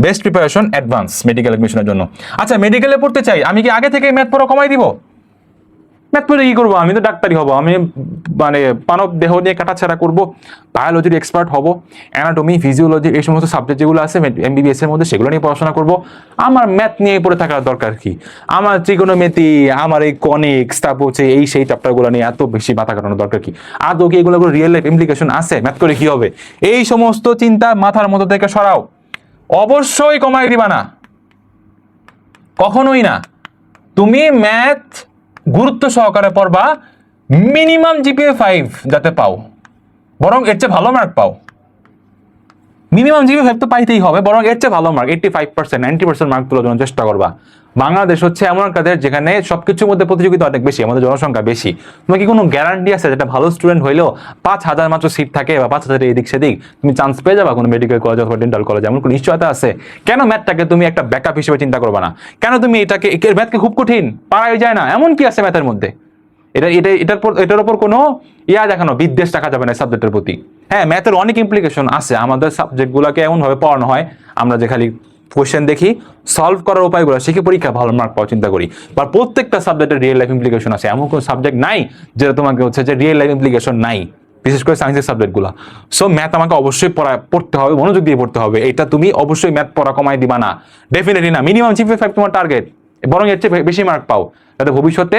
বেস্ট প্রিপারেশন অ্যাডভান্স মেডিকেল অ্যাডমিশনের জন্য। আচ্ছা, মেডিকেলে পড়তে চাই, আমি কি আগে থেকে ম্যাথ পড়া কমাই দিব? ম্যাথ পড়ে কি করবো? আমি তো ডাক্তারি হবো, আমি মানে মানব দেহ নিয়ে কাটাছাড়া করবো, বায়োলজির এক্সপার্ট হবো, অ্যানাটমি, ফিজিওলজি, এই সমস্ত সাবজেক্ট যেগুলো আছে এমবিবিএস এর মধ্যে, সেগুলো নিয়ে পড়াশোনা করবো। আমার ম্যাথ নিয়ে পড়ে থাকার দরকার কি? আমার ত্রিকোণমিতি, আমার এই কনিক্স, তারপর হচ্ছে এই সেই চ্যাপ্টারগুলো নিয়ে এত বেশি মাথা কাটানোর দরকার কি? আদৌ কি এগুলো রিয়েল লাইফ ইমপ্লিকেশন আছে? ম্যাথ করে কি হবে? এই সমস্ত চিন্তা মাথার মধ্যে থেকে সরাও, অবশ্যই কমাই দিবা না, কখনোই না। তুমি ম্যাথ গুরুত্ব সহকারে পড়বা, মিনিমাম জিপিএ 5 যাতে পাও, বরং এর চেয়ে ভালো মার্ক পাও। মিনিমাম জিপিএ 5 তো পাইতেই হবে, বরং এর চেয়ে ভালো মার্ক 85%, 90% মার্ক তোলার জন্য চেষ্টা করবা। বাংলাদেশ হচ্ছে এমন একটা দেশ যেখানে সবকিছুর মধ্যে প্রতিযোগিতা অনেক বেশি, আমাদের জনসংখ্যা বেশি। তোমার কি কোনো গ্যারান্টি আছে যেটা ভালো স্টুডেন্ট হইলেও 5,000 মাত্র সিট থাকে বা 5,000 এদিক সেদিক তুমি চান্স পেয়ে যাবা কোনো মেডিকেল কলেজ অথবা ডেন্টাল কলেজে? এমন কোনো নিশ্চয়তা আছে? কেন ম্যাথটাকে তুমি একটা ব্যাকআপ হিসেবে চিন্তা করবা না? কেন তুমি ম্যাথকে খুব কঠিন, পারাই যায় না, এমন কি আছে ম্যাথের মধ্যে? এটার উপর কোনো দেখানো বিদ্বেষ রাখা যাবে না সাবজেক্টের প্রতি। হ্যাঁ, ম্যাথের অনেক ইমপ্লিকেশন আছে, আমাদের সাবজেক্টগুলোকে এমনভাবে পড়ানো হয় আমরা যে খালি কোয়েশ্চেন দেখি, সলভ করার উপায়গুলো শিখে পরীক্ষা ভালো মার্ক পাওয়ার চিন্তা করি। বা প্রত্যেকটা সাবজেক্টের রিয়েল লাইফ ইমপ্লিকেশন আছে, এমন কোনো সাবজেক্ট নাই যেটা তোমাকে হচ্ছে যে রিয়েল লাইফ ইমপ্লিকেশন নাই, বিশেষ করে সায়েন্সের সাবজেক্টগুলো। সো ম্যাথ আমাকে অবশ্যই পড়তে হবে, মনোযোগ দিয়ে পড়তে হবে। এটা তুমি অবশ্যই ম্যাথ পড়া কমাই দিবা না, ডেফিনেটলি না। মিনিমাম জিপিএ 5 তোমার টার্গেট, বরং এর চেয়ে বেশি মার্ক পাও, যাতে ভবিষ্যতে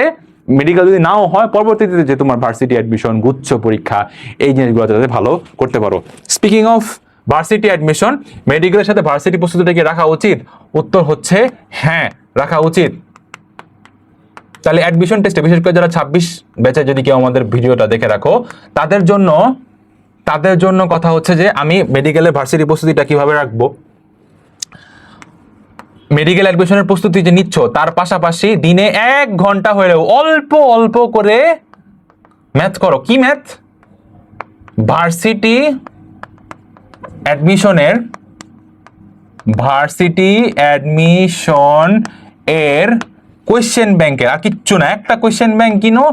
মেডিকেল যদি নাও হয়, পরবর্তীতে যে তোমার ভার্সিটি অ্যাডমিশন, গুচ্ছ পরীক্ষা, এই জিনিসগুলো যাতে ভালো করতে পারো। স্পিকিং অফ ভার্সিটি অ্যাডমিশন, মেডিকেলের সাথে ভার্সিটি প্রস্তুতিটা কি রাখা উচিত? উত্তর হচ্ছে হ্যাঁ, রাখা উচিত। তাহলে অ্যাডমিশন টেস্টে, বিশেষ করে যারা 26 ব্যাচে যদি কেউ আমাদের ভিডিওটা দেখে রাখো, তাদের জন্য কথা হচ্ছে যে আমি মেডিকেলের ভার্সিটি প্রস্তুতিটা কিভাবে রাখবো। মেডিকেল অ্যাডমিশনের প্রস্তুতি যে নিচ্ছ, তার পাশাপাশি দিনে 1 ঘন্টা হলেও অল্প অল্প করে ম্যাথ করো। কি ম্যাথ? ভার্সিটি অ্যাডমিশন এর কোয়েশ্চেন ব্যাংকের, আর কিচ্ছু না, একটা কোয়েশ্চেন ব্যাংক কিনো,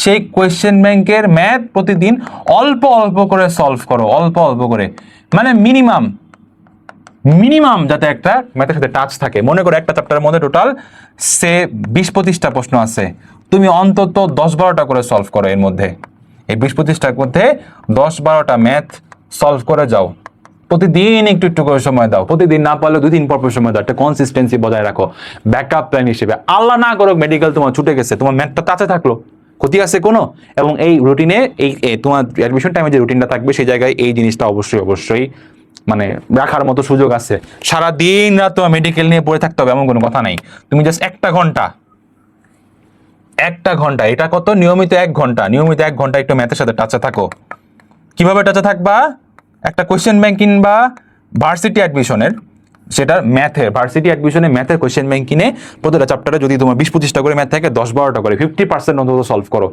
সেই কোয়েশ্চেন ব্যাংকের ম্যাথ প্রতিদিন অল্প অল্প করে সলভ করো, অল্প অল্প করে, মানে মিনিমাম যাতে একটা ম্যাথের সাথে টাচ থাকে। মনে করো একটা চ্যাপ্টারের মধ্যে টোটাল 20-25টা প্রশ্ন আছে, তুমি অন্তত 10-12টা করে সলভ করো। এর মধ্যে এই 20-25টার মধ্যে 10-12টা ম্যাথ সলভ করে যাও। প্রতিদিন একটু একটু করে সময় দাও, প্রতিদিন না পারলে 2 দিন পর সময় দাও, একটা কনসিস্টেন্সি বজায় রাখো ব্যাকআপ প্ল্যান হিসেবে। আল্লাহ না করুক মেডিকেল তোমার ছুটে গেছে, তোমার ম্যাথটা কাছে থাকলো, ক্ষতি আছে কোনো? এবং এই রুটিনে, এই তোমার অ্যাডমিশন টাইমে যে রুটিনটা থাকবে, সেই জায়গায় এই জিনিসটা অবশ্যই মানে রাখার মতো সুযোগ আছে। সারা দিন রাত তোমার মেডিকেল নিয়ে পড়ে থাকতে হবে এমন কোনো কথা নাই। তুমি জাস্ট একটা ঘন্টা, এটা কত? নিয়মিত 1 ঘন্টা একটু ম্যাথের সাথে টাচে থাকো। কিভাবে টাচে থাকবা? একটা কোয়েশ্চেন ব্যাংক কিনবা ভার্সিটি অ্যাডমিশনের, সেটা ভার্সিটি অ্যাডমিশনে ম্যাথের কোয়েশ্চেন ব্যাংক কিনে প্রতিটা চ্যাপ্টারে যদি তোমার 20-25টা করে ম্যাথ থাকে, 10-12টা করে 50% অন্তত সলভ করো,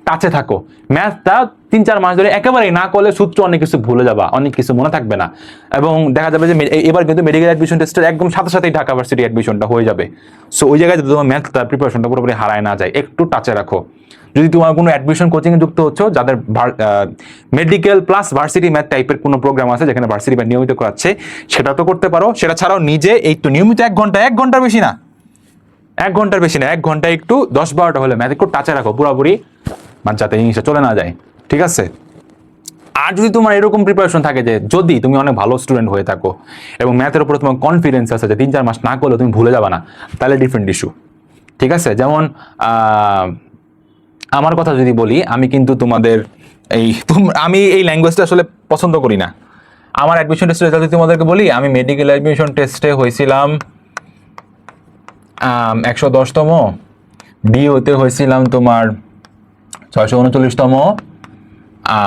টাচে থাকো। ম্যাথটা 3-4 মাস ধরে একেবারেই না করলে সূত্র অনেক কিছু ভুলে যাবা, অনেক কিছু মনে থাকবে না, এবং দেখা যাবে যে এবার কিন্তু মেডিকেল অ্যাডমিশন টেস্টের একদম সাথেই ঢাকা ভার্সিটি অ্যাডমিশনটা হয়ে যাবে। সো ওই জায়গায় যদি তোমার ম্যাথটা প্রিপারেশনটা পুরোপুরি হারায় না যায়, একটু টাচে রাখো। যদি তোমার কোনো অ্যাডমিশন কোচিংয়ে যুক্ত হচ্ছ, যাদের মেডিকেল প্লাস ভার্সিটি ম্যাথ টাইপের কোনো প্রোগ্রাম আছে যেখানে ভার্সিটি ম্যাথ নিয়মিত করাচ্ছে, সেটা তো করতে পারো। সেটা ছাড়াও নিজে এই তো নিয়মিত 1 ঘন্টার বেশি না, 1 ঘন্টা একটু 10-12টা হলে ম্যাথ একটু টাচে রাখো পুরোপুরি, মানে যাতে জিনিসটা চলে না যায়, ঠিক আছে? আর যদি তোমার এরকম প্রিপারেশন থাকে যে যদি তুমি অনেক ভালো স্টুডেন্ট হয়ে থাকো এবং ম্যাথের উপরে তোমার কনফিডেন্স আছে যে 3-4 মাস না করলে তুমি ভুলে যাবে না, তাহলে ডিফারেন্ট ইস্যু, ঠিক আছে? যেমন আমার কথা যদি বলি, আমি কিন্তু তোমাদের আমি এই ল্যাঙ্গুয়েজটা আসলে পছন্দ করি না। আমার অ্যাডমিশন টেস্টের রেজাল্ট যদি তোমাদেরকে বলি, আমি মেডিকেল অ্যাডমিশন টেস্টে হয়েছিলাম 110তম, ডিওতে হয়েছিলাম তোমার 639তম,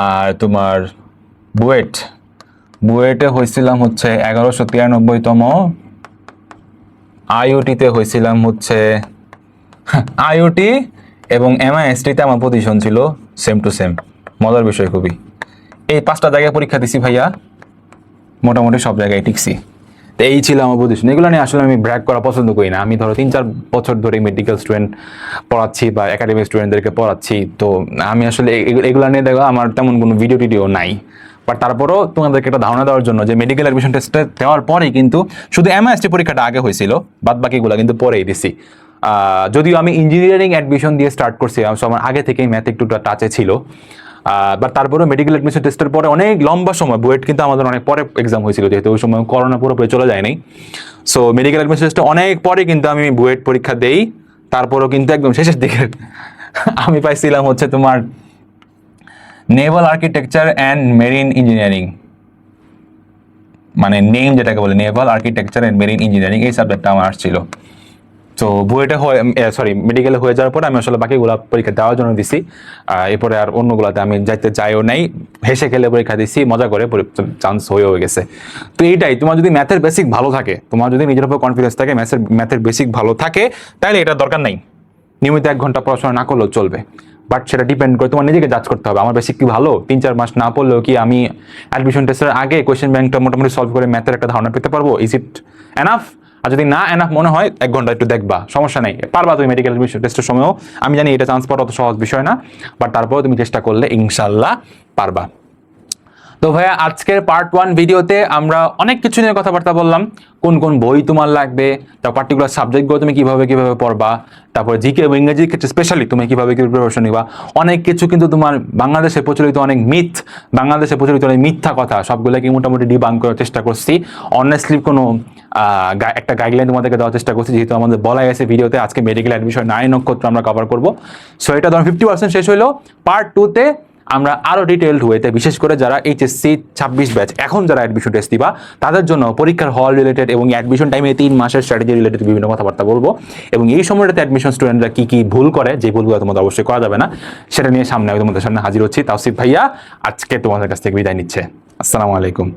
আর তোমার বুয়েটে হয়েছিলাম হচ্ছে 1193তম, আইওটিতে হয়েছিলাম হচ্ছে আইওটি এবং এমআইএসটিতে আমার পজিশন ছিল সেম টু সেম। মজার বিষয় খুবই, এই 5টা জায়গায় পরীক্ষা দিছি ভাইয়া, মোটামুটি সব জায়গায় টিকছি। তো এই ছিল আমার পজিশন। এগুলো নিয়ে আসলে আমি ব্র্যাক করা পছন্দ করি না। আমি ধরো 3-4 বছর ধরে মেডিকেল স্টুডেন্ট পড়াচ্ছি বা একাডেমিক স্টুডেন্টদেরকে পড়াচ্ছি, তো আমি আসলে এগুলো নিয়ে দেখো আমার তেমন কোনো ভিডিও নাই। বাট তারপরও তোমাদেরকে একটা ধারণা দেওয়ার জন্য যে মেডিকেল অ্যাডমিশন টেস্টে দেওয়ার পরেই কিন্তু শুধু এমআইএসটি পরীক্ষাটা আগে হয়েছিল, বাদ বাকিগুলো কিন্তু পরেই দিছি। যদিও আমি ইঞ্জিনিয়ারিং অ্যাডমিশন দিয়ে স্টার্ট করছি, আমার আগে থেকেই ম্যাথ একটু টাচে ছিল, বাট তারপরেও মেডিকেল অ্যাডমিশন টেস্টের পরে অনেক লম্বা সময়, বুয়েট কিন্তু আমাদের অনেক পরে এক্সাম হয়েছিল যেহেতু ওই সময় করোনা পুরোপুরি চলে যায়নি। সো মেডিকেল অ্যাডমিশন টেস্টে অনেক পরে কিন্তু আমি বুয়েট পরীক্ষা দেই, তারপরেও কিন্তু একদম শেষের দিকে আমি পাইছিলাম হচ্ছে তোমার Naval architecture and marine engineering, মানে নেম যেটাকে বলে Naval architecture and marine engineering, এই সাবজেক্টটা আমার আসছিল। তো বুয়েটে মেডিকেলে হয়ে যাওয়ার পরে আমি আসলে বাকিগুলা পরীক্ষা দেওয়ার জন্য দিছি, এরপরে আর অন্যগুলাতে আমি যাইতে চাইও নাই, হেসে খেলে পরীক্ষা দিছি, মজা করে চান্স হয়ে গেছে। তো এইটাই, তোমার যদি ম্যাথের বেসিক ভালো থাকে, তোমার যদি নিজের উপর কনফিডেন্স থাকে, ম্যাথের বেসিক ভালো থাকে, তাহলে এটা দরকার নাই, নিয়মিত 1 ঘন্টা পড়াশোনা না করলেও চলবে। বাট সেটা ডিপেন্ড করে তোমার নিজেকে জাজ করতে হবে, আমার বেসিক কি ভালো, 3-4 মাস না পড়লেও কি আমি অ্যাডমিশন টেস্টের আগে কোয়েশ্চেন ব্যাংকটা মোটামুটি সলভ করে ম্যাথের একটা ধারণা পেতে পারবো? Is it enough? আর যদি না এনাফ মনে হয়, 1 ঘন্টা একটু দেখবা, সমস্যা নেই, পারবা তুমি মেডিকেল টেস্টের সময়ও। আমি জানি এটা চান্স পাওয়া অত সহজ বিষয় না, বাট তারপরেও তুমি চেষ্টা করলে ইনশাল্লাহ পারবা। তো ভাইয়া আজকের পার্ট 1 ভিডিওতে আমরা অনেক কিছু নিয়ে কথাবার্তা বললাম, কোন কোন বই তোমার লাগবে, তার পার্টিকুলার সাবজেক্টগুলো তুমি কিভাবে পড়বা, তারপরে জিকে এবং ইংরেজির ক্ষেত্রে স্পেশালি তুমি কিভাবে প্রিপারেশন নিবা, অনেক কিছু কিন্তু তোমার বাংলাদেশে প্রচলিত অনেক মিথ্যা কথা, সবগুলোকে মোটামুটি ডিবাঙ্ক করার চেষ্টা করছি। অনেস্টলি কোনো একটা গাইডলাইন তোমাদেরকে দেওয়ার চেষ্টা করছি, যেহেতু আমাদের বলাই আছে ভিডিওতে আজকে মেডিকেল অ্যাডমিশন 9 নক্ষত্র আমরা কভার করবো। সো এটা ধরুন 50% শেষ হইলো। পার্ট 2-তে আমরা আরো ডিটেইলড ওয়েতে, বিশেষ করে যারা এইচএসসি 26 ব্যাচ এখন যারা অ্যাডমিশন টেস্ট দিবা, তাদের জন্য পরীক্ষার হল রিলেটেড এবং অ্যাডমিশন টাইমে 3 মাসের স্ট্র্যাটেজি রিলেটেড বিভিন্ন কথাবার্তা বলবো, এবং এই সময়টাতে অ্যাডমিশন স্টুডেন্টরা কি ভুল করে, যে ভুলগুলো তোমাদের অবশ্যই করা যাবে না, সেটা নিয়ে সামনে তোমাদের সামনে হাজির হচ্ছি। তাওসিফ ভাইয়া আজকে তোমাদের কাছ থেকে বিদায় নিচ্ছে। আসসালামু আলাইকুম।